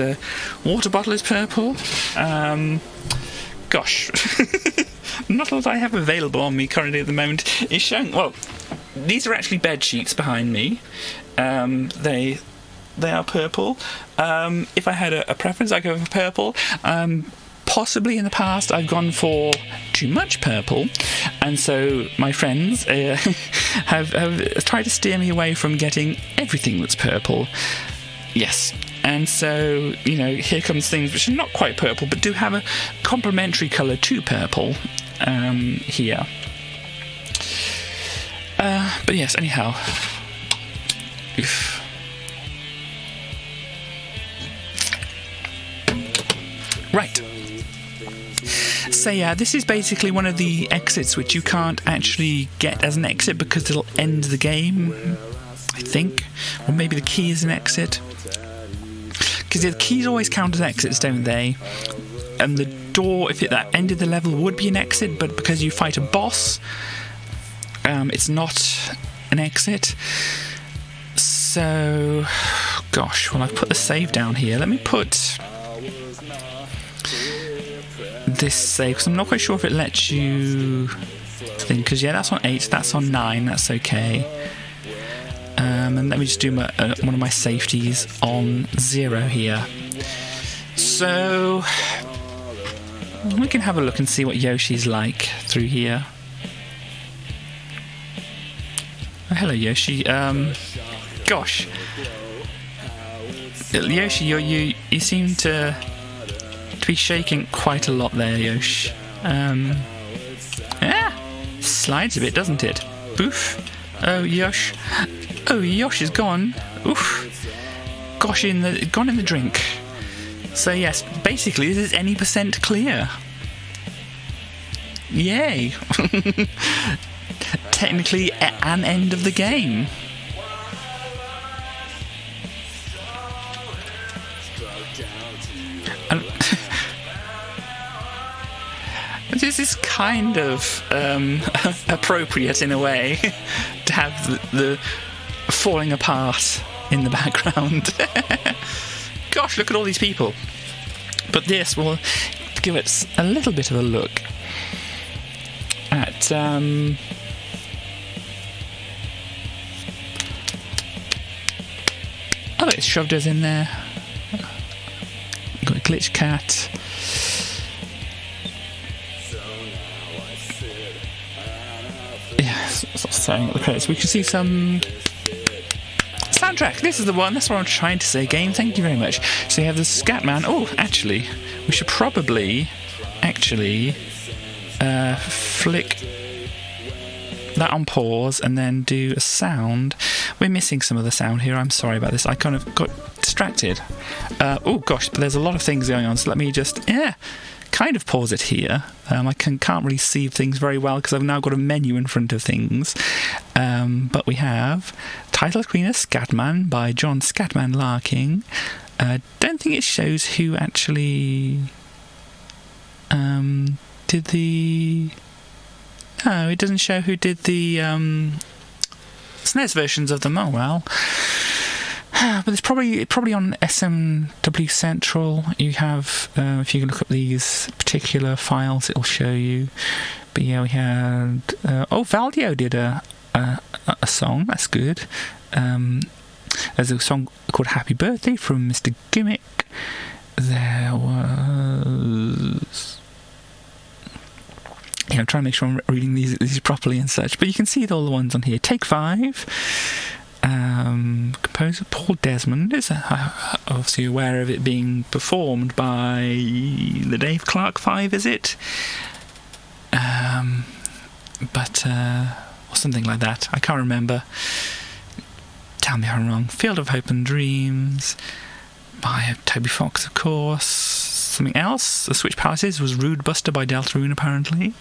water bottle is purple. Gosh. Not a lot I have available on me currently at the moment is showing... Well, these are actually bed sheets behind me. They are purple. If I had a preference, I'd go for purple. Possibly in the past I've gone for too much purple, and so my friends have tried to steer me away from getting everything that's purple. Yes, and so, you know, here comes things which are not quite purple but do have a complementary colour to purple here. But yes, anyhow. Oof. Right. So yeah, this is basically one of the exits which you can't actually get as an exit because it'll end the game, I think. Or maybe the key is an exit. Because the keys always count as exits, don't they? And the door, if it that ended the level, would be an exit, but because you fight a boss, it's not an exit. So, gosh, well, I've put the save down here. Let me put this save, because I'm not quite sure if it lets you think, because yeah, that's on 8, that's on 9, that's okay. And let me just do one of my safeties on 0 here. So we can have a look and see what Yoshi's like through here. Oh, hello, Yoshi. Gosh, Yoshi, you seem to be shaking quite a lot there, Yoshi. Slides a bit, doesn't it? Oof. Oh, Yosh. Oh, Yosh is gone. Oof. Gosh, gone in the drink. So yes, basically this is any % clear. Yay. Technically an end of the game. This is kind of appropriate in a way to have the falling apart in the background. Gosh, look at all these people. But this will give us a little bit of a look at oh, it's shoved us in there. Got a glitch cat. Saying the credits, we can see some soundtrack. This is the one. That's what I'm trying to say. Game. Thank you very much. So you have the Scatman. Oh, actually, we should probably flick that on pause and then do a sound. We're missing some of the sound here. I'm sorry about this. I kind of got distracted. Oh gosh, but there's a lot of things going on. So let me just kind of pause it here. I can't really see things very well because I've now got a menu in front of things. But we have title screen of Scatman by John Scatman Larking. Don't think it shows who actually did the... No, it doesn't show who did the SNES versions of them. Oh well. But it's probably on SMW Central. You have, if you look up these particular files, it'll show you. But yeah, we had Valdio did a song. That's good. There's a song called Happy Birthday from Mr. Gimmick. There was... Yeah, I'm trying to make sure I'm reading these properly and such. But you can see all the ones on here. Take 5. Composer Paul Desmond is obviously aware of it being performed by the Dave Clark 5, is it? Or something like that. I can't remember. Tell me if I'm wrong. Field of Hope and Dreams by Toby Fox, of course. Something else. The Switch Palaces was Rude Buster by Deltarune, apparently.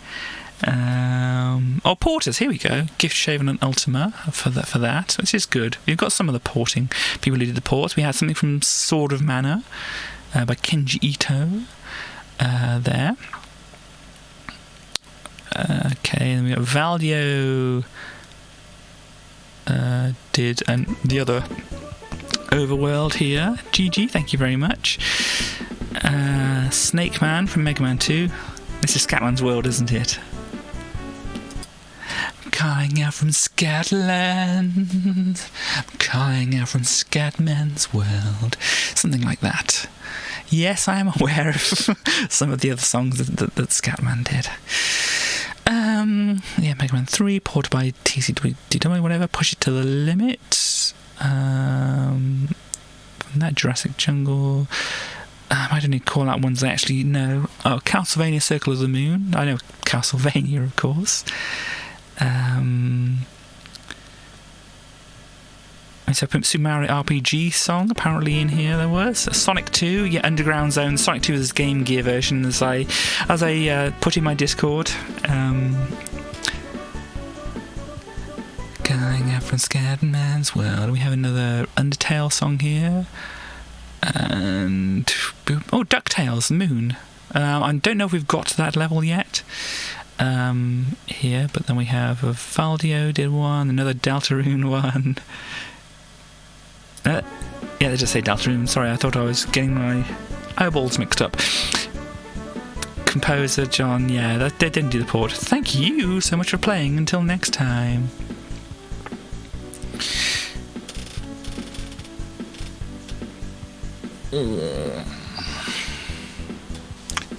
Porters, here we go. Gift Shaven and Ultima for that, which is good. We've got some of the porting people who did the ports. We had something from Sword of Mana by Kenji Ito there. Okay, and we got Valdio did the other Overworld here. GG, thank you very much. Snake Man from Mega Man 2. This is Scatman's World, isn't it? Calling out from Scatland, calling out from Scatman's World, something like that. Yes, I am aware of some of the other songs that Scatman did. Yeah, Mega Man 3, ported by TCWDW, whatever. Push It to the Limit. From that, Jurassic Jungle. I don't need to call out ones I actually know. Oh, Castlevania Circle of the Moon. I know Castlevania, of course. So Super Mario RPG song apparently in here there was. Sonic 2, yeah, Underground Zone. Sonic 2 is the Game Gear version, as I put in my Discord. Going out from Scatman's World. We have another Undertale song here. And DuckTales Moon. I don't know if we've got to that level yet. Here, but then we have Valdio did one, another Deltarune one. Yeah, they just say Deltarune. Sorry, I thought I was getting my eyeballs mixed up. Composer John, yeah, they didn't do the port. Thank you so much for playing. Until next time. Do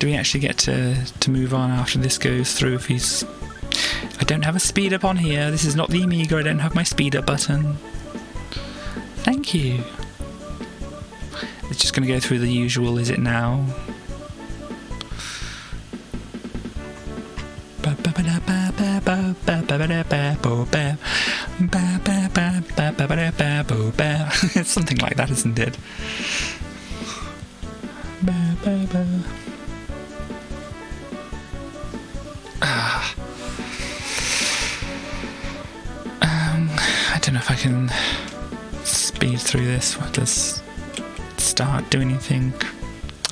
we actually get to move on after this goes through? If he's... I don't have a speed up on here. This is not the Amiga. I don't have my speed up button. Thank you. It's just going to go through the usual, is it now? It's something like that, isn't it? I don't know if I can speed through this. What does start do anything?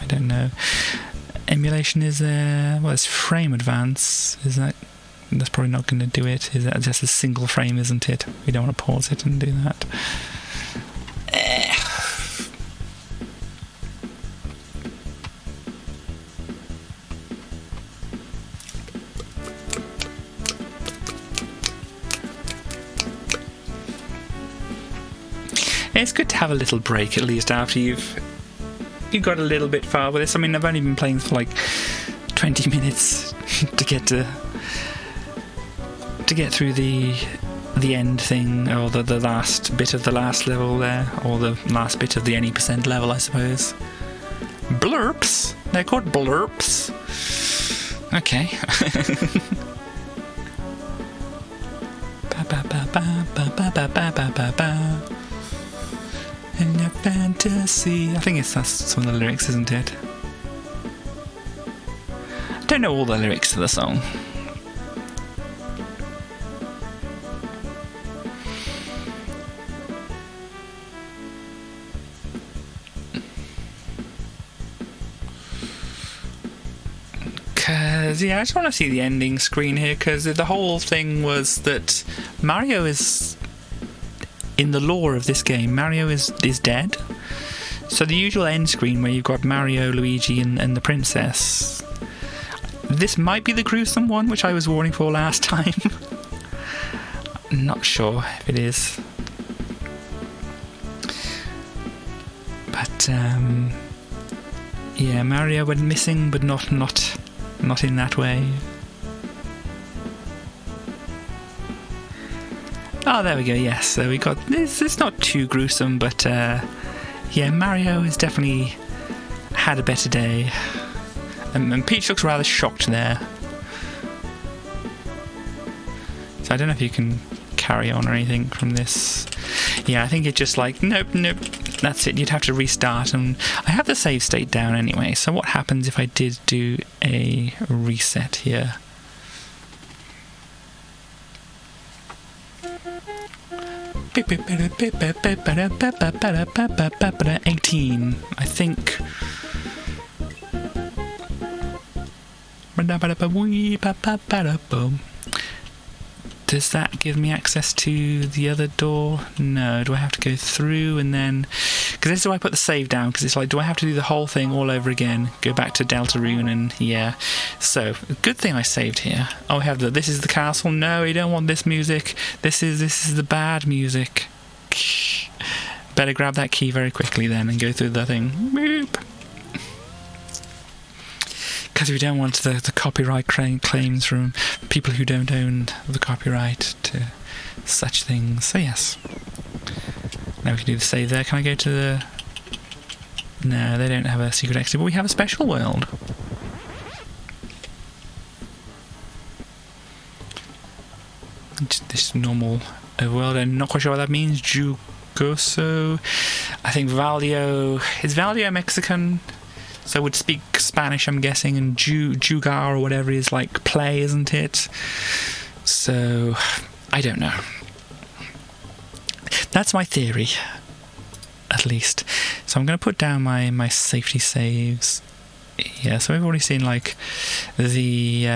I don't know. Emulation is there. Well, it's frame advance. Is that? That's probably not going to do it. Is that just a single frame, isn't it? We don't want to pause it and do that. It's good to have a little break at least after you've got a little bit far with this. I mean, I've only been playing for like 20 minutes to get through the end thing, or the last bit of the last level there, or the last bit of the any % level, I suppose. Blurps. They're called blurps. Okay. In your fantasy. I think that's some of the lyrics, isn't it? I don't know all the lyrics to the song. Because, yeah, I just want to see the ending screen here, because the whole thing was that Mario is in the lore of this game, Mario is dead. So the usual end screen where you've got Mario, Luigi, and the princess. This might be the gruesome one, which I was warning for last time. Not sure if it is. But, yeah, Mario went missing, but not in that way. Oh, there we go, yes. So we got this. It's not too gruesome, but, yeah, Mario has definitely had a better day. And Peach looks rather shocked there. So I don't know if you can carry on or anything from this. Yeah, I think it's just like, nope, that's it. You'd have to restart. And I have the save state down anyway. So what happens if I did do a reset here? $18, I think. Does that give me access to the other door? No. Do I have to go through and then... Because this is why I put the save down, because it's like, do I have to do the whole thing all over again? Go back to Deltarune and... Yeah. So, good thing I saved here. Oh, we have the... This is the castle. No, you don't want this music. This is the bad music. Better grab that key very quickly then and go through the thing. Boop. Because we don't want the copyright claims from people who don't own the copyright to such things. So yes. Now we can do the save there. Can I go to the... No, they don't have a secret exit, but we have a special world. Just this normal world. I'm not quite sure what that means. Jugoso. I think Valio... Is Valio Mexican? So would speak Spanish, I'm guessing, and jugar or whatever is like play, isn't it? So, I don't know. That's my theory, at least. So I'm going to put down my safety saves. Yeah, so we've already seen like the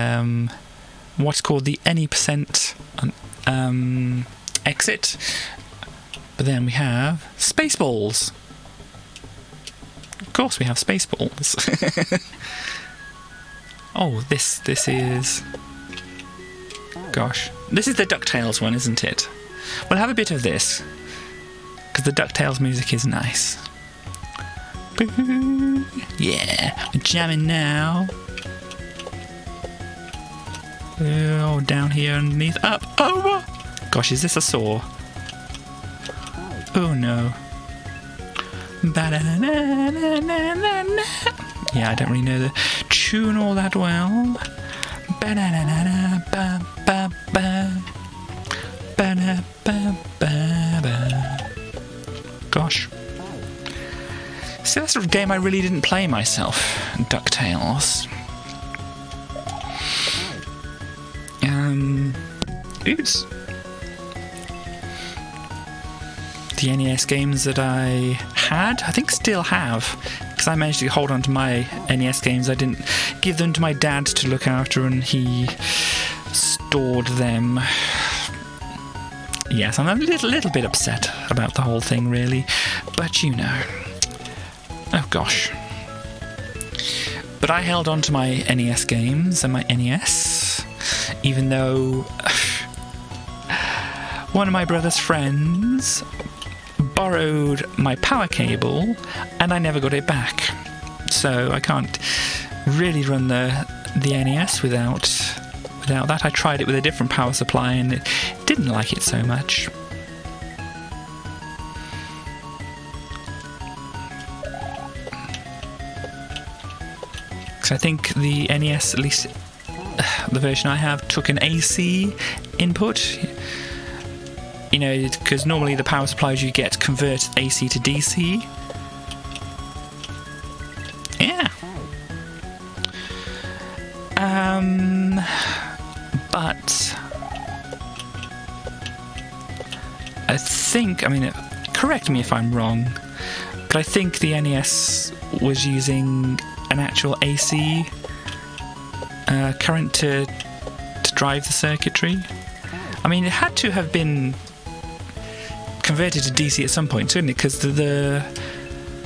what's called the any percent exit, but then we have Spaceballs. Of course we have Spaceballs. Oh, this is... Gosh. This is the DuckTales one, isn't it? We'll have a bit of this, because the DuckTales music is nice. Yeah, we're jamming now. Oh, down here underneath. Up, over! Gosh, is this a saw? Oh no. Yeah, I don't really know the tune all that well. Gosh. See, that's a game I really didn't play myself. DuckTales. Oops. The NES games that I had, I think still have, because I managed to hold on to my NES games. I didn't give them to my dad to look after, and he stored them. Yes, I'm a little bit upset about the whole thing, really, but you know. Oh gosh. But I held on to my NES games and my NES, even though one of my brother's friends borrowed my power cable and I never got it back. So I can't really run the NES without that. I tried it with a different power supply and it didn't like it so much. So I think the NES, at least the version I have, took an AC input. You know, because normally the power supplies you get convert AC to DC. Yeah. But I think, I mean, correct me if I'm wrong, but I think the NES was using an actual AC current to drive the circuitry. I mean, it had to have been converted to DC at some point, certainly, because some of the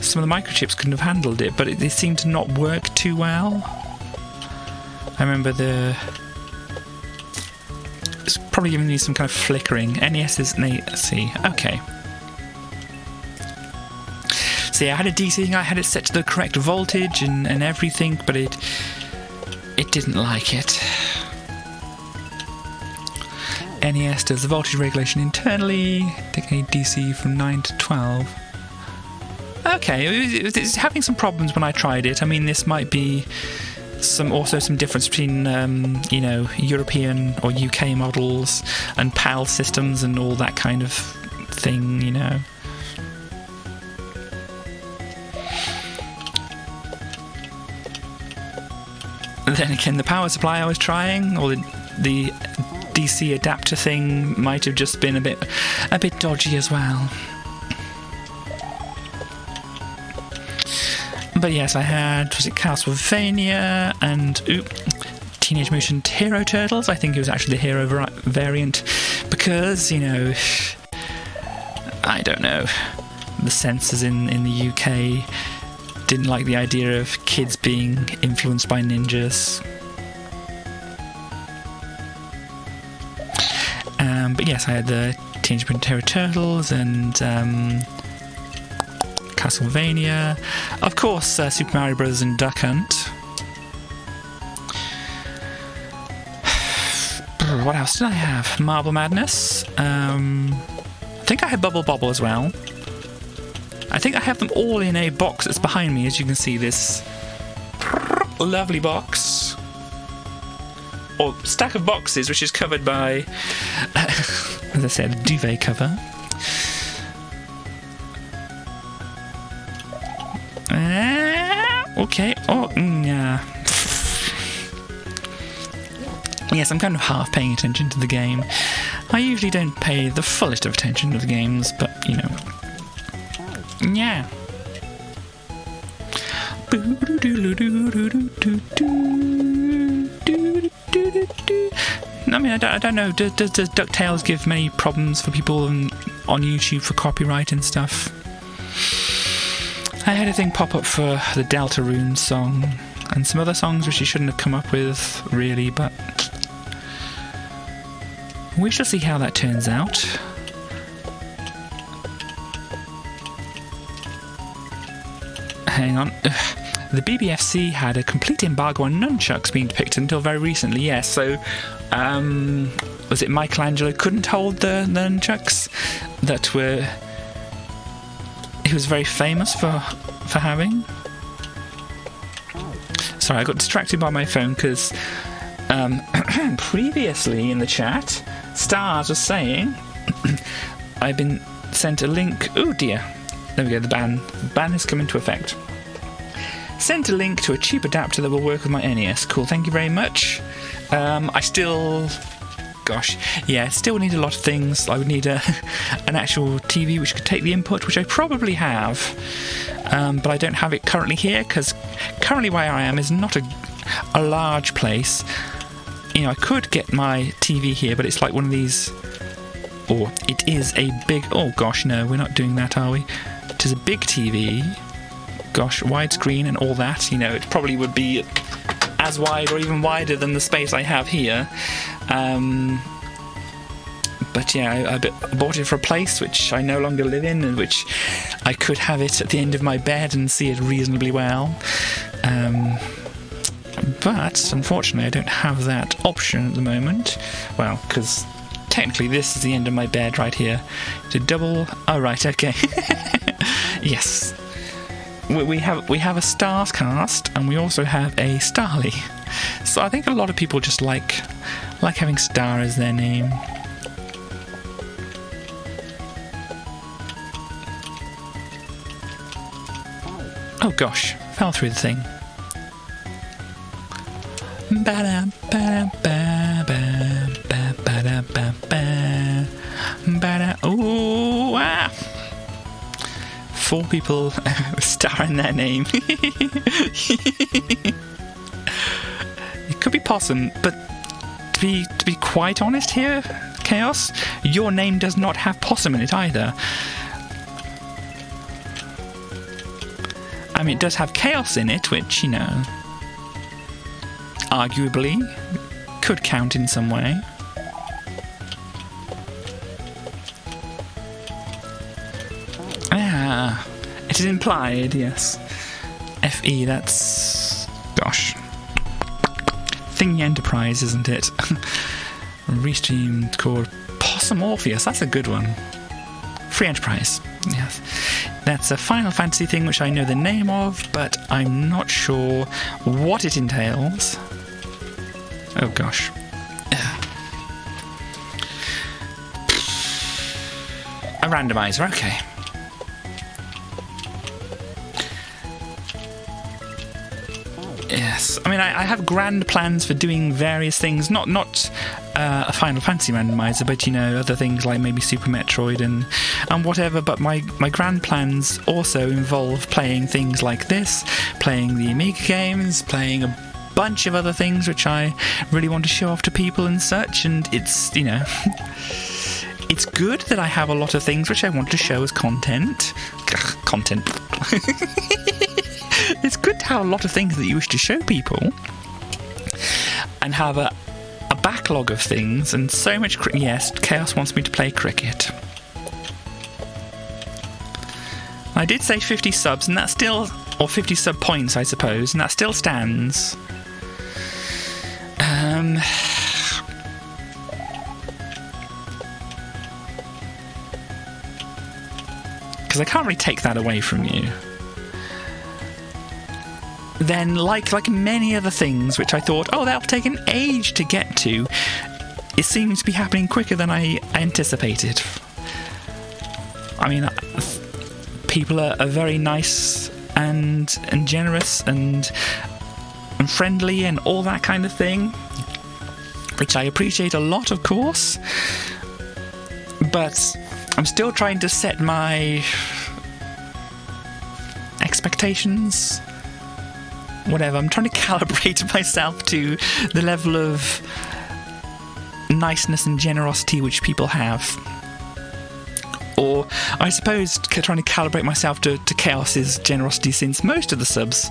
microchips couldn't have handled it, but it seemed to not work too well. I remember it's probably giving me some kind of flickering. NES is let's see. Okay. So yeah, I had a DC thing. I had it set to the correct voltage and everything, but it didn't like it. NES does the voltage regulation internally, taking a DC from 9 to 12. Okay, it's having some problems when I tried it. I mean, this might be also some difference between, European or UK models and PAL systems and all that kind of thing, you know. Then again, the power supply I was trying, or the DC adapter thing, might have just been a bit dodgy as well. But yes, I had, was it Castlevania and Teenage Mutant Hero Turtles? I think it was actually the Hero variant, because, you know, I don't know, the censors in the UK didn't like the idea of kids being influenced by ninjas. But yes, I had the Teenage Mutant Hero Turtles and Castlevania. Of course, Super Mario Bros. And Duck Hunt. What else did I have? Marble Madness. I think I had Bubble Bobble as well. I think I have them all in a box that's behind me, as you can see, this lovely box. Or stack of boxes, which is covered by, as I said, a duvet cover. Okay. Oh, yeah. Yes, I'm kind of half paying attention to the game. I usually don't pay the fullest of attention to the games, but, you know. Yeah. I mean, I don't know. Does DuckTales give many problems for people on YouTube for copyright and stuff? I had a thing pop up for the Deltarune song and some other songs which you shouldn't have come up with, really, but we shall see how that turns out. Hang on. The BBFC had a complete embargo on nunchucks being depicted until very recently, yes. So, was it Michelangelo couldn't hold the nunchucks that he was very famous for having? Sorry, I got distracted by my phone because previously in the chat, Stars was saying I've been sent a link. Oh dear. There we go, the ban has come into effect. Sent a link to a cheap adapter that will work with my NES. Cool, thank you very much. I still... Gosh, yeah, still need a lot of things. I would need an actual TV which could take the input, which I probably have. But I don't have it currently here, because currently where I am is not a large place. You know, I could get my TV here, but it's like one of these... Or it is a big... Oh gosh, no, we're not doing that, are we? It is a big TV. Gosh, widescreen and all that. You know, it probably would be as wide or even wider than the space I have here. But yeah, I bought it for a place which I no longer live in, and which I could have it at the end of my bed and see it reasonably well. But unfortunately, I don't have that option at the moment. Well, because technically this is the end of my bed right here. To double... Oh, right, okay. Yes. We have a Stars cast, and we also have a Starly. So I think a lot of people just like having Star as their name. Oh gosh, fell through the thing. Ooh, ah. 4 people with Star in their name. It could be Possum, but to be quite honest here, Chaos, your name does not have possum in it either. I mean, it does have chaos in it, which, you know, arguably could count in some way. Ah, it is implied, yes. FE, that's... gosh. Thingy Enterprise, isn't it? Restreamed called Possum Orpheus, that's a good one. Free Enterprise, yes. That's a Final Fantasy thing which I know the name of, but I'm not sure what it entails. Oh gosh. A randomizer, okay. Yes, I mean, I have grand plans for doing various things, not a Final Fantasy randomizer, but, you know, other things like maybe Super Metroid and whatever, but my grand plans also involve playing things like this, playing the Amiga games, playing a bunch of other things which I really want to show off to people and such, and it's, you know... It's good that I have a lot of things which I want to show as content. Content. It's good to have a lot of things that you wish to show people. And have a backlog of things and so much... Yes, Chaos wants me to play cricket. I did say 50 subs, and that still... Or 50 sub points, I suppose, and that still stands. Because I can't really take that away from you. Then, like many other things which I thought, oh, that'll take an age to get to, it seems to be happening quicker than I anticipated. I mean, people are very nice and generous and friendly and all that kind of thing, which I appreciate a lot, of course. But I'm still trying to set my expectations. Whatever, I'm trying to calibrate myself to the level of niceness and generosity which people have. Or, I suppose, trying to calibrate myself to Chaos's generosity, since most of the subs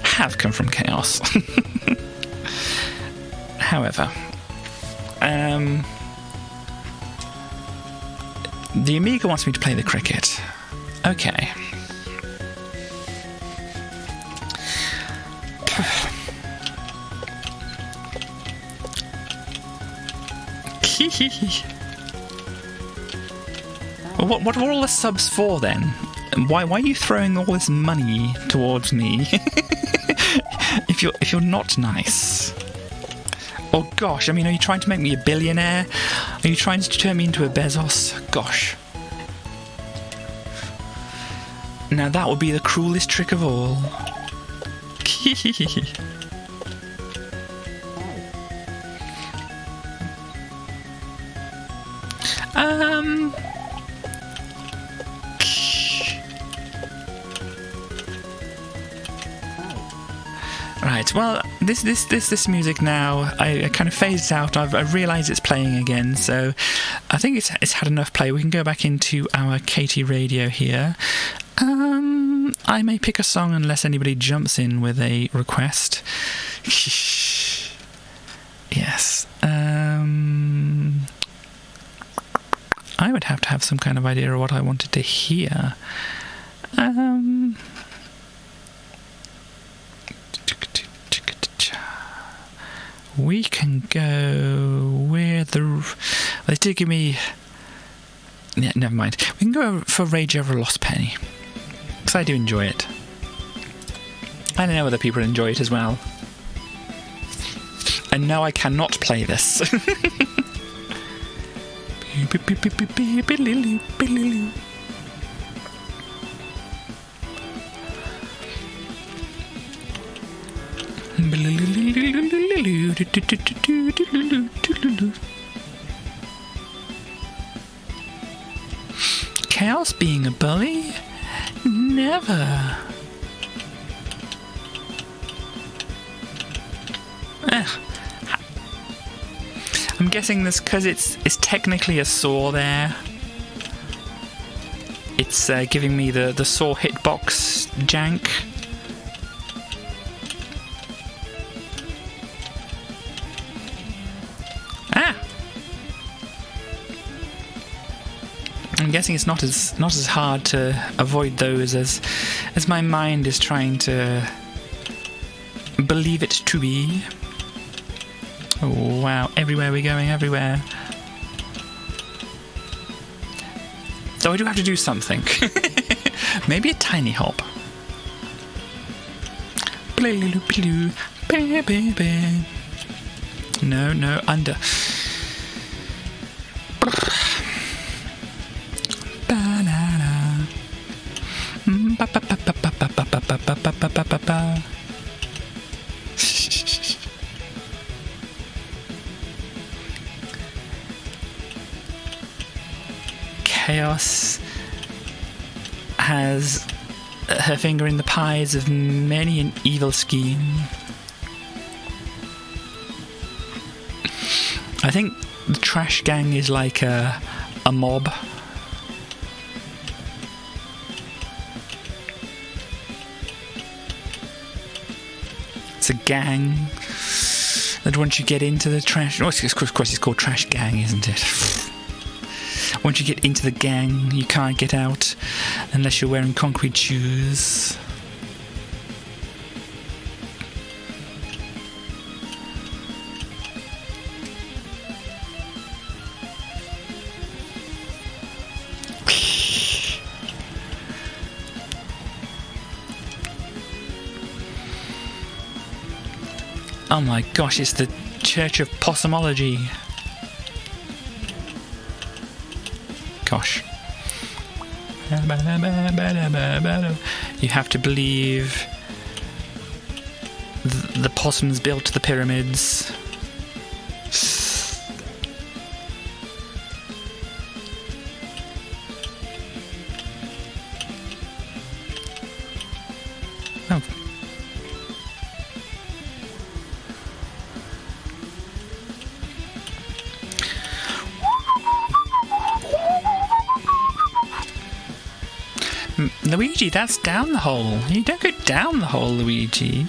have come from Chaos. However, the Amiga wants me to play the cricket. Okay. What are all the subs for then? Why are you throwing all this money towards me? if you're not nice. Oh gosh, I mean, are you trying to make me a billionaire? Are you trying to turn me into a Bezos? Gosh. Now that would be the cruelest trick of all. Right, well, this music now, I kind of phased out. I've realised it's playing again, so I think it's had enough play. We can go back into our Katie radio here. I may pick a song unless anybody jumps in with a request. Yes. I would have to have some kind of idea of what I wanted to hear. We can go where the... They did give me... Yeah, never mind. We can go for Rage Over a Lost Penny. Because I do enjoy it. I know other people enjoy it as well. And no, I cannot play this. Chaos being a bully? Never. I'm guessing this because it's technically a saw there. It's giving me the saw hitbox jank. Ah! I'm guessing it's not as hard to avoid those as my mind is trying to believe it to be. Oh wow, everywhere we're going, everywhere. So I do have to do something. Maybe a tiny hop. No, under. Banana. Chaos has her finger in the pies of many an evil scheme. I think the trash gang is like a mob. It's a gang that once you get into the trash... Oh, of course it's called Trash Gang, isn't it? Once you get into the gang, you can't get out unless you're wearing concrete shoes. Oh my gosh, it's the Church of Possumology. Gosh. You have to believe the possums built the pyramids. Oh. Luigi, that's down the hole. You don't go down the hole, Luigi.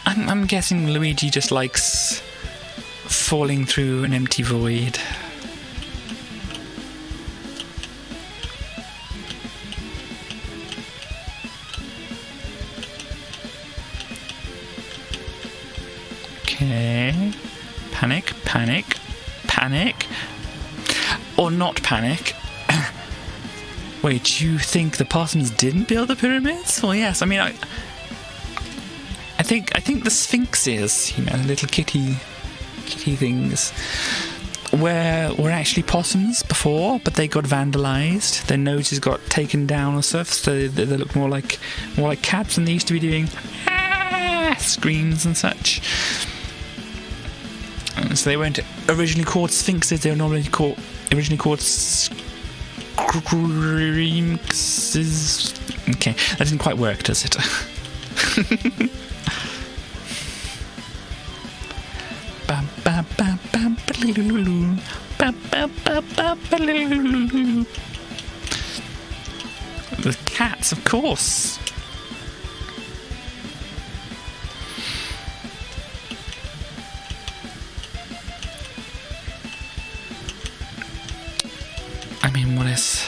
I'm guessing Luigi just likes falling through an empty void. Okay. Panic. Or not panic. Wait, you think the possums didn't build the pyramids? Well, yes. I mean, I think the sphinxes, little kitty things, were actually possums before, but they got vandalized. Their noses got taken down or stuff, so they look more like cats, and they used to be doing screams and such. So they weren't originally called sphinxes, they were originally called screamxes. Okay, that didn't quite work, does it? The cats, of course. I mean, what is...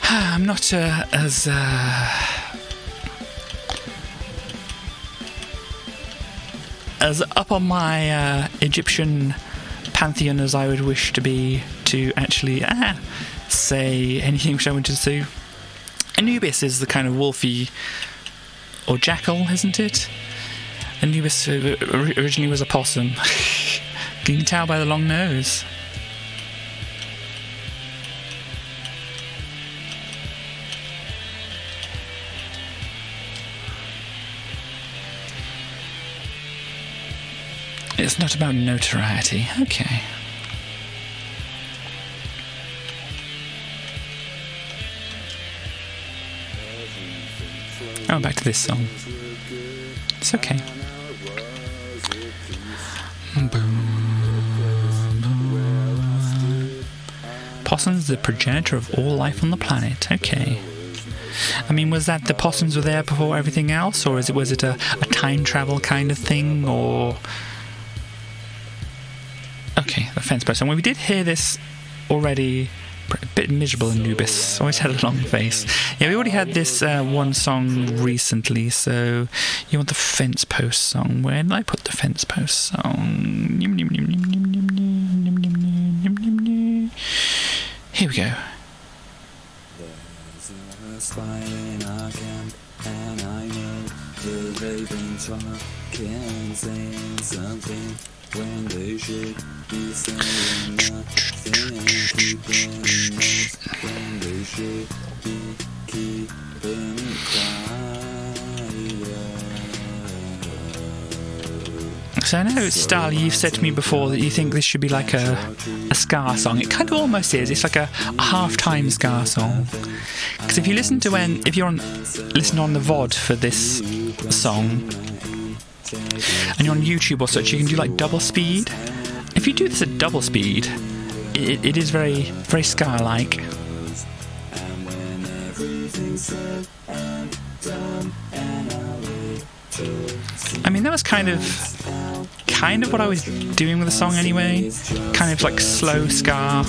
I'm not as up on my Egyptian pantheon as I would wish to be to actually say anything which I wanted to say. Anubis is the kind of wolfy or jackal, isn't it? Anubis originally was a possum. You can tell by the long nose. It's not about notoriety. Okay. Oh, back to this song. It's okay. Possums, the progenitor of all life on the planet. Okay. I mean, was that the possums were there before everything else, or was it a time travel kind of thing, or... Okay, the fence post. And we did hear this already. A bit miserable, Anubis. Always had a long face. Yeah, we already had this one song recently, so you want the fence post song. Where did I put the fence post song? Here we go.
There's a spy in our camp, and I know that they've been talking, saying something when they should be saying nothing, keeping notes when they should be keeping quiet.
So I know, Style, you've said to me before that you think this should be like a ska song. It kind of almost is. It's like a half-time ska song. Because if you listen to listen on the VOD for this song, and you're on YouTube or such, you can do like double speed. If you do this at double speed, it is very, very ska-like. I mean, that was kind of what I was doing with the song anyway. Kind of like slow ska.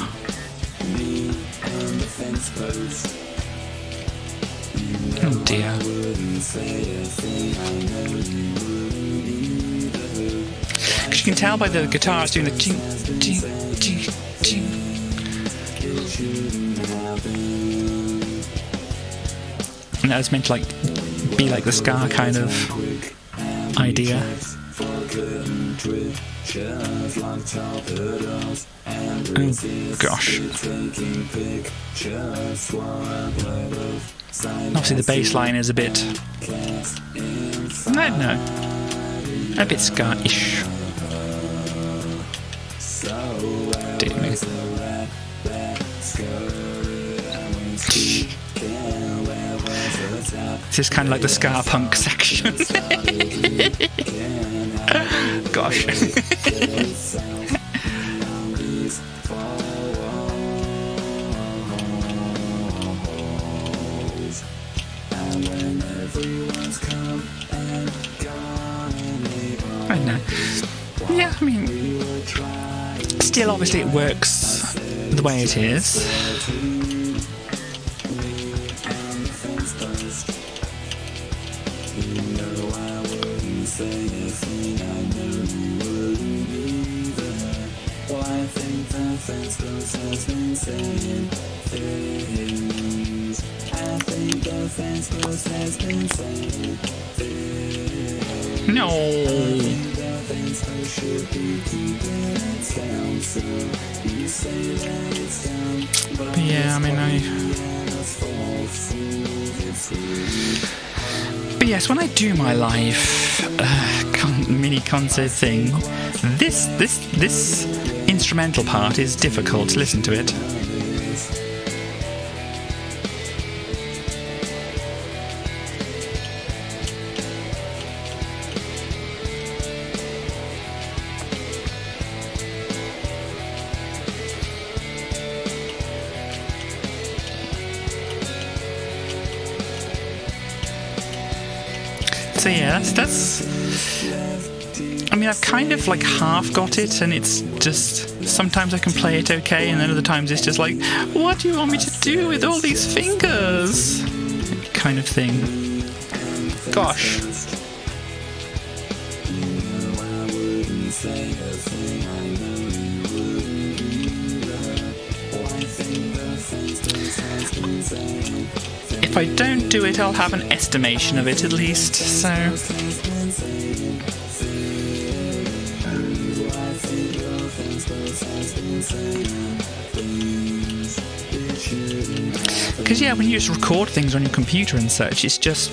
Oh dear. Because you can tell by the guitar it's doing the ching, ching, ching, ching. And that was meant to like be like the ska kind of idea. Oh gosh. Obviously the bass line is a bit, I don't know, a bit ska-ish. Dear me. This is kind of like the ska punk section. Gosh. I don't know. Yeah, I mean, still obviously it works the way it is. No. But yeah, I mean, But yes, when I do my live mini concert thing, this instrumental part is difficult to listen to it. So yeah, that's I mean, I've kind of like half got it, and it's just sometimes I can play it okay, and then other times it's just like, what do you want me to do with all these fingers? Kind of thing. Gosh. If I don't do it, I'll have an estimation of it at least, so... Because yeah, when you just record things on your computer and such, it's just...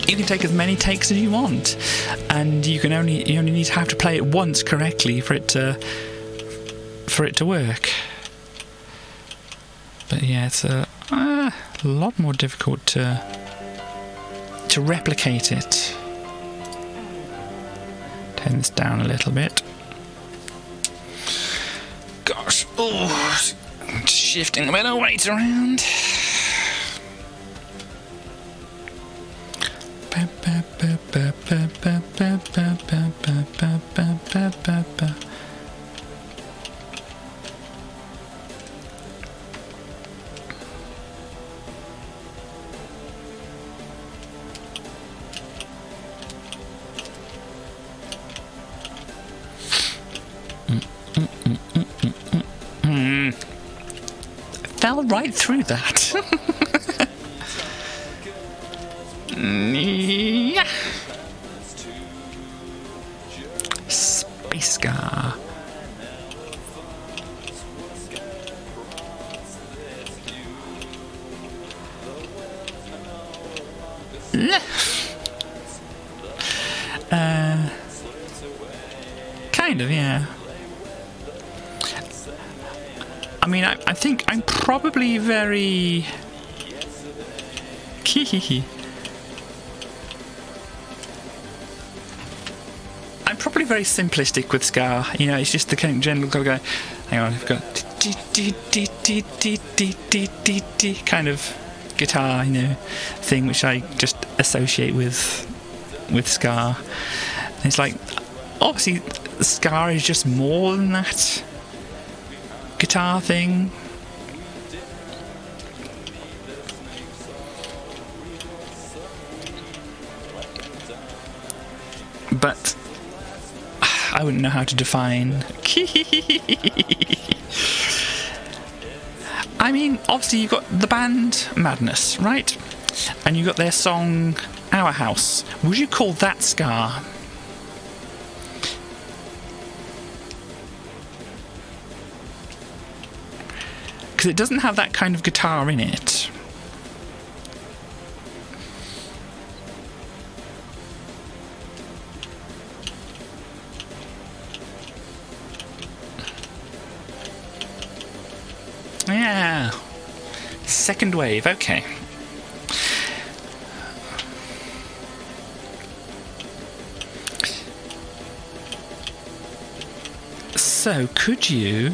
You can take as many takes as you want, and you only need to have to play it once correctly for it to work. But yeah, it's a lot more difficult to to replicate it. Turn this down a little bit. Gosh, oh, shifting a bit of weight around. Fell right through that. Yeah. Space Ska. Kind of, yeah. I mean, I think I'm probably very... I'm probably very simplistic with ska. You know, it's just the kind of general kind of go. Hang on, I've got kind of guitar, you know, thing which I just associate with ska. And it's like, obviously, ska is just more than that guitar thing. But I wouldn't know how to define. I mean, obviously you've got the band Madness, right? And you've got their song Our House. Would you call that ska? Because it doesn't have that kind of guitar in it. Yeah. Second wave, okay. So, could you...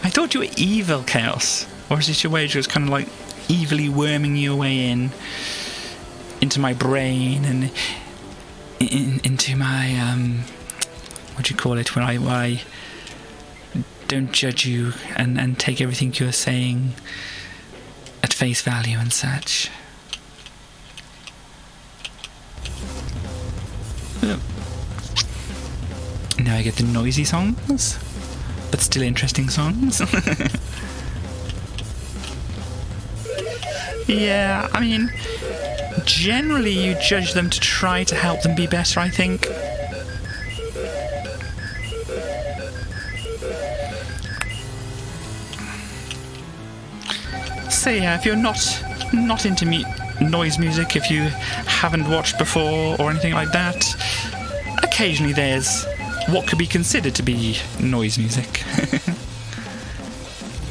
I thought you were evil, Chaos. Or is this your way of just kind of like evilly worming your way into my brain and into my, what do you call it, when I don't judge you and take everything you're saying at face value and such. Now I get the noisy songs, but still interesting songs. Yeah, I mean, generally you judge them to try to help them be better, I think. So yeah, if you're not into noise music, if you haven't watched before or anything like that, occasionally there's what could be considered to be noise music.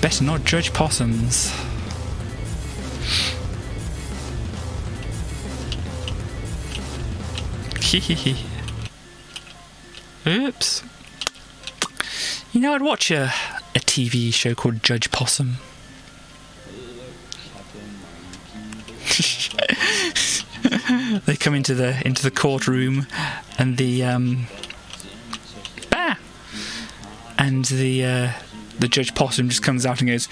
Better not judge possums. Oops. You know, I'd watch a TV show called Judge Possum. They come into the courtroom, and the Judge Possum just comes out and goes.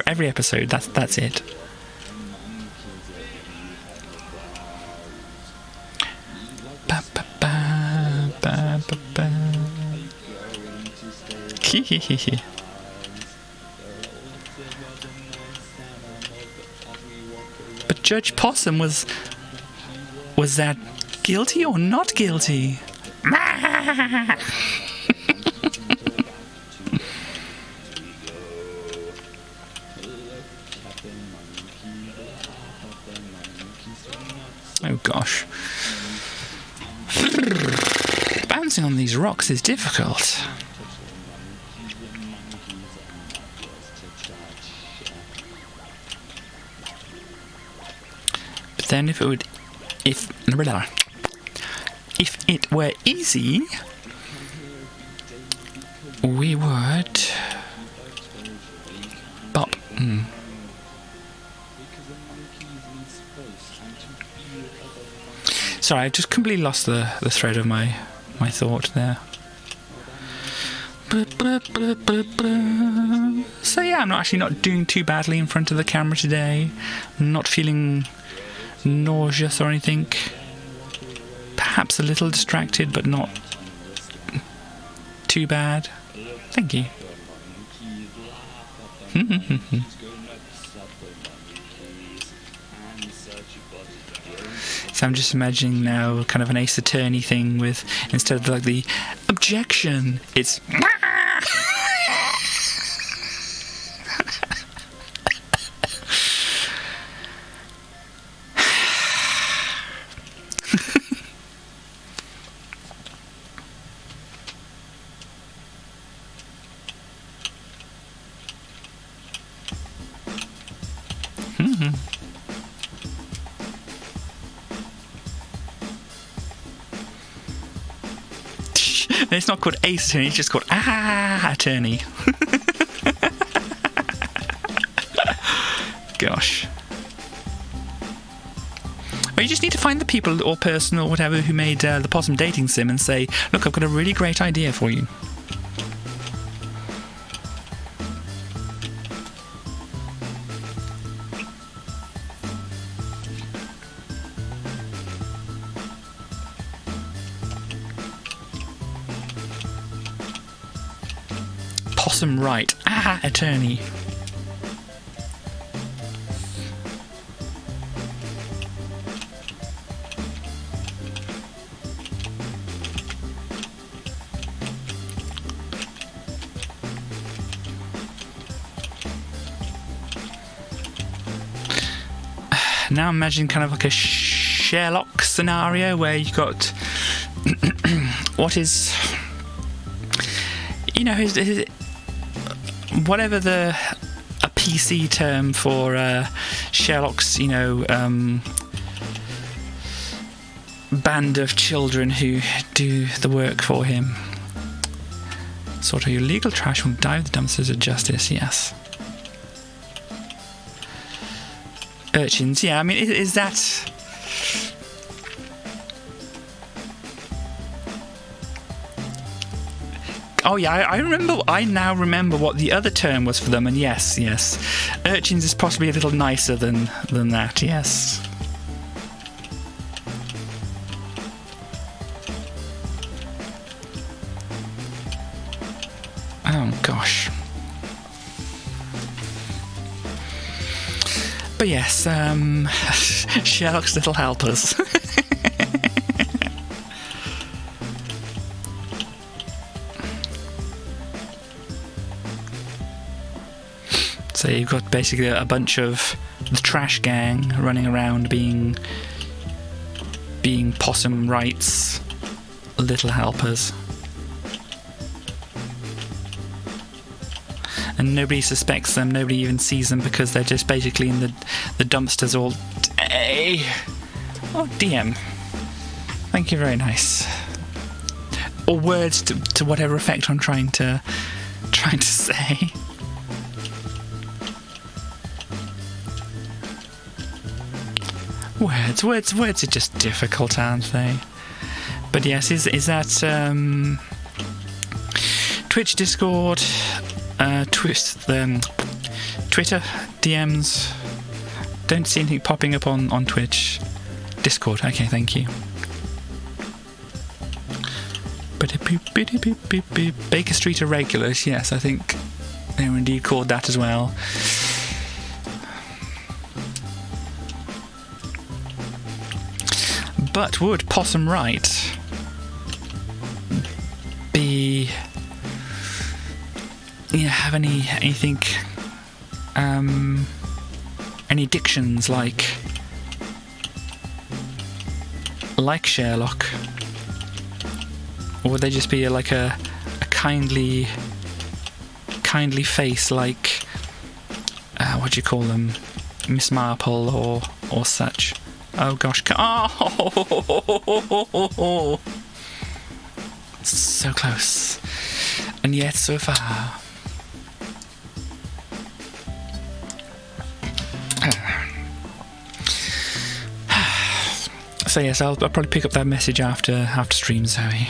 Every episode, that's it. But Judge Possum was that guilty or not guilty? Oh gosh. Bouncing on these rocks is difficult. then if it were easy, we would bop. Sorry, I just completely lost the thread of my thought there. So yeah, I'm actually not doing too badly in front of the camera today. I'm not feeling nauseous or anything. Perhaps a little distracted, but not too bad. Thank you. So I'm just imagining now kind of an Ace Attorney thing with, instead of like the objection, it's it's not called Ace Attorney, it's just called Attorney. Gosh. Well, you just need to find the people or person or whatever who made the Possum dating sim and say, look, I've got a really great idea for you. Possum right. Attorney. Now I'm imagining kind of like a Sherlock scenario where you got what is, you know, his whatever a PC term for Sherlock's, you know, band of children who do the work for him. Sort of your legal trash will dive the dumpsters of justice, yes. Urchins, yeah, I mean, is that... Oh yeah, I now remember what the other term was for them, and yes. Urchins is possibly a little nicer than that, yes. Oh gosh. But yes, Sherlock's little helpers. So you've got basically a bunch of the trash gang running around being Possum Right's little helpers. And nobody suspects them, nobody even sees them because they're just basically in the dumpsters all day. Oh, DM. Thank you, very nice. Or words to whatever effect I'm trying to say. Words are just difficult, aren't they? But yes, is that Twitch, Discord, Twitter, DMs? Don't see anything popping up on Twitch. Discord, okay, thank you. Baker Street Irregulars, yes, I think they were indeed called that as well. But would Possum Right be, have anything, any dictions like Sherlock, or would they just be like a kindly face like what do you call them, Miss Marple or such? Oh gosh. Oh! So close. And yet so far. So yes, I'll probably pick up that message after stream, Zoe.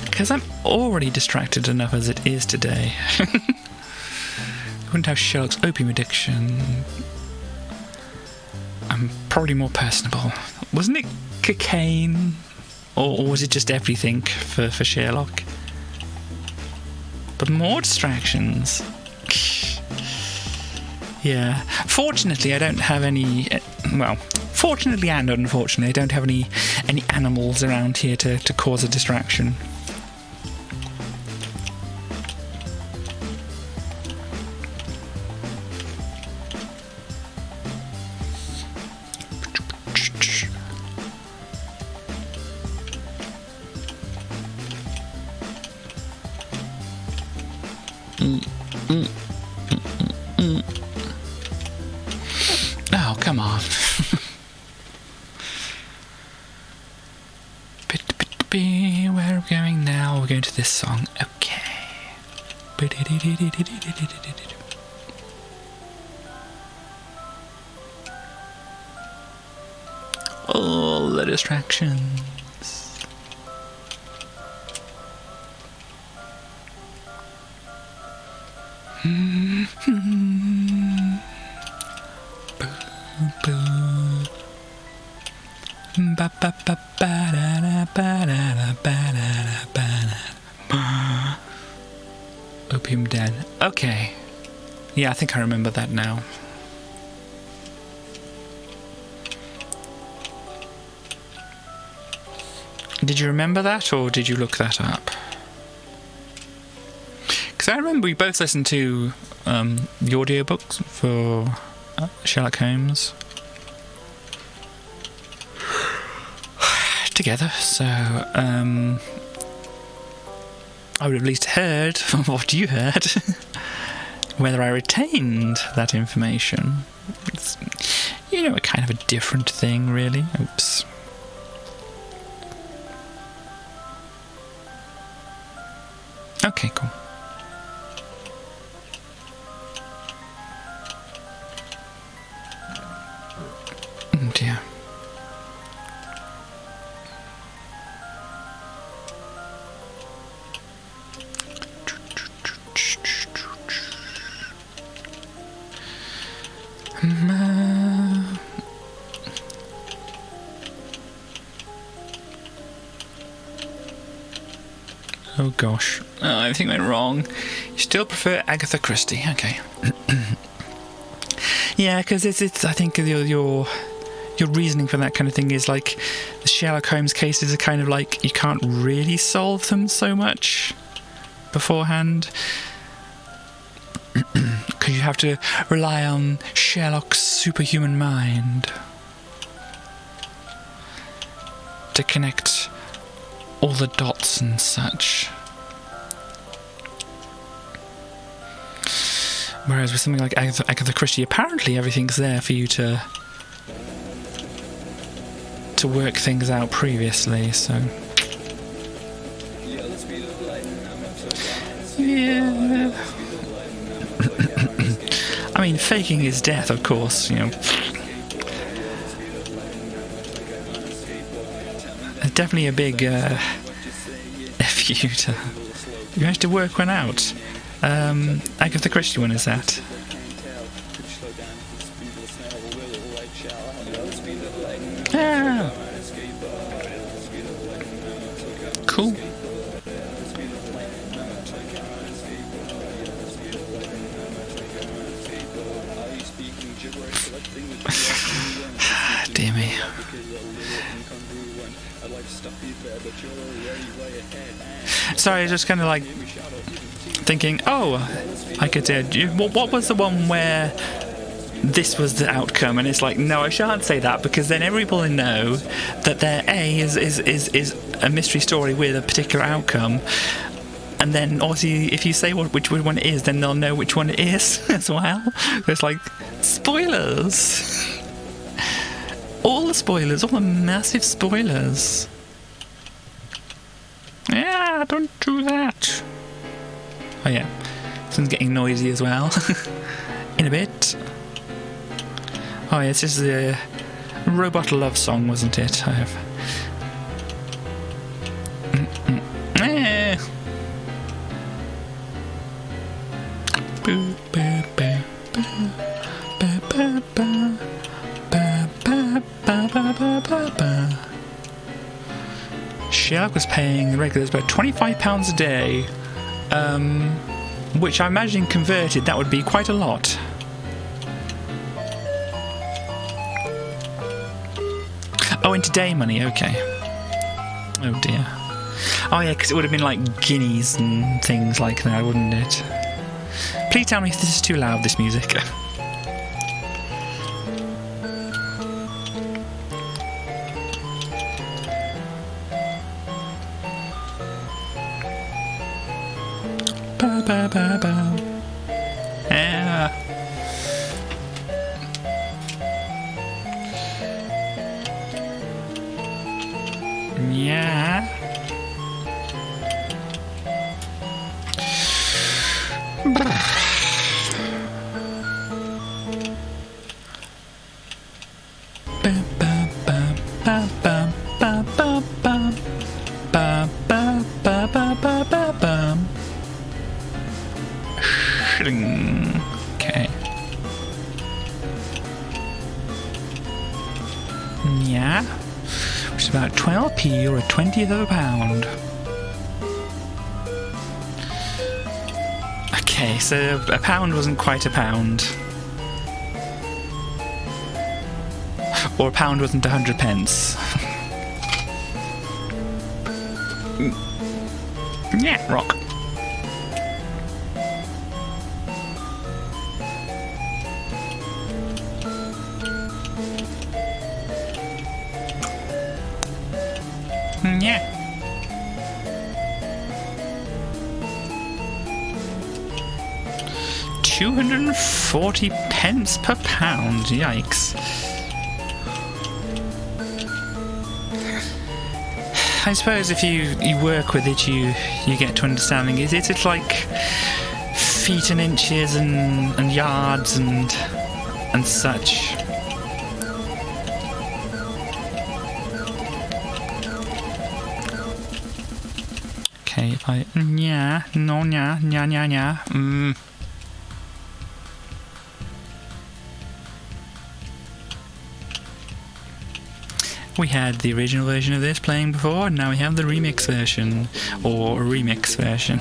Because I'm already distracted enough as it is today. Wouldn't have Sherlock's opium addiction. I'm probably more personable. Wasn't it cocaine? Or was it just everything for Sherlock? But more distractions. Yeah. Fortunately, I don't have any... Well, fortunately and unfortunately, I don't have any animals around here to cause a distraction. Oh, come on. Where are we going now? We're going to this song. Okay. All the distractions. Opium Den. Okay. Yeah, I think I remember that now. Did you remember that, or did you look that up? Because I remember we both listened to the audiobooks for Sherlock Holmes together, so I would have at least heard what you heard. Whether I retained that information, it's, you know, a kind of a different thing, really. Oops. Okay, cool. Oh dear. Oh gosh, everything went wrong. You still prefer Agatha Christie? Okay. Yeah, because it's. I think your reasoning for that kind of thing is like the Sherlock Holmes cases are kind of like you can't really solve them so much beforehand because you have to rely on Sherlock's superhuman mind to connect all the dots and such. Whereas with something like Agatha Christie, apparently everything's there for you to work things out previously, so... Yeah... I mean, faking his death, of course, you know... Definitely a big F you to... You managed to work one out. Agatha Christie one is that? Yeah. Cool. Dear me. Sorry, just kind of like thinking, oh, I could do. What was the one where this was the outcome? And it's like, no, I shan't say that because then everybody will know that their A is a mystery story with a particular outcome, And then also, if you say which one it is, then they'll know which one it is as well. It's like, spoilers! All the spoilers, all the massive spoilers. Yeah, don't do that. Oh yeah, this one's getting noisy as well. In a bit. Oh yeah, this is the Robot Love Song, wasn't it? I have... Sherlock was paying the regulars about £25 a day, which I imagine converted that would be quite a lot. Oh, in today money, okay. Oh dear. Oh yeah, because it would have been like guineas and things like that, wouldn't it? Please tell me if this is too loud, this music. Ba ba ba ba. Yeah. Yeah. Okay. Yeah. Which is about 12p or a 20th of a pound. Okay, so a pound wasn't quite a pound. Or a pound wasn't 100 pence. Yeah, rock. Yeah. £240 per pound. Yikes. I suppose if you work with it, you get to understanding it. It's like feet and inches and yards and such. Okay, if I We had the original version of this playing before, and now we have the remix version, or remix version.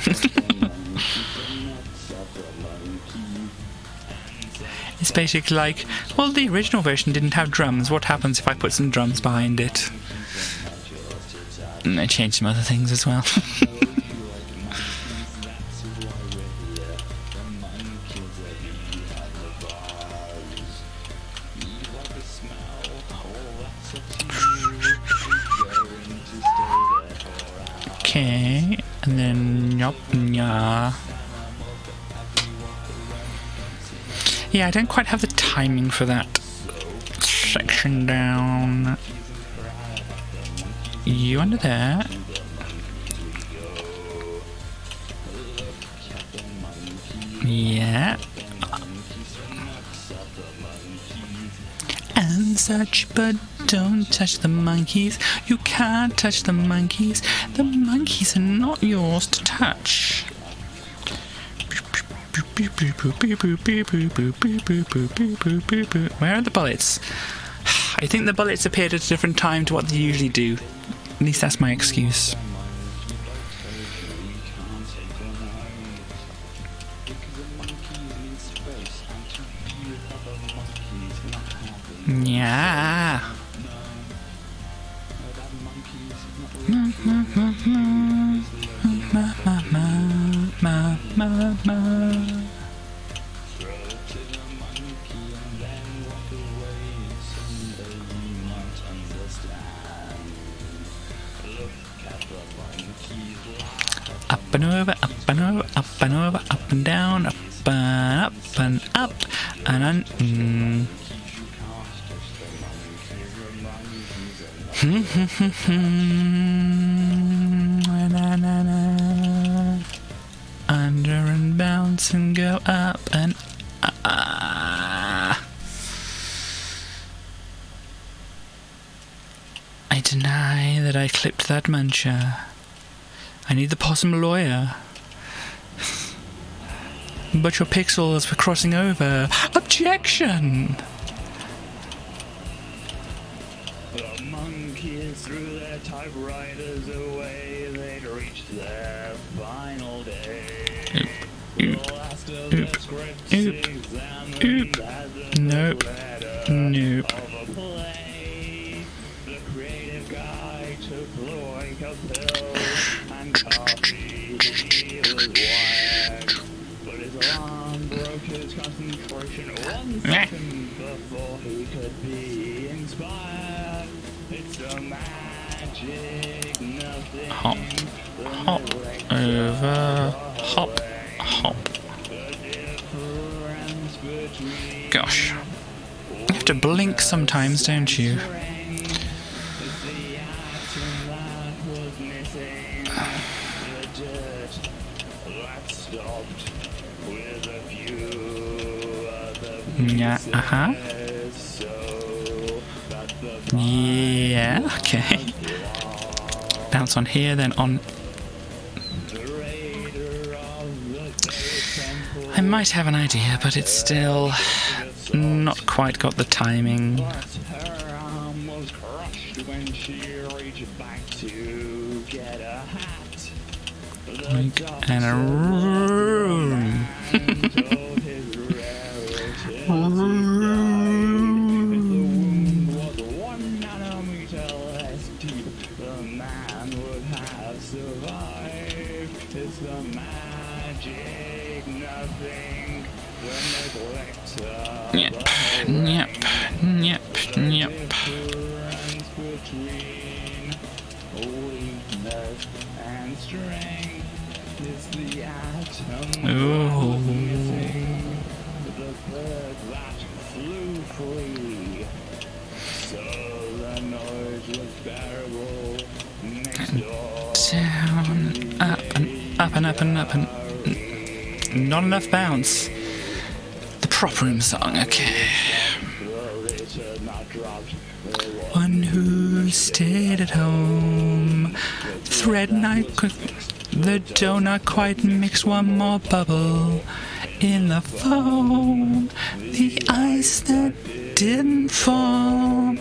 It's basically like, well, the original version didn't have drums. What happens if I put some drums behind it? And I changed some other things as well. Okay, and then yup, yeah. Yeah, I don't quite have the timing for that section down. You under there. Yeah. And such, but don't touch the monkeys. You can't touch the monkeys. The monkeys are not yours to touch. Where are the bullets? I think the bullets appeared at a different time to what they usually do. At least that's my excuse. Yeah. A and over, up and over, up and over, up and down, up and up and up, and un. Na, na, na. Under and bounce and go up and I deny that I clipped that muncher. I need the possum lawyer. But your pixels were crossing over. Objection!
The monkeys threw their typewriters away. They'd reached their final day. The last of the scripts examined as a
Nope. Nope.
of a play. The creative guy took like a pill and coffee. He was wired, but his alarm broke his concentration 1 second before he could be inspired. It's a magic nothing.
Hop, hop, over, hop, hop. Gosh. You have to blink sometimes, don't you? Yeah, uh-huh. Yeah, okay. Bounce on here, then on... I might have an idea, but it's still not quite got the timing.
Her arm was crushed when she reached back to get a hat.
And a room.
It's the magic nothing, the neglect of
Yep, yep, yep, yep.
difference between weakness and strength. It's the atom
Ooh.
missing, the bird that flew free. So the noise was bearable next door.
Down, up and up and up and up and... Not enough bounce. The prop room song, okay. One who stayed at home. Thread knife, the dough not quite mix, one more bubble in the foam. The ice that didn't form.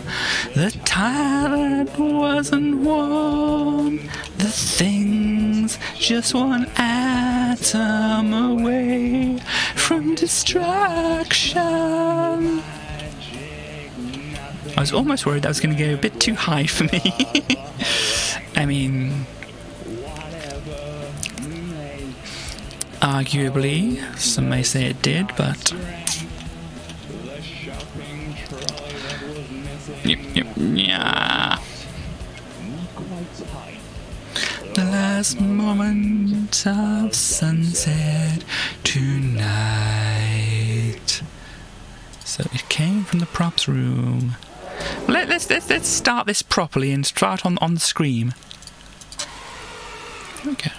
The tile that wasn't warm. The things just one atom away from destruction. I was almost worried that was going to go a bit too high for me. I mean, arguably, some may say it did, but... Yep, yeah. The last moment of sunset tonight. So it came from the props room. Let's start this properly and start on the scream. Here we go.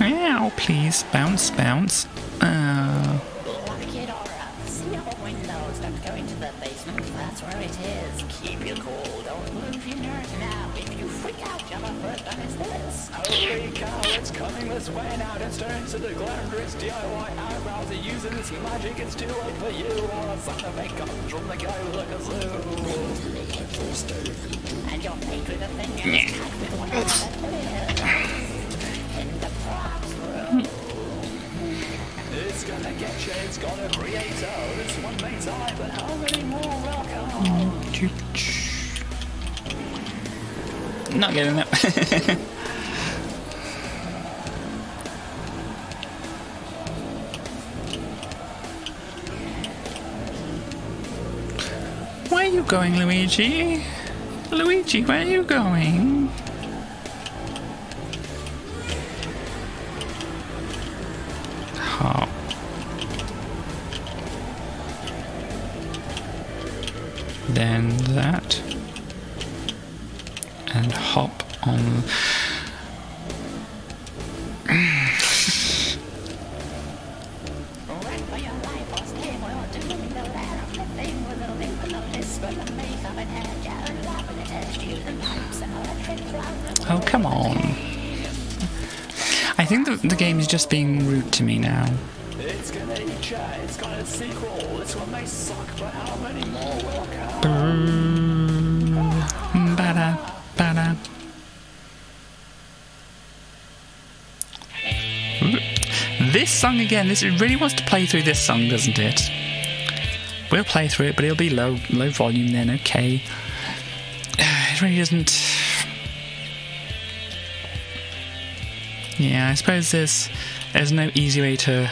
Ow, please, bounce, bounce.
Windows, don't go into the basement, that's where it is, keep your cool, don't move your nerves now. If you freak out, you're the first one is this.
Holy cow, it's coming this way now. It's turning to the glamorous DIY eyebrows. Are using this magic, it's too late for you. All the sound of it comes from the guy with a kazoo.
And your fate with a finger is cut with one of the in the props room.
It's gonna get you, it's gonna create hell. This one may die, but how many more will come?
Not getting that. Where are you going, Luigi? Luigi, where are you going? Hop. Then that. And hop on.
Run for your life or stay for your doom. The ladder of the thing with the link below this, but the make of an edge and love and test you the pipes and electric plug.
Oh, come on. I think the game is just being rude to me now.
It's gonna eat ya, it's got a sequel. This one may suck, but how many more will come?
Bada, bada. This song again, it really wants to play through this song, doesn't it? We'll play through it, but it'll be low volume then, okay. It really doesn't... Yeah, I suppose there's no easy way to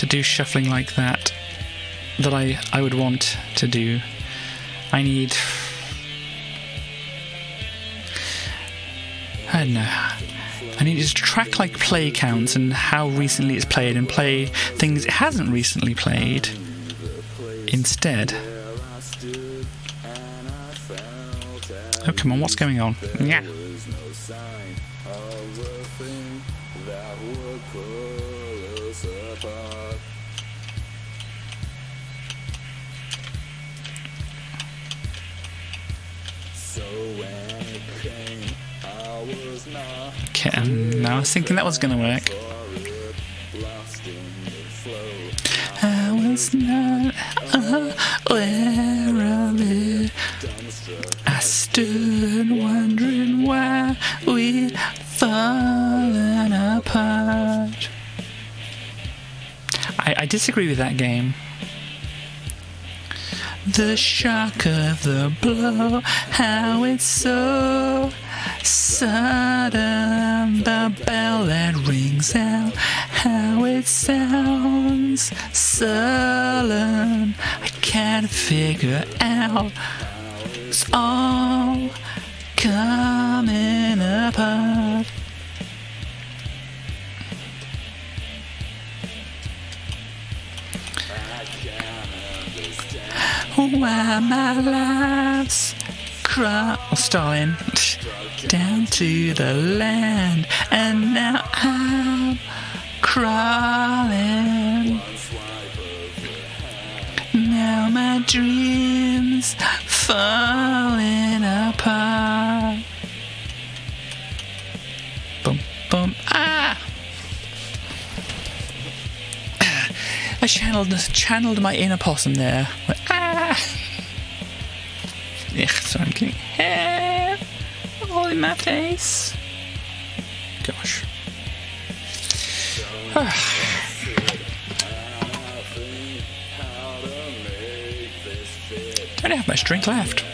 do shuffling like that I would want to do. I don't know. I need to track like play counts and how recently it's played and play things it hasn't recently played instead. Oh, come on, what's going on? Yeah. Okay, now I was thinking that was going to work. I was not aware of it. I stood wondering why we'd fallen apart. I disagree with that game. The shock of the blow, how it's so sudden. The bell that rings out, how it sounds sullen. I can't figure out. It's all coming apart. Why my life's stalling down to the land, and now I'm crawling. Now my dreams falling apart. Boom, boom, ah! I channeled my inner possum there. Ugh, sorry, I'm getting hair all in my face. Gosh. I don't have much drink left.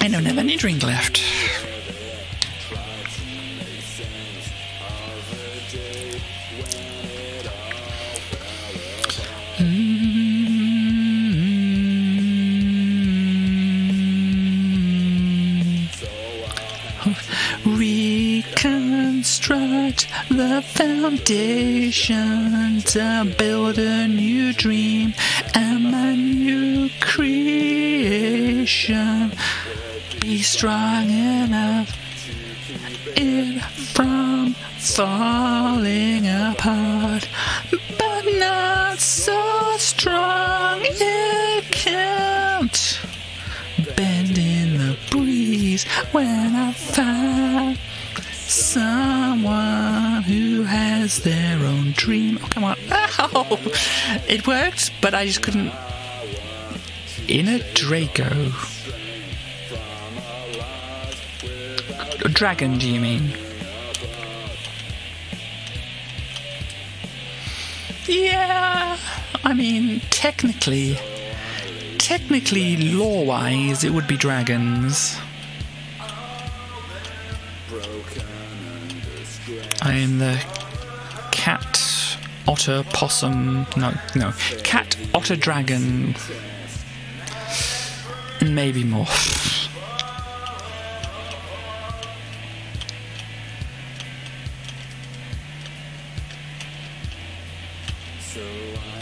I don't have any drink left. Reconstruct the foundation to build a new dream and my new creation. Be strong enough it from falling apart, but not so strong days when I found someone who has their own dream. Oh, come on. Oh, it worked, but I just couldn't. Inner Draco. Dragon, do you mean? Yeah, I mean, technically, lore-wise, it would be dragons. I am the cat, otter, possum, no, cat, otter, dragon, and maybe more.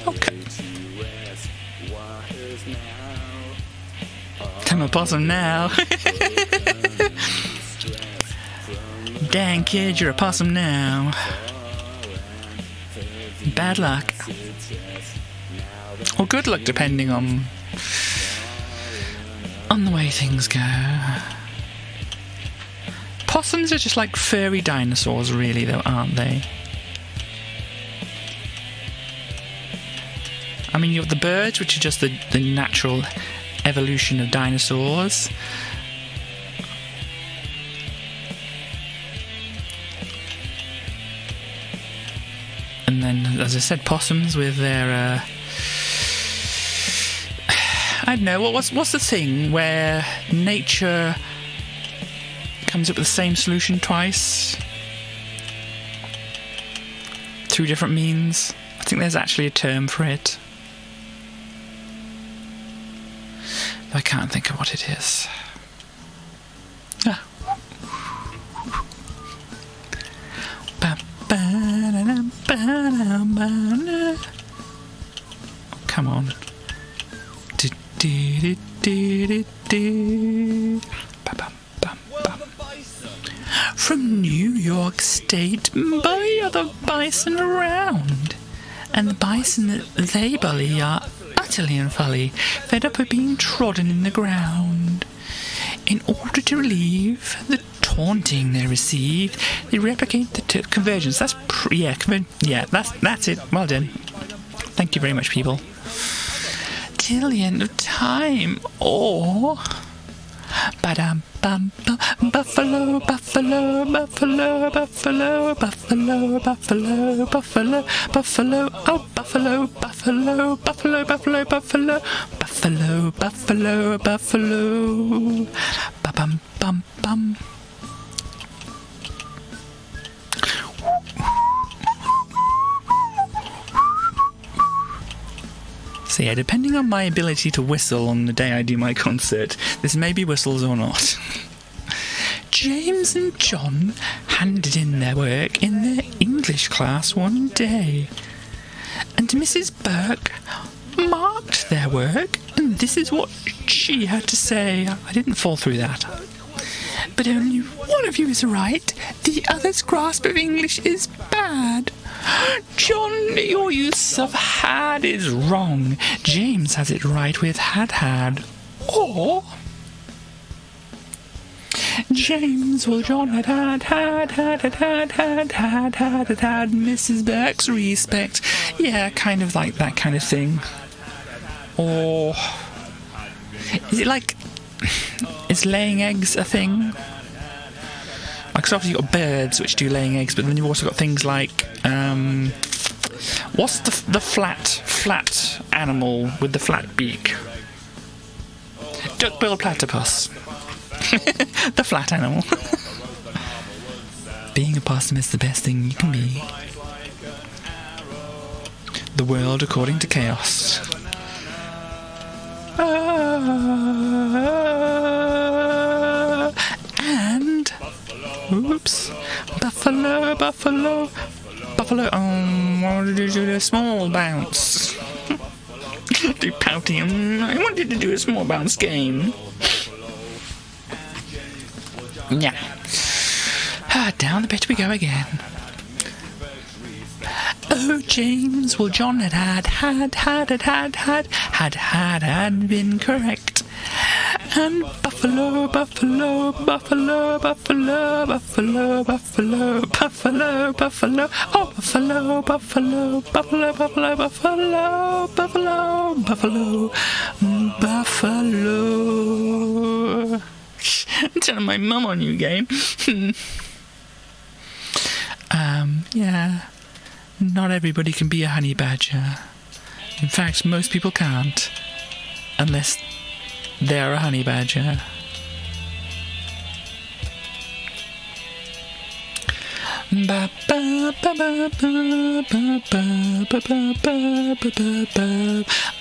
Okay. I'm a possum now. Dang kid, you're a possum now. Bad luck. Or good luck, depending on the way things go. Possums are just like furry dinosaurs, really, though, aren't they? I mean, you have the birds, which are just the natural evolution of dinosaurs. And then, as I said, possums with their... I don't know, what's the thing where nature comes up with the same solution twice? Through different means? I think there's actually a term for it. I can't think of what it is. Ah. Oh, come on. From New York State, bully other bison around. And the bison that they bully are utterly and fully fed up with being trodden in the ground. In order to relieve the taunting they receive, they replicate the convergence. That's that's it. Well done. Thank you very much, people. Till the end of time, or ba-dum bum bum. Buffalo, buffalo, buffalo, buffalo, buffalo, buffalo, buffalo, buffalo, oh buffalo, buffalo, buffalo, buffalo, buffalo, buffalo, buffalo, buffalo, ba bum bum bum. So yeah, depending on my ability to whistle on the day I do my concert, this may be whistles or not. James and John handed in their work in their English class one day, and Mrs. Burke marked their work, and this is what she had to say. I didn't fall through that. But only one of you is right. The other's grasp of English is bad. John, your use of had is wrong. James has it right with had. Or James, well, John had Mrs. Burke's respect. Yeah, kind of like that kind of thing. Or is it like, is laying eggs a thing? Like, so obviously you've got birds which do laying eggs, but then you've also got things like, what's the flat animal with the flat beak? Duck-billed platypus. The flat animal. Being a possum is the best thing you can be. The world according to chaos. And oops, buffalo. Why did you do a small bounce? Do pouting. I wanted to do a small bounce game. Yeah. Down the pit we go again. Oh, James, well, John had been correct. And buffalo, buffalo, buffalo, buffalo, buffalo, buffalo, buffalo, buffalo, oh, buffalo, buffalo, buffalo, buffalo, buffalo, buffalo, buffalo, buffalo. I'm telling my mum on you game. Yeah, not everybody can be a honey badger. In fact, most people can't, unless they're a honey badger. I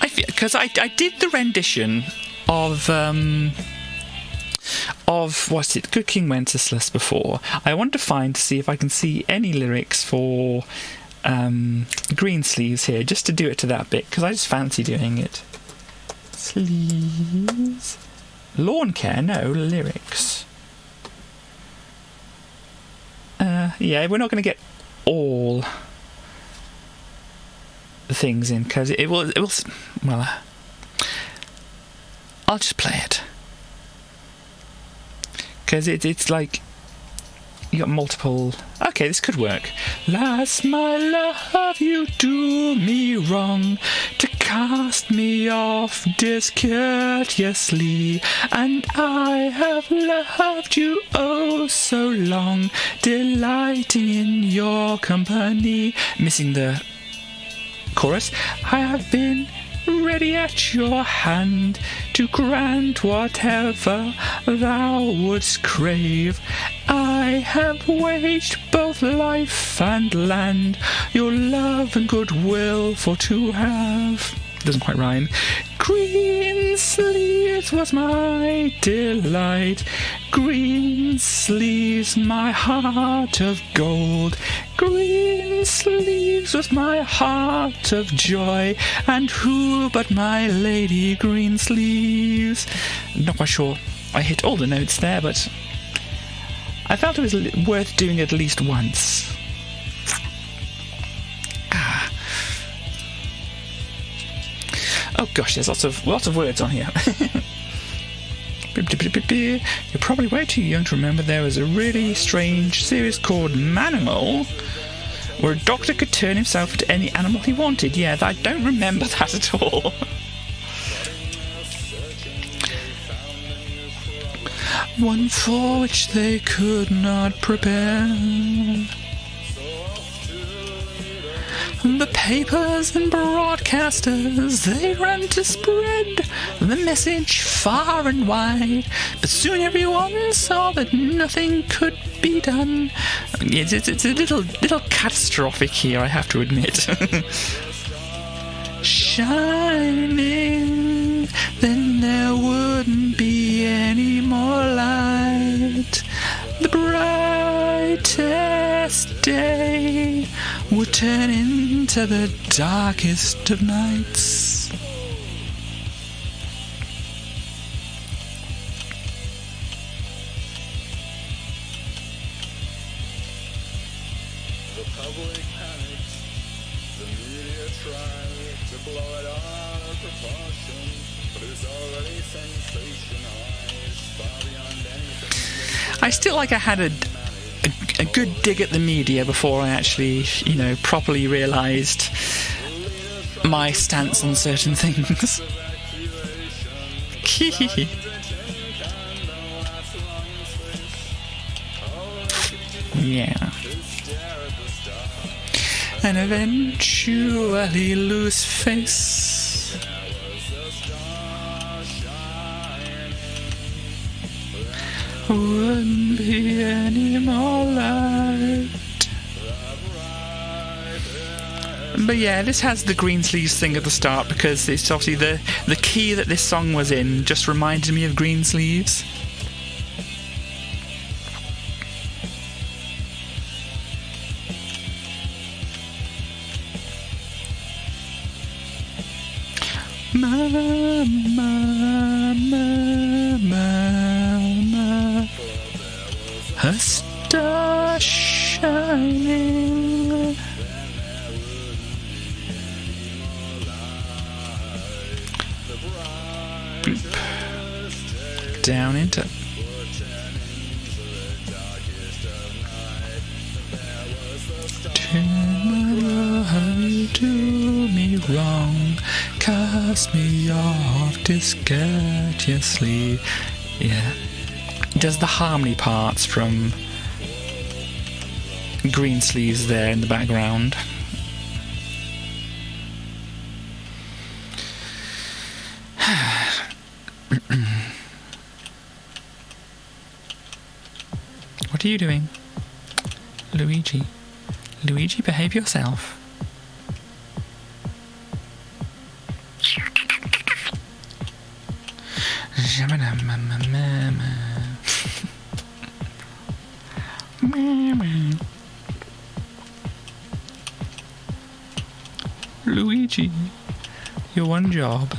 feel, because I did the rendition of what's it, Good King Wenceslas before. I want to see if I can see any lyrics for Greensleeves here, just to do it to that bit, because I just fancy doing it. Sleeves. Lawn care, no, lyrics. Yeah, we're not going to get all the things in, because it will, well, I'll just play it. Because it's like, you got multiple. Okay, this could work. Last, my love, you do me wrong to cast me off discourteously, and I have loved you oh so long, delighting in your company. Missing the chorus. I have been ready at your hand to grant whatever thou wouldst crave. I have waged both life and land, your love and goodwill for to have. Doesn't quite rhyme. Green sleeves was my delight, green sleeves my heart of gold, green sleeves was my heart of joy, and who but my lady green sleeves? Not quite sure I hit all the notes there, but I felt it was worth doing at least once. Oh gosh, there's lots of words on here. You're probably way too young to remember there was a really strange series called Manimal, where a doctor could turn himself into any animal he wanted. Yeah, I don't remember that at all. One for which they could not prepare. The papers and broadcasters, they ran to spread the message far and wide, but soon everyone saw that nothing could be done. It's a little catastrophic here, I have to admit. Shining, then there wouldn't be any more light. The brightest day would turn into the darkest of nights.
The public panicked, the media tried to blow it out of proportion, but it's already sensationalized far beyond anything.
I still like I had a good dig at the media before I actually, properly realised my stance on certain things. Yeah. And eventually lose face. Wouldn't be any more light. But yeah, this has the Greensleeves thing at the start, because it's obviously the key that this song was in just reminded me of Greensleeves. Mama, a star shining. down into. Tomorrow you do me wrong, cast me off discourteously. Yeah. Does the harmony parts from Greensleeves there in the background. What are you doing? Luigi. Luigi, behave yourself. Luigi, your one job.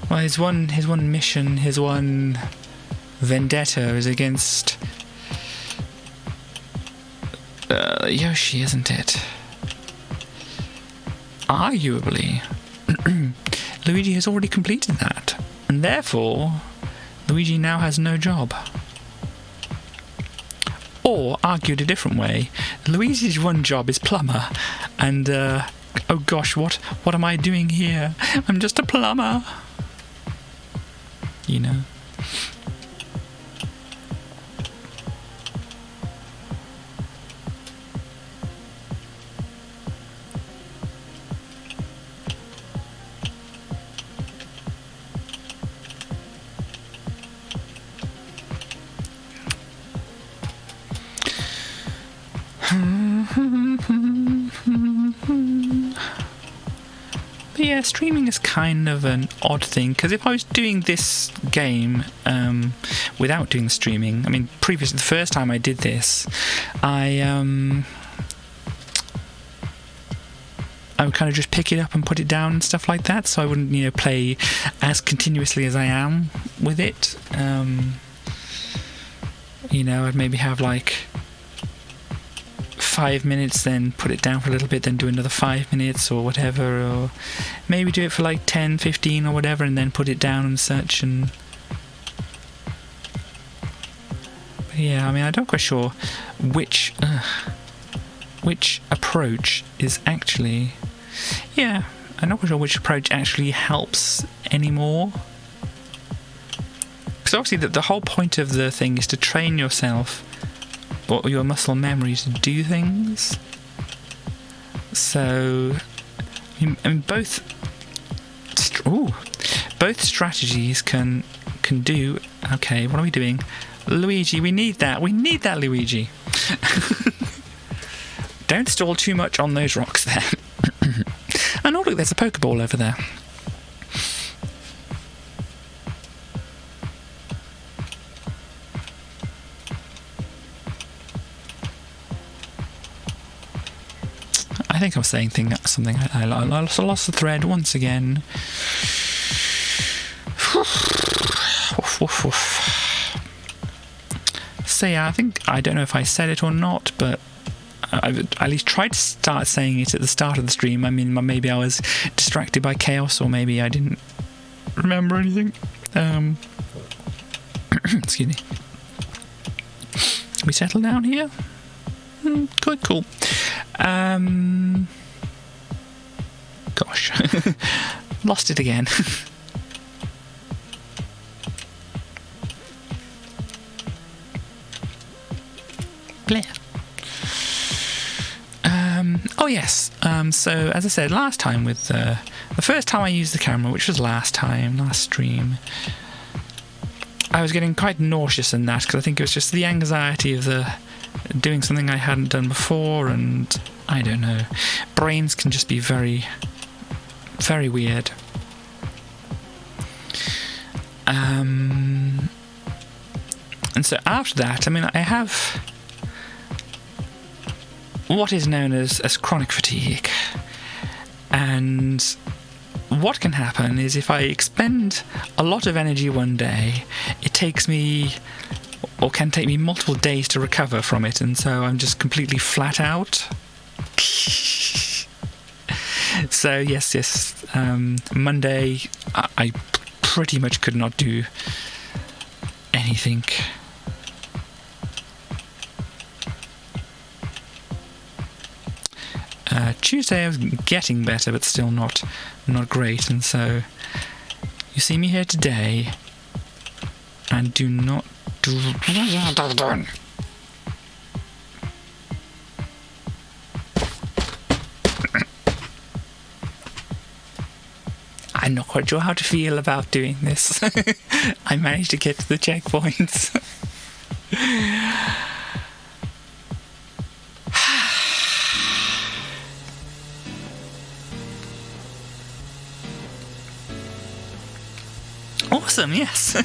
Well, his one mission, his one vendetta is against Yoshi, isn't it? Arguably, Luigi has already completed that, and therefore, Luigi now has no job. Or, argued a different way, Luigi's one job is plumber, and, oh gosh, what am I doing here? I'm just a plumber. You know. But yeah, streaming is kind of an odd thing, because if I was doing this game without doing the streaming, I mean, previously, the first time I did this, I would kind of just pick it up and put it down and stuff like that, so I wouldn't, you know, play as continuously as I am with it. You know, I'd maybe have like 5 minutes, then put it down for a little bit, then do another 5 minutes or whatever, or maybe do it for like 10, 15 or whatever, and then put it down and such. And but yeah, I mean, I'm not quite sure which approach is actually, yeah, I'm not quite sure which approach actually helps anymore. Because obviously the whole point of the thing is to train yourself, or your muscle memory, to do things. So, I mean, both strategies can do. Okay, what are we doing, Luigi? We need that. We need that, Luigi. Don't stall too much on those rocks there. And oh look, there's a Pokeball over there. I think I was saying something. I lost the thread once again. So yeah, I don't know if I said it or not, but I at least tried to start saying it at the start of the stream. I mean, maybe I was distracted by chaos, or maybe I didn't remember anything. Excuse me. We settle down here? Good, cool. Gosh. Lost it again. Blair. Oh yes. So as I said last time, with the first time I used the camera, which was last stream, I was getting quite nauseous in that, because I think it was just the anxiety of doing something I hadn't done before, and I don't know. Brains can just be very, very weird. And so after that, I mean, I have what is known as chronic fatigue. And what can happen is, if I expend a lot of energy one day, it takes me, or can take me, multiple days to recover from it, and so I'm just completely flat out. So yes. Monday, I pretty much could not do anything. Tuesday I was getting better, but still not great, and so you see me here today, and do not do. I'm not quite sure how to feel about doing this. I managed to get to the checkpoints. Awesome, yes.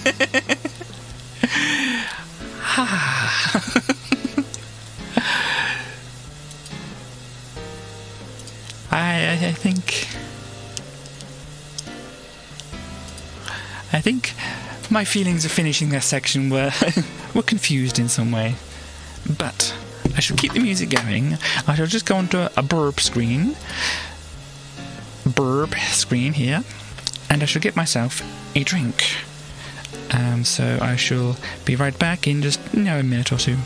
I think my feelings of finishing this section were confused in some way. But I shall keep the music going. I shall just go onto a burp screen here, and I shall get myself a drink. So I shall be right back in just a minute or two.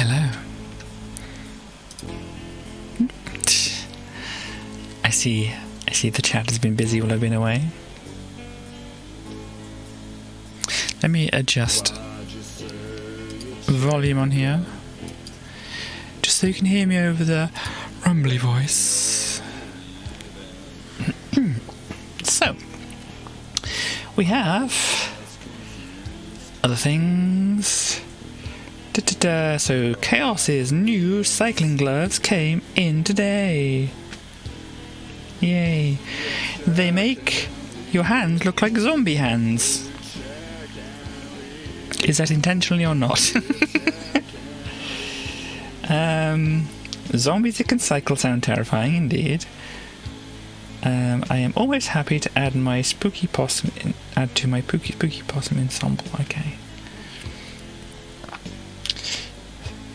Hello. I see the chat has been busy while I've been away. Let me adjust volume on here, just so you can hear me over the rumbly voice. So, we have other things. So, Chaos's new cycling gloves came in today. Yay. They make your hands look like zombie hands. Is that intentionally or not? Zombies that can cycle sound terrifying indeed. I am always happy to add my spooky possum to my spooky possum ensemble. Okay.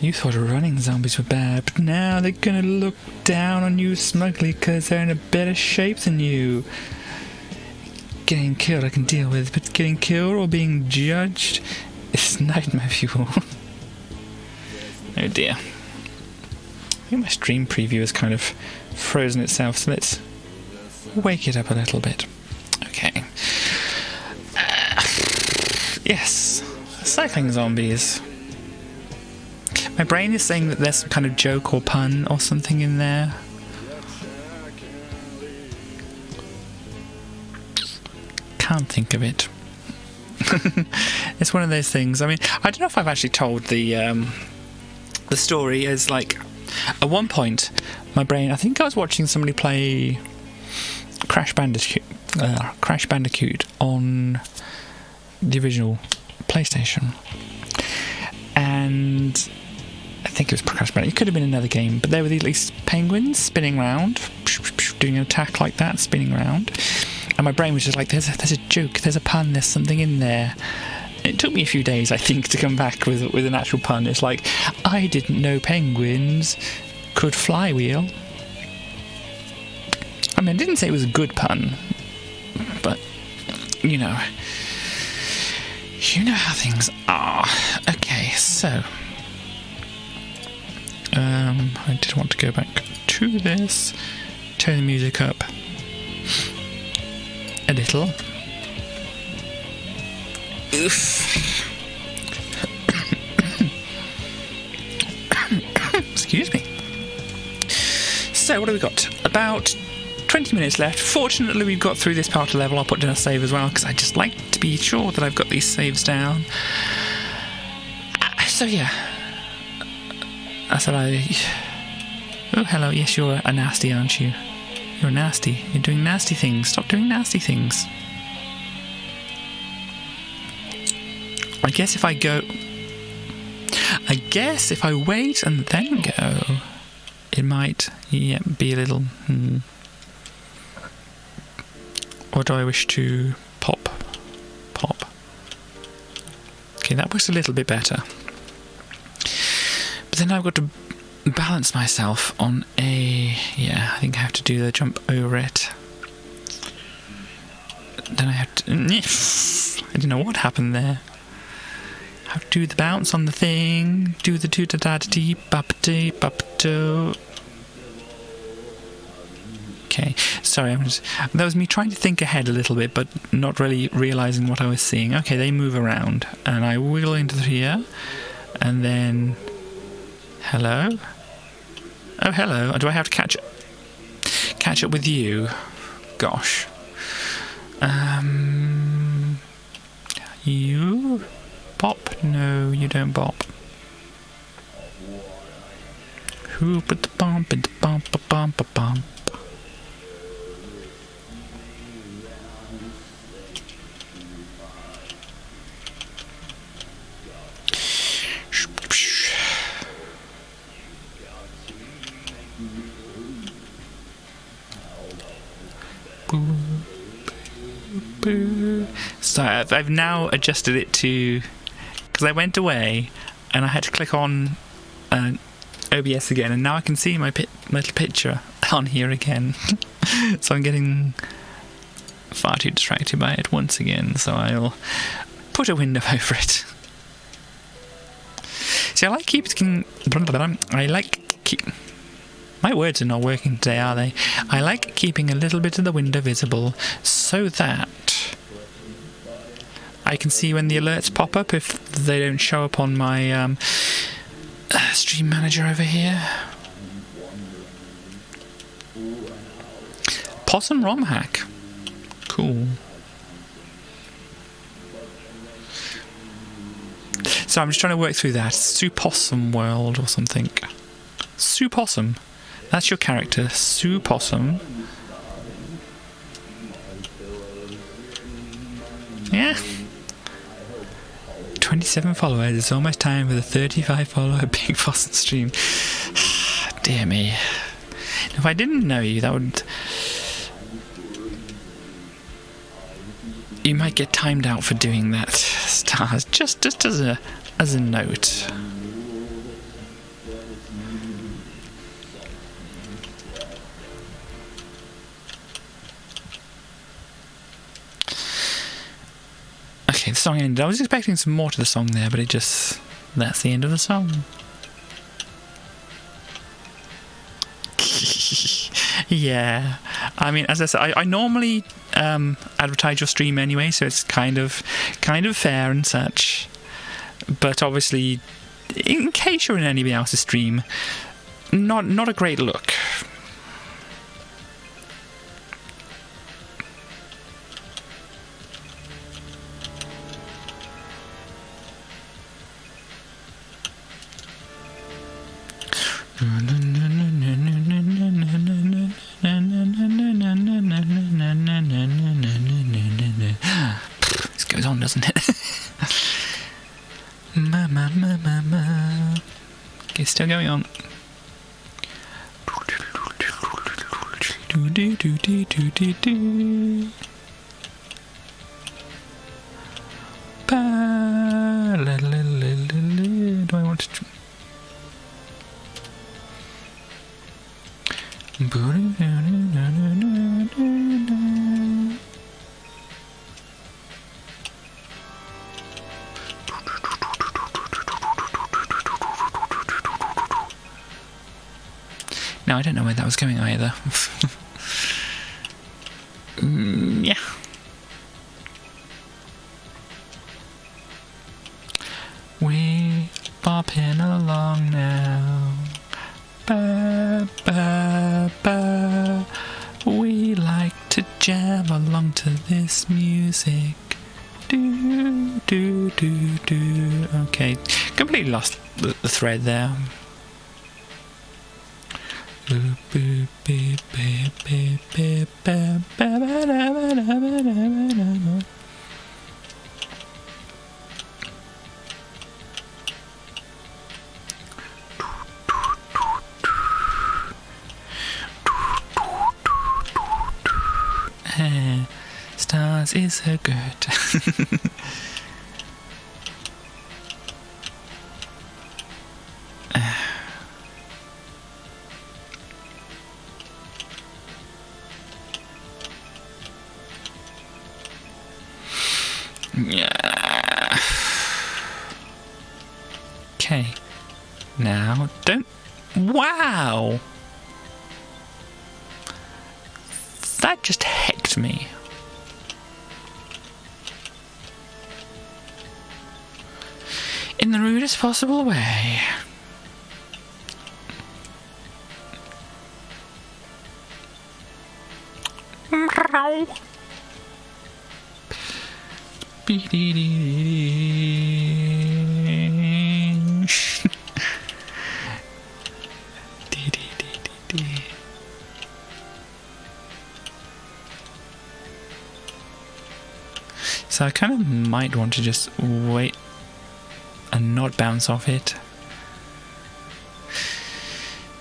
You thought running zombies were bad, but now they're gonna look down on you smugly because they're in a better shape than you. Getting killed I can deal with, but getting killed or being judged is nightmare fuel. Oh dear. I think my stream preview has kind of frozen itself, so let's wake it up a little bit. Okay. Yes, cycling zombies. My brain is saying that there's some kind of joke or pun or something in there. Can't think of it. It's one of those things. I mean, I don't know if I've actually told the story. Is like, at one point, my brain. I think I was watching somebody play Crash Bandicoot on the original PlayStation, and I think it was Crash Bandicoot. It could have been another game, but there were these penguins spinning around, doing an attack like that, spinning around. And my brain was just like, there's a joke, there's a pun, there's something in there. It took me a few days, I think, to come back with an actual pun. It's like, I didn't know penguins could flywheel. I mean, I didn't say it was a good pun, but, you know how things are. Okay, so, I did want to go back to this, turn the music up a little. Oof. Excuse me. So, what have we got? About 20 minutes left. Fortunately, we've got through this part of the level. I'll put down a save as well, because I just like to be sure that I've got these saves down. So, yeah. Oh, hello. Yes, you're a nasty, aren't you? You're nasty. You're doing nasty things. Stop doing nasty things. I guess if I wait and then go, it might, be a little, Or do I wish to pop? Okay, that works a little bit better. But then I've got to balance myself on I think I have to do the jump over it. Then I have to, I don't know what happened there. I have to do the bounce on the thing, do the do-da-da-da-dee, bop-dee, bop-do. Okay, sorry, that was me trying to think ahead a little bit, but not really realising what I was seeing. Okay, they move around, and I wiggle into here, and then, hello? Oh, hello. Do I have to catch up with you? Gosh. You bop? No, you don't bop. Who put the bump in the bump a bump a bump? So I've now adjusted it to, because I went away and I had to click on OBS again, and now I can see my little picture on here again. So I'm getting far too distracted by it once again, so I'll put a window over it. See, my words are not working today, are they? I like keeping a little bit of the window visible so that I can see when the alerts pop up if they don't show up on my stream manager over here. Possum ROM hack. Cool. So I'm just trying to work through that. Sue Possum World or something. Sue Possum. That's your character, Sue Possum. Yeah. 27 followers. It's almost time for the 35 follower Big Possum stream. Dear me. If I didn't know you, that would... You might get timed out for doing that, Stars. Just as a note. song ended. I was expecting some more to the song there, but that's the end of the song. Yeah, I mean, as I said, I normally advertise your stream anyway, so it's kind of fair and such. But obviously, in case you're in anybody else's stream, not a great look. This goes on, doesn't it? Okay, still going on. Do I want to... No, I don't know where that was going either. Yeah. We bopping along now. Ba, ba, ba. We like to jam along to this music. Do, do, do, do. Okay, completely lost the thread there. Stars is so good. Yeah. Okay. Now, don't... Wow! That just hecked me. In the rudest possible way. So I kind of might want to just wait and not bounce off it.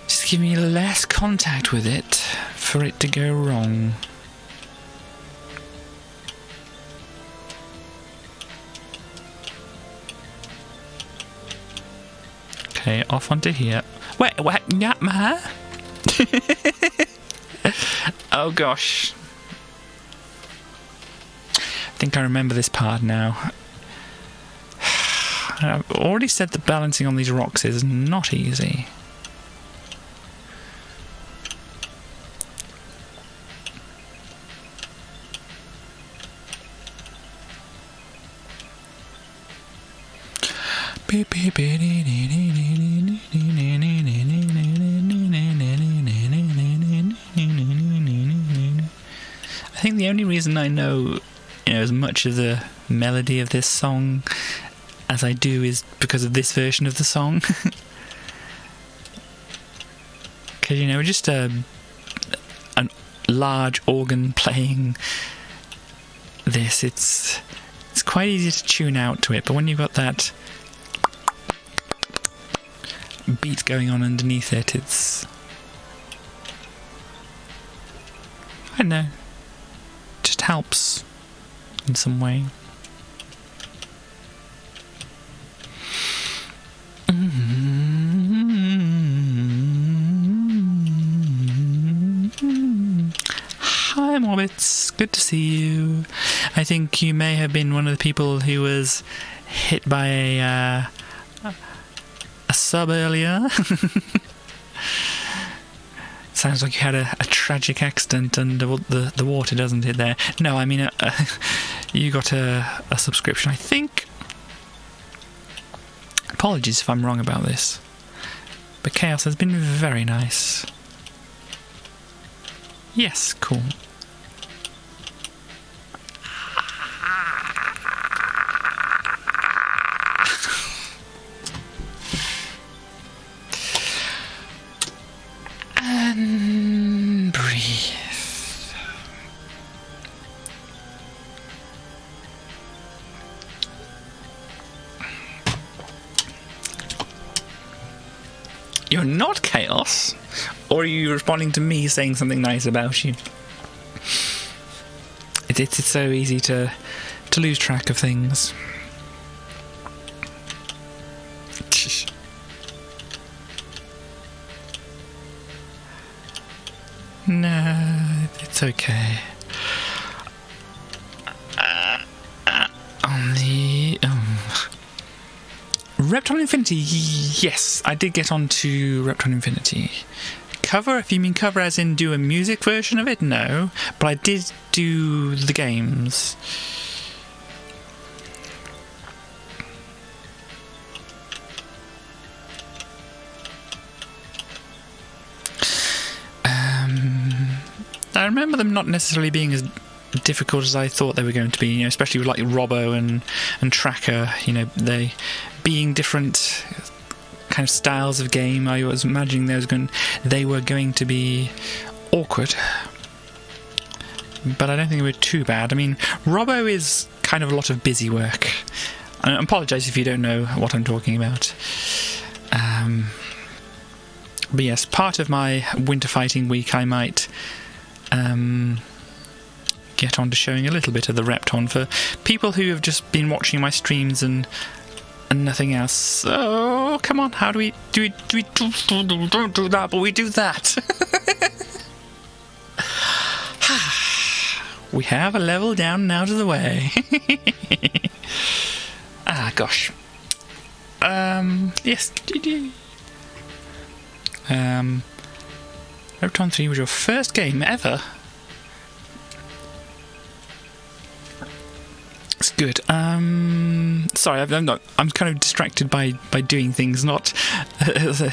Just give me less contact with it for it to go wrong. Okay, off onto here. Wait, yeah, ma? Oh gosh. I think I remember this part now. I've already said that balancing on these rocks is not easy. I think the only reason I know, as much of the melody of this song as I do is because of this version of the song. Because, just a large organ playing this, it's quite easy to tune out to it, but when you've got that beat going on underneath it, it's... I don't know. Just helps in some way. Hi Morbits, good to see you. I think you may have been one of the people who was hit by a sub earlier. Sounds like you had a tragic accident under the water, doesn't it, there? No, I mean, you got a subscription, I think. Apologies if I'm wrong about this. But Chaos has been very nice. Yes, cool. And breathe. You're not Chaos? Or are you responding to me saying something nice about you? It's so easy to lose track of things. No, it's okay. On the Reptile Infinity, yes, I did get onto Reptile Infinity. Cover, if you mean cover as in do a music version of it, no, but I did do the games. I remember them not necessarily being as difficult as I thought they were going to be, especially with like Robbo and Tracker, they being different kind of styles of game. I was imagining they were going to be awkward, but I don't think they were too bad. I mean, Robbo is kind of a lot of busy work. I apologise if you don't know what I'm talking about. But yes, part of my winter fighting week I might get on to showing a little bit of the Repton for people who have just been watching my streams and nothing else. So come on, how do we don't do that, but we do that. We have a level down and out of the way. Gosh. Yes. Repton 3 was your first game ever. It's good. Sorry, I'm kind of distracted by doing things. Not. It's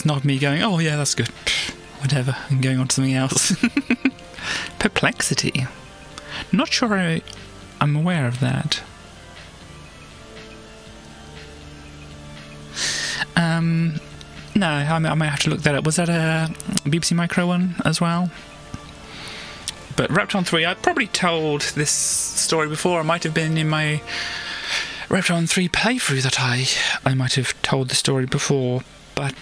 not me going, oh yeah, that's good. Whatever, and going on to something else. Perplexity. Not sure I'm aware of that. No, I might have to look that up. Was that a BBC Micro one as well? But Repton 3, I've probably told this story before. It might have been in my Repton 3 playthrough that I might have told the story before. But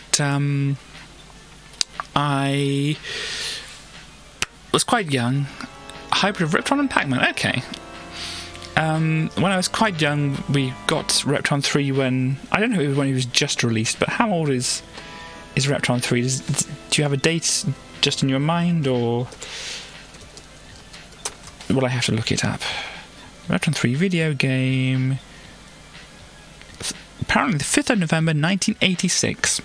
I was quite young. A hybrid of Repton and Pac-Man. Okay. When I was quite young, we got Repton 3 when... I don't know if it was when it was just released, but how old is Repton 3? Do you have a date just in your mind, or... Will I have to look it up? Repton 3 video game... Apparently the 5th of November 1986.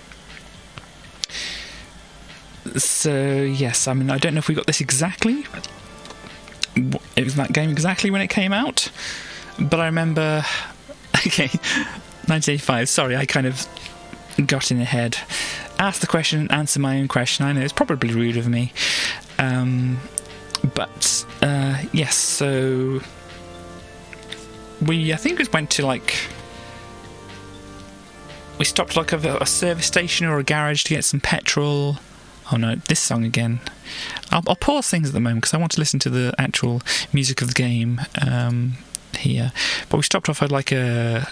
So, yes, I mean, I don't know if we got this exactly. It was that game exactly when it came out. But I remember... Okay, 1985. Sorry, I kind of got in ahead. Ask the question and answer my own question. I know, it's probably rude of me. But, yes, so... I think we went to, like... We stopped, like, a service station or a garage to get some petrol. Oh no, this song again. I'll pause things at the moment because I want to listen to the actual music of the game here. But we stopped off at like a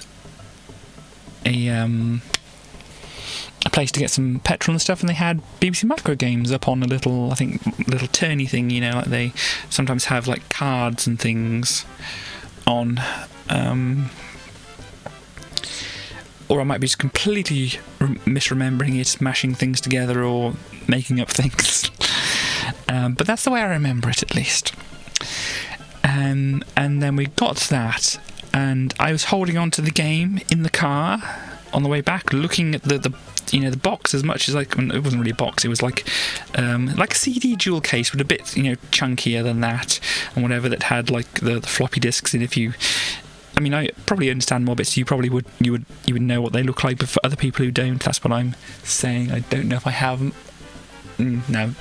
place to get some petrol and stuff, and they had BBC Micro games up on a little turny thing, like they sometimes have like cards and things on. Or I might be just completely misremembering it, mashing things together or making up things. But that's the way I remember it, at least. and then we got that, and I was holding on to the game in the car on the way back, looking at the box as much as it wasn't really a box, it was like a CD jewel case, but a bit chunkier than that, and whatever, that had like the floppy disks in. I probably understand more bits. You probably would know what they look like, but for other people who don't, that's what I'm saying. I don't know if I have. No,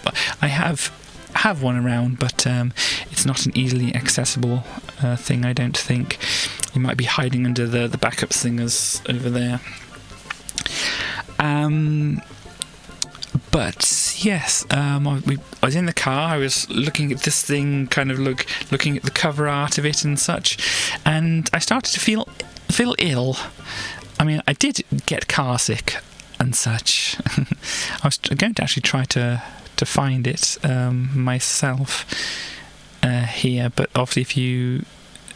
I have one around, but it's not an easily accessible thing. I don't think. You might be hiding under the backup singers over there. But yes, I was in the car. I was looking at this thing, kind of looking at the cover art of it and such, and I started to feel ill. I did get car sick and such. I was going to actually try to find it myself here, but obviously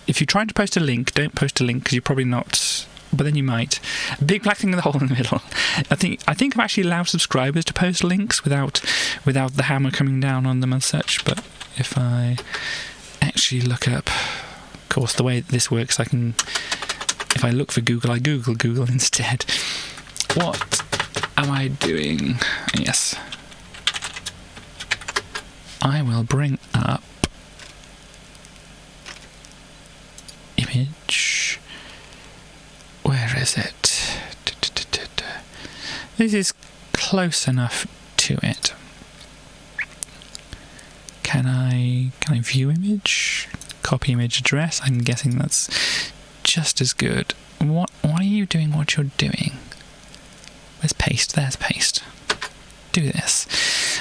if you try to post a link, don't post a link, because you're probably not. But then you might. A big black thing with a hole in the middle. I think I'm actually allowed subscribers to post links without the hammer coming down on them and such. But if I actually look up, of course, the way this works, if I look for Google, I Google Google instead. What am I doing? Yes. I will bring up image. Where is it? This is close enough to it. Can I view image? Copy image address? I'm guessing that's just as good. What are you doing what you're doing? There's paste. Do this.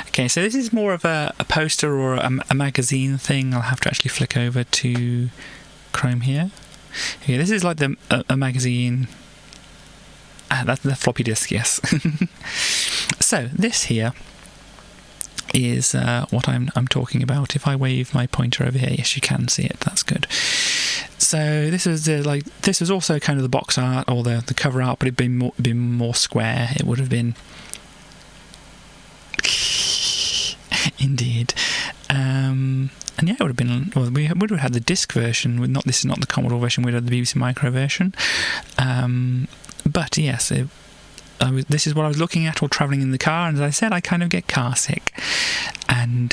Okay, so this is more of a poster or a magazine thing. I'll have to actually flick over to Chrome here. Okay, this is like a magazine. That's the floppy disk, yes. So this here is what I'm talking about. If I wave my pointer over here, yes, you can see it. That's good. So this was also kind of the box art or the cover art, but it'd been more square. It would have been. Indeed. And yeah, it would have been. Well, we would have had the disc version. This is not the Commodore version. We'd had the BBC Micro version. But yes, this is what I was looking at while travelling in the car. And as I said, I kind of get car sick. And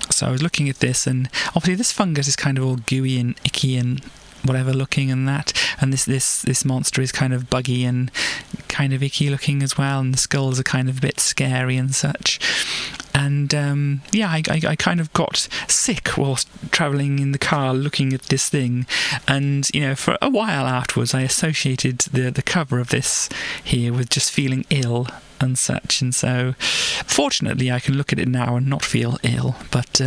so I was looking at this, and obviously this fungus is kind of all gooey and icky and whatever looking and that. And this monster is kind of buggy and kind of icky looking as well. And the skulls are kind of a bit scary and such. And I kind of got sick whilst travelling in the car looking at this thing, and for a while afterwards I associated the cover of this here with just feeling ill and such, and so fortunately I can look at it now and not feel ill, but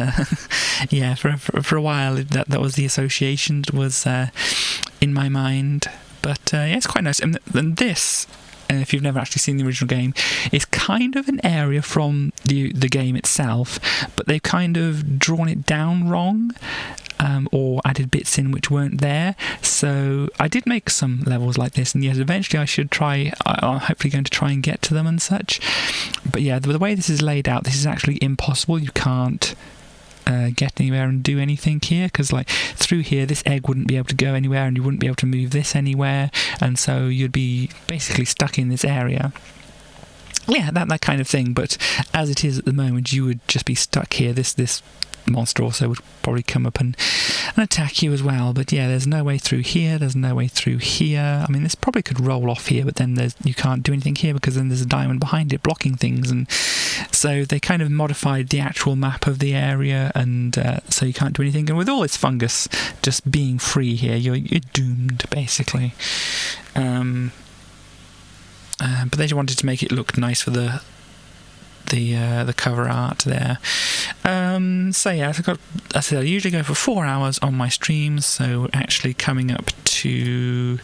for a while that was the association that was in my mind. But it's quite nice, and this, if you've never actually seen the original game, is kind of an area from the game itself, but they've kind of drawn it down wrong, or added bits in which weren't there. So I did make some levels like this, and yes, eventually I'm hopefully going to try and get to them and such. But yeah, the way this is laid out, this is actually impossible. You can't get anywhere and do anything here, because through here this egg wouldn't be able to go anywhere, and you wouldn't be able to move this anywhere, and so you'd be basically stuck in this area. Yeah, that kind of thing. But as it is at the moment, you would just be stuck here. This monster also would probably come up and attack you as well. But yeah, there's no way through here, there's no way through here. This probably could roll off here, but then you can't do anything here, because then there's a diamond behind it blocking things, and so they kind of modified the actual map of the area, and so you can't do anything. And with all this fungus just being free here, you're doomed basically. But they just wanted to make it look nice for the cover art there. So yeah, I usually go for 4 hours on my streams, so actually coming up to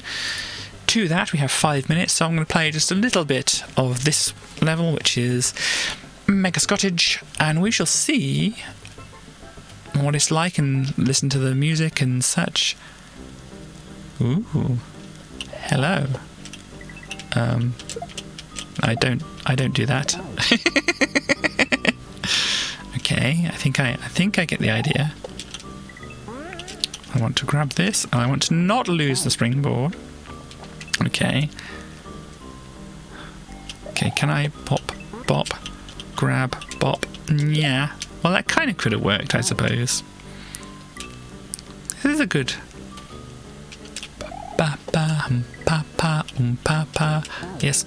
that we have 5 minutes, so I'm going to play just a little bit of this level, which is Mega Scottage, and we shall see what it's like and listen to the music and such. Ooh, hello. I don't do that. Okay, I think I get the idea. I want to grab this, and I want to not lose the springboard. Okay. Okay, can I pop, bop, grab, bop? Yeah. Well, that kind of could have worked, I suppose. This is a good... Ba ba hum pa pa pa pa. Yes.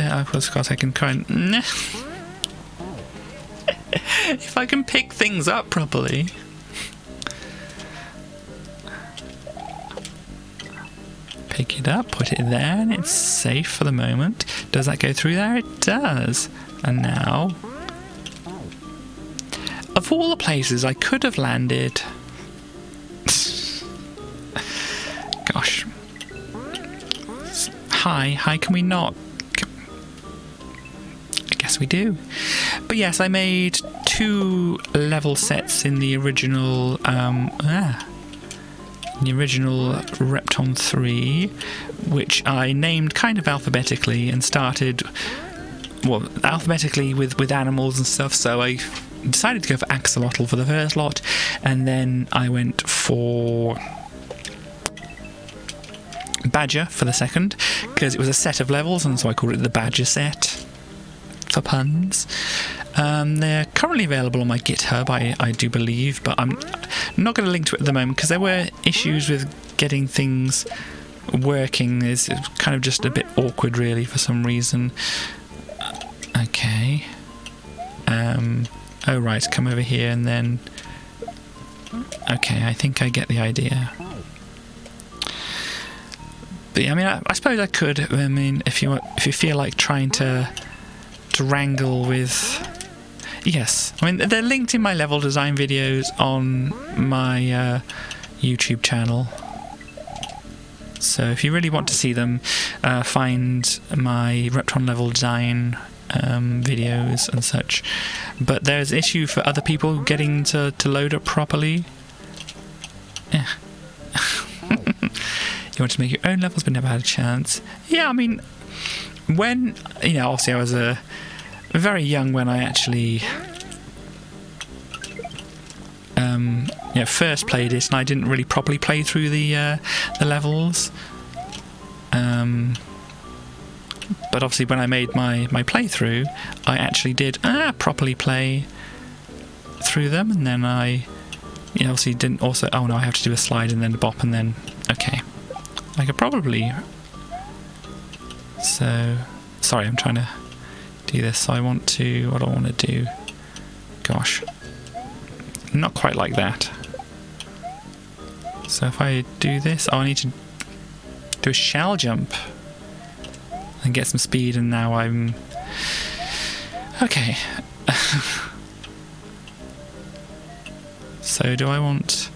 Of course, I can kind of... If I can pick things up properly. Pick it up, put it there, and it's safe for the moment. Does that go through there? It does. And now... Of all the places I could have landed... Gosh. Hi, can we not? I guess we do. But yes, I made 2 level sets in the original Repton 3, which I named kind of alphabetically and started, well, alphabetically with animals and stuff. So I decided to go for axolotl for the first lot, and then I went for badger for the second, because it was a set of levels, and so I called it the badger set for puns. They're currently available on my GitHub, I do believe, but I'm not going to link to it at the moment because there were issues with getting things working. It's kind of just a bit awkward, really, for some reason. Okay. Oh, right, come over here and then... Okay, I think I get the idea. But yeah, I mean, I suppose I could. I mean, if you feel like trying to wrangle with... Yes, I mean, they're linked in my level design videos on my YouTube channel. So if you really want to see them, find my Repton level design videos and such. But there's an issue for other people getting to load up properly. Yeah. You want to make your own levels but never had a chance. Yeah, I mean, when, you know, obviously I was very young when I actually first played it, and I didn't really properly play through the levels. But obviously when I made my playthrough, I actually did properly play through them, and then I obviously didn't also... Oh no, I have to do a slide and then a bop and then... Okay. I could probably... So... Sorry, I'm trying to do this. So I want to... What do I want to do? Gosh. Not quite like that. So if I do this... Oh, I need to do a shell jump and get some speed, and now I'm... Okay. So do I want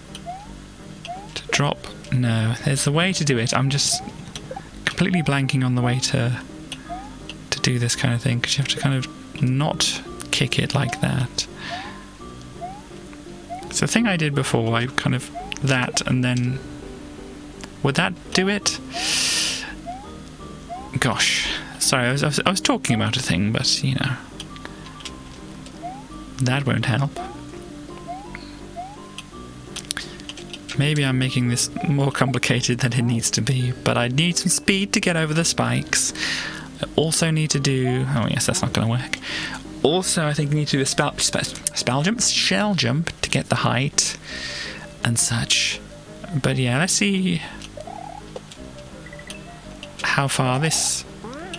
to drop? No, there's a way to do it. I'm just completely blanking on the way to do this kind of thing, because you have to kind of not kick it like that. So the thing I did before, I kind of that, and then would that do it? Gosh, sorry, I was talking about a thing, but you know, that won't help. Maybe I'm making this more complicated than it needs to be, but I need some speed to get over the spikes. I also need to do... Oh yes, that's not going to work. Also, I think I need to do a shell jump to get the height and such. But yeah, let's see how far this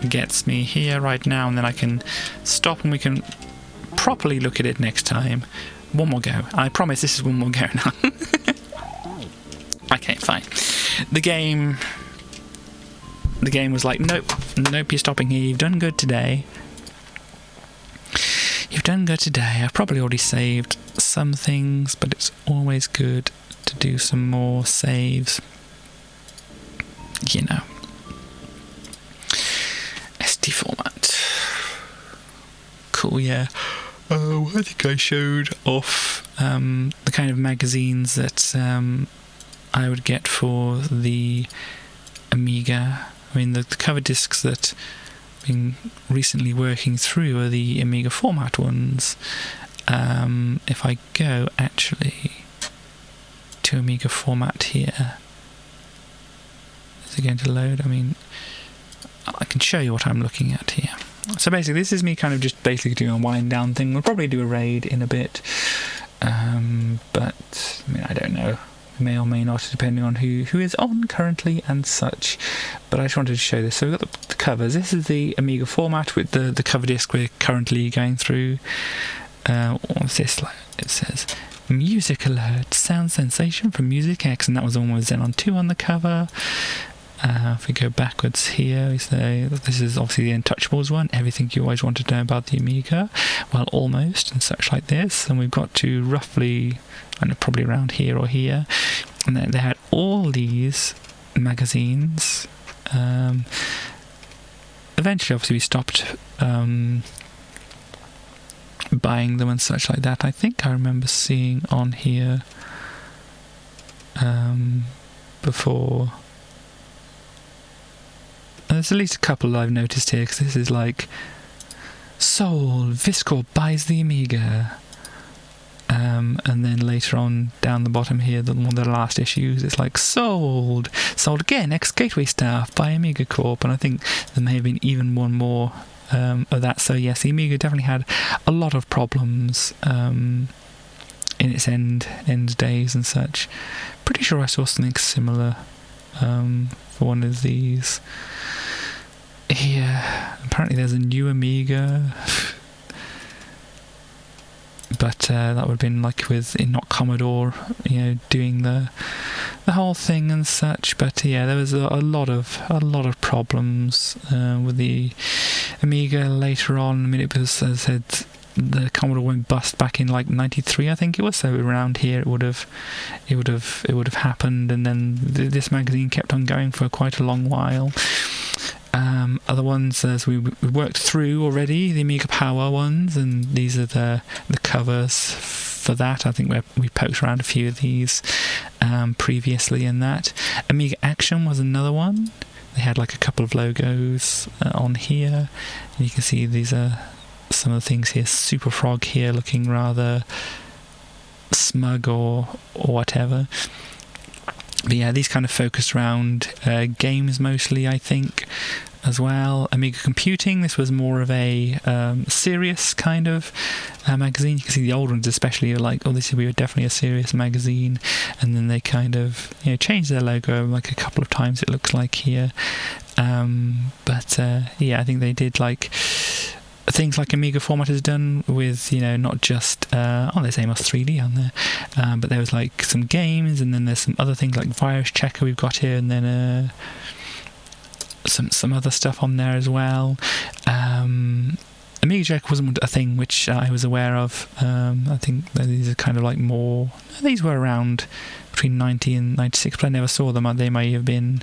gets me here right now, and then I can stop and we can properly look at it next time. One more go. I promise this is one more go now. Okay, fine. The game was like, nope, you're stopping here. You've done good today. I've probably already saved some things, but it's always good to do some more saves. You know. SD format. Cool, yeah. I think I showed off the kind of magazines that I would get for the Amiga. I mean, the cover discs that I've been recently working through are the Amiga format ones. if I go actually to Amiga format here, is it going to load? I mean, I can show you what I'm looking at here. So basically, this is me kind of just basically doing a wind down thing. We'll probably do a raid in a bit, but I mean, I don't know. May or may not, depending on who is on currently and such. But I just wanted to show this. So we've got the covers. This is the Amiga format with the cover disc we're currently going through. What's this like? It says Music Alert, Sound Sensation from Music X, and that was the one with Xenon 2 on the cover. If we go backwards here, we say this is obviously the Untouchables one, everything you always wanted to know about the Amiga, well, almost, and such like this. And we've got to roughly, I know, probably around here or here, and then they had all these magazines. Eventually, obviously, we stopped buying them and such like that. I think I remember seeing on here before. There's at least a couple I've noticed here, because this is like Soul, Viscorp buys the Amiga. And then later on down the bottom here, one of the last issues, it's like sold again, ex-Gateway staff by Amiga Corp. And I think there may have been even one more of that. So yes, the Amiga definitely had a lot of problems in its end days and such. Pretty sure I saw something similar for one of these. Here, apparently there's a new Amiga, but that would have been like with not Commodore, doing the whole thing and such. But yeah, there was a lot of problems with the Amiga later on. I mean, it was, as I said, the Commodore went bust back in like '93, I think it was. So around here, it would have happened, and then this magazine kept on going for quite a long while. Other ones, as we worked through already, the Amiga Power ones, and these are the covers for that. I think we poked around a few of these previously in that. Amiga Action was another one. They had like a couple of logos on here, and you can see these are some of the things here. Super Frog here looking rather smug or whatever. But yeah, these kind of focused around games mostly, I think, as well. Amiga Computing, this was more of a serious kind of magazine. You can see the old ones especially are like, we were definitely a serious magazine. And then they kind of changed their logo like a couple of times, it looks like here. But I think they did like things like Amiga Format has done with, not just, there's Amos 3D on there, but there was like some games, and then there's some other things like Virus Checker we've got here, and then some other stuff on there as well. Amiga Checker wasn't a thing which I was aware of. I think these are kind of like more, these were around between 90 and 96, but I never saw them. They may have been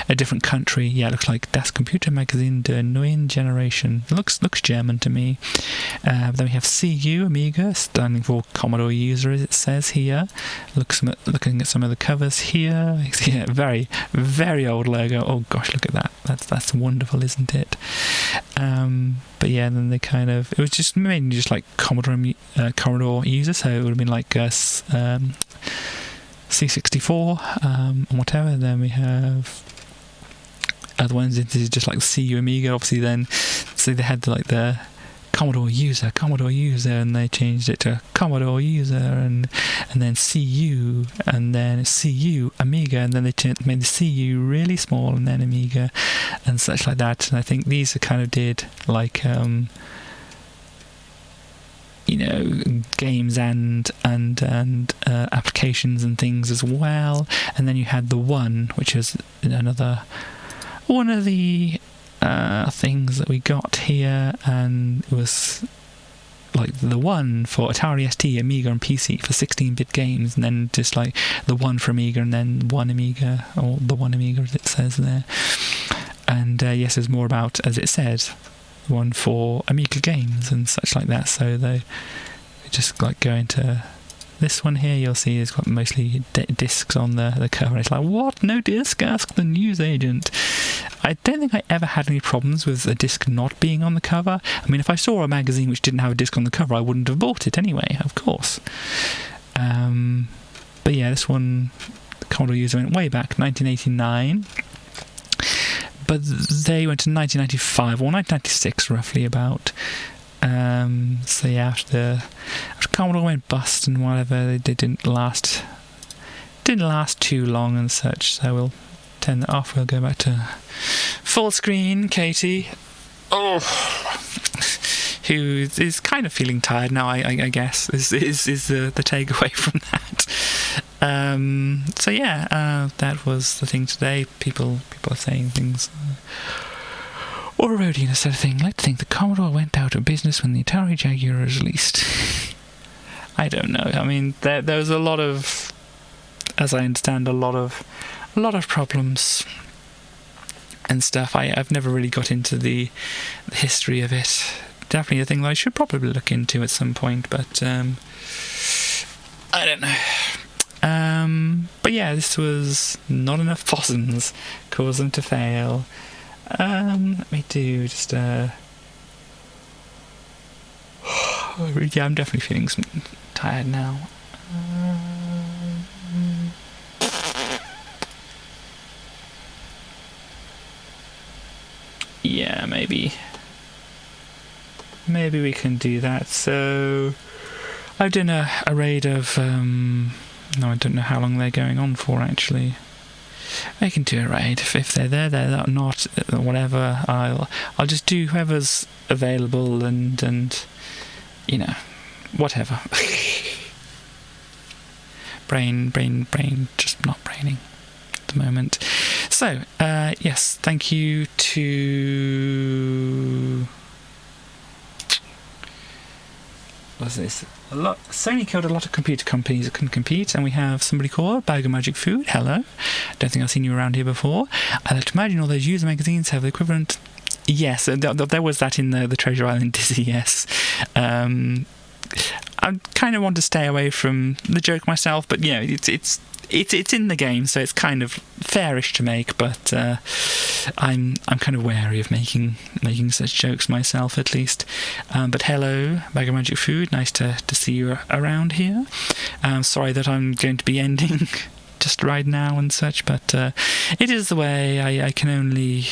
a different country. Yeah, it looks like Das Computermagazin der neuen Generation. Looks German to me. Then we have CU Amiga, standing for Commodore User, as it says here. Looking at some of the covers here. Yeah, very, very old logo. Oh gosh, look at that. That's wonderful, isn't it? But yeah, then they kind of, it was just mainly just like Commodore User, so it would have been like C64 and whatever. Then we have other ones. This is just like the CU Amiga, obviously. Then so they had like the Commodore User, and they changed it to Commodore User, and then CU, and then CU Amiga, and then they made the CU really small, and then Amiga, and such like that. And I think these are kind of did like games and applications and things as well. And then you had the One, which is another one of the things that we got here, and it was like the One for Atari ST, Amiga and PC for 16-bit games, and then just like the One for Amiga, and then One Amiga, or the One Amiga as it says there. And yes, there's more about, as it says, one for Amiga games and such like that. So they just like go into this one here, you'll see it's got mostly discs on the cover. It's like, what? No disc? Ask the newsagent. I don't think I ever had any problems with a disc not being on the cover. I mean, if I saw a magazine which didn't have a disc on the cover, I wouldn't have bought it anyway, of course. But yeah, this one, the Commodore user went way back, 1989. But they went to 1995, or 1996 roughly about. So yeah, after Commodore went bust and whatever, they didn't last too long and such, so we'll turn that off. We'll go back to full screen. Katie, who is kind of feeling tired now, I guess, is the takeaway from that. So yeah, that was the thing today. People are saying things. Or Rodian instead of thing. I'd like to think the Commodore went out of business when the Atari Jaguar was released. I don't know. I mean, there was a lot of, as I understand, a lot of problems and stuff. I've never really got into the history of it. Definitely a thing that I should probably look into at some point, but I don't know. But yeah, this was not enough possums caused them to fail. Let me do just yeah, I'm definitely feeling tired now. Yeah, maybe we can do that. So I've done a raid of no, I don't know how long they're going on for actually. I can do a raid if they're there, they're not, whatever. I'll just do whoever's available and you know, whatever. brain just not braining at the moment. So yes, thank you to what's this? Sony killed a lot of computer companies that couldn't compete, and we have somebody called Bag of Magic Food. Hello. Don't think I've seen you around here before. I like to imagine all those user magazines have the equivalent. Yes, there was that in the Treasure Island Dizzy, yes. I kind of want to stay away from the joke myself, but you know, it's in the game, so it's kind of fairish to make, but I'm kind of wary of making such jokes myself, at least. But hello, Bag of Magic Food, nice to see you around here. Sorry that I'm going to be ending just right now and such, but it is the way. I can only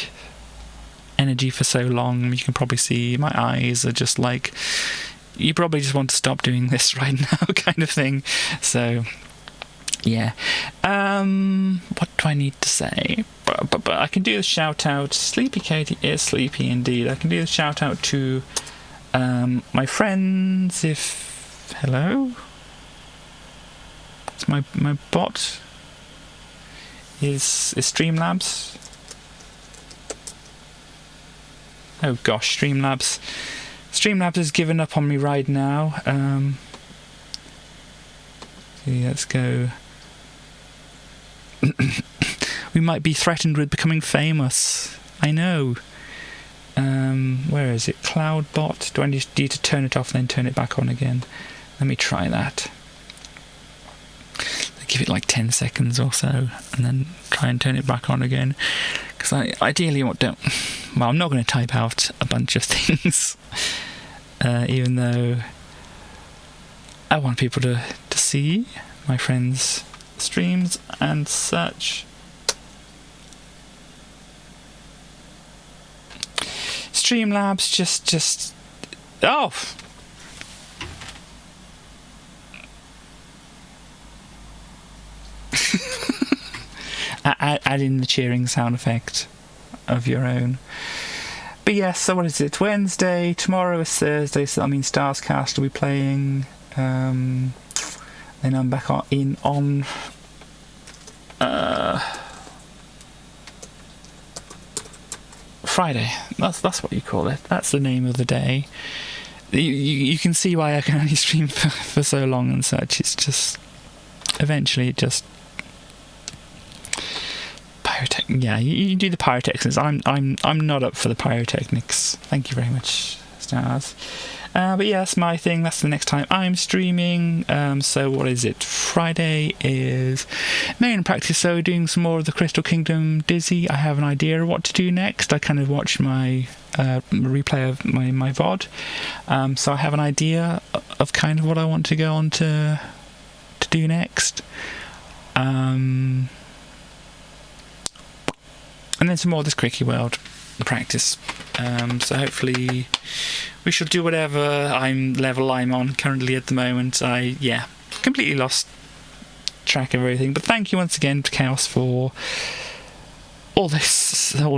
energy for so long. You can probably see my eyes are just like, you probably just want to stop doing this right now kind of thing. So yeah. What do I need to say? But I can do the shout out. Sleepy Katie is sleepy indeed. I can do the shout out to my friends. If hello, it's my bot is Streamlabs. Oh gosh, Streamlabs has given up on me right now. Let's go. We might be threatened with becoming famous. I know. Where is it? Cloudbot. Do I need to turn it off and then turn it back on again? Let me try that. Give it like 10 seconds or so, and then try and turn it back on again. Because I ideally I'm not going to type out a bunch of things, even though I want people to see my friends' streams and such. Streamlabs just oh. Add in the cheering sound effect of your own. But yes, so what is it? Wednesday, tomorrow is Thursday, so that means Starscast will be playing. Then I'm back on Friday. That's what you call it. That's the name of the day. You can see why I can only stream for so long and such. It's just eventually it just yeah, you do the pyrotechnics. I'm not up for the pyrotechnics. Thank you very much, Stars. But yeah, that's my thing. That's the next time I'm streaming. So what is it? Friday is main practice, so doing some more of the Crystal Kingdom Dizzy. I have an idea of what to do next. I kind of watched my replay of my VOD, so I have an idea of kind of what I want to go on to do next. And then some more of this Quickie World practice. So hopefully we shall do whatever level I'm on currently at the moment. I completely lost track of everything. But thank you once again to Chaos for all this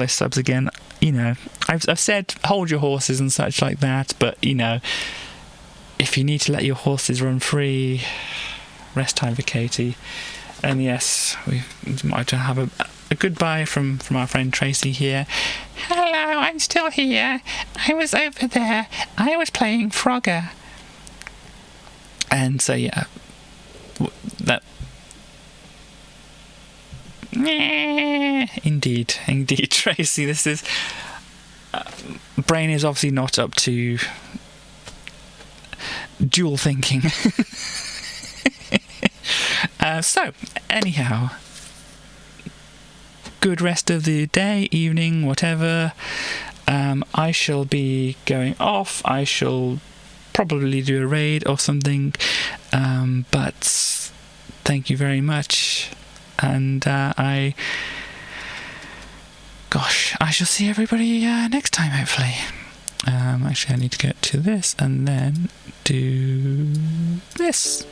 subs again. You know, I've said hold your horses and such like that, but you know, if you need to let your horses run free, rest time for Katie. And yes, we might have a goodbye from our friend Tracy here. Hello, I'm still here. I was over there. I was playing Frogger. And so yeah, that. Indeed, Tracy. This is brain is obviously not up to dual thinking. So, anyhow, good rest of the day, evening, whatever. I shall be going off. I shall probably do a raid or something. But thank you very much. And I shall see everybody next time, hopefully. Actually, I need to get to this and then do this.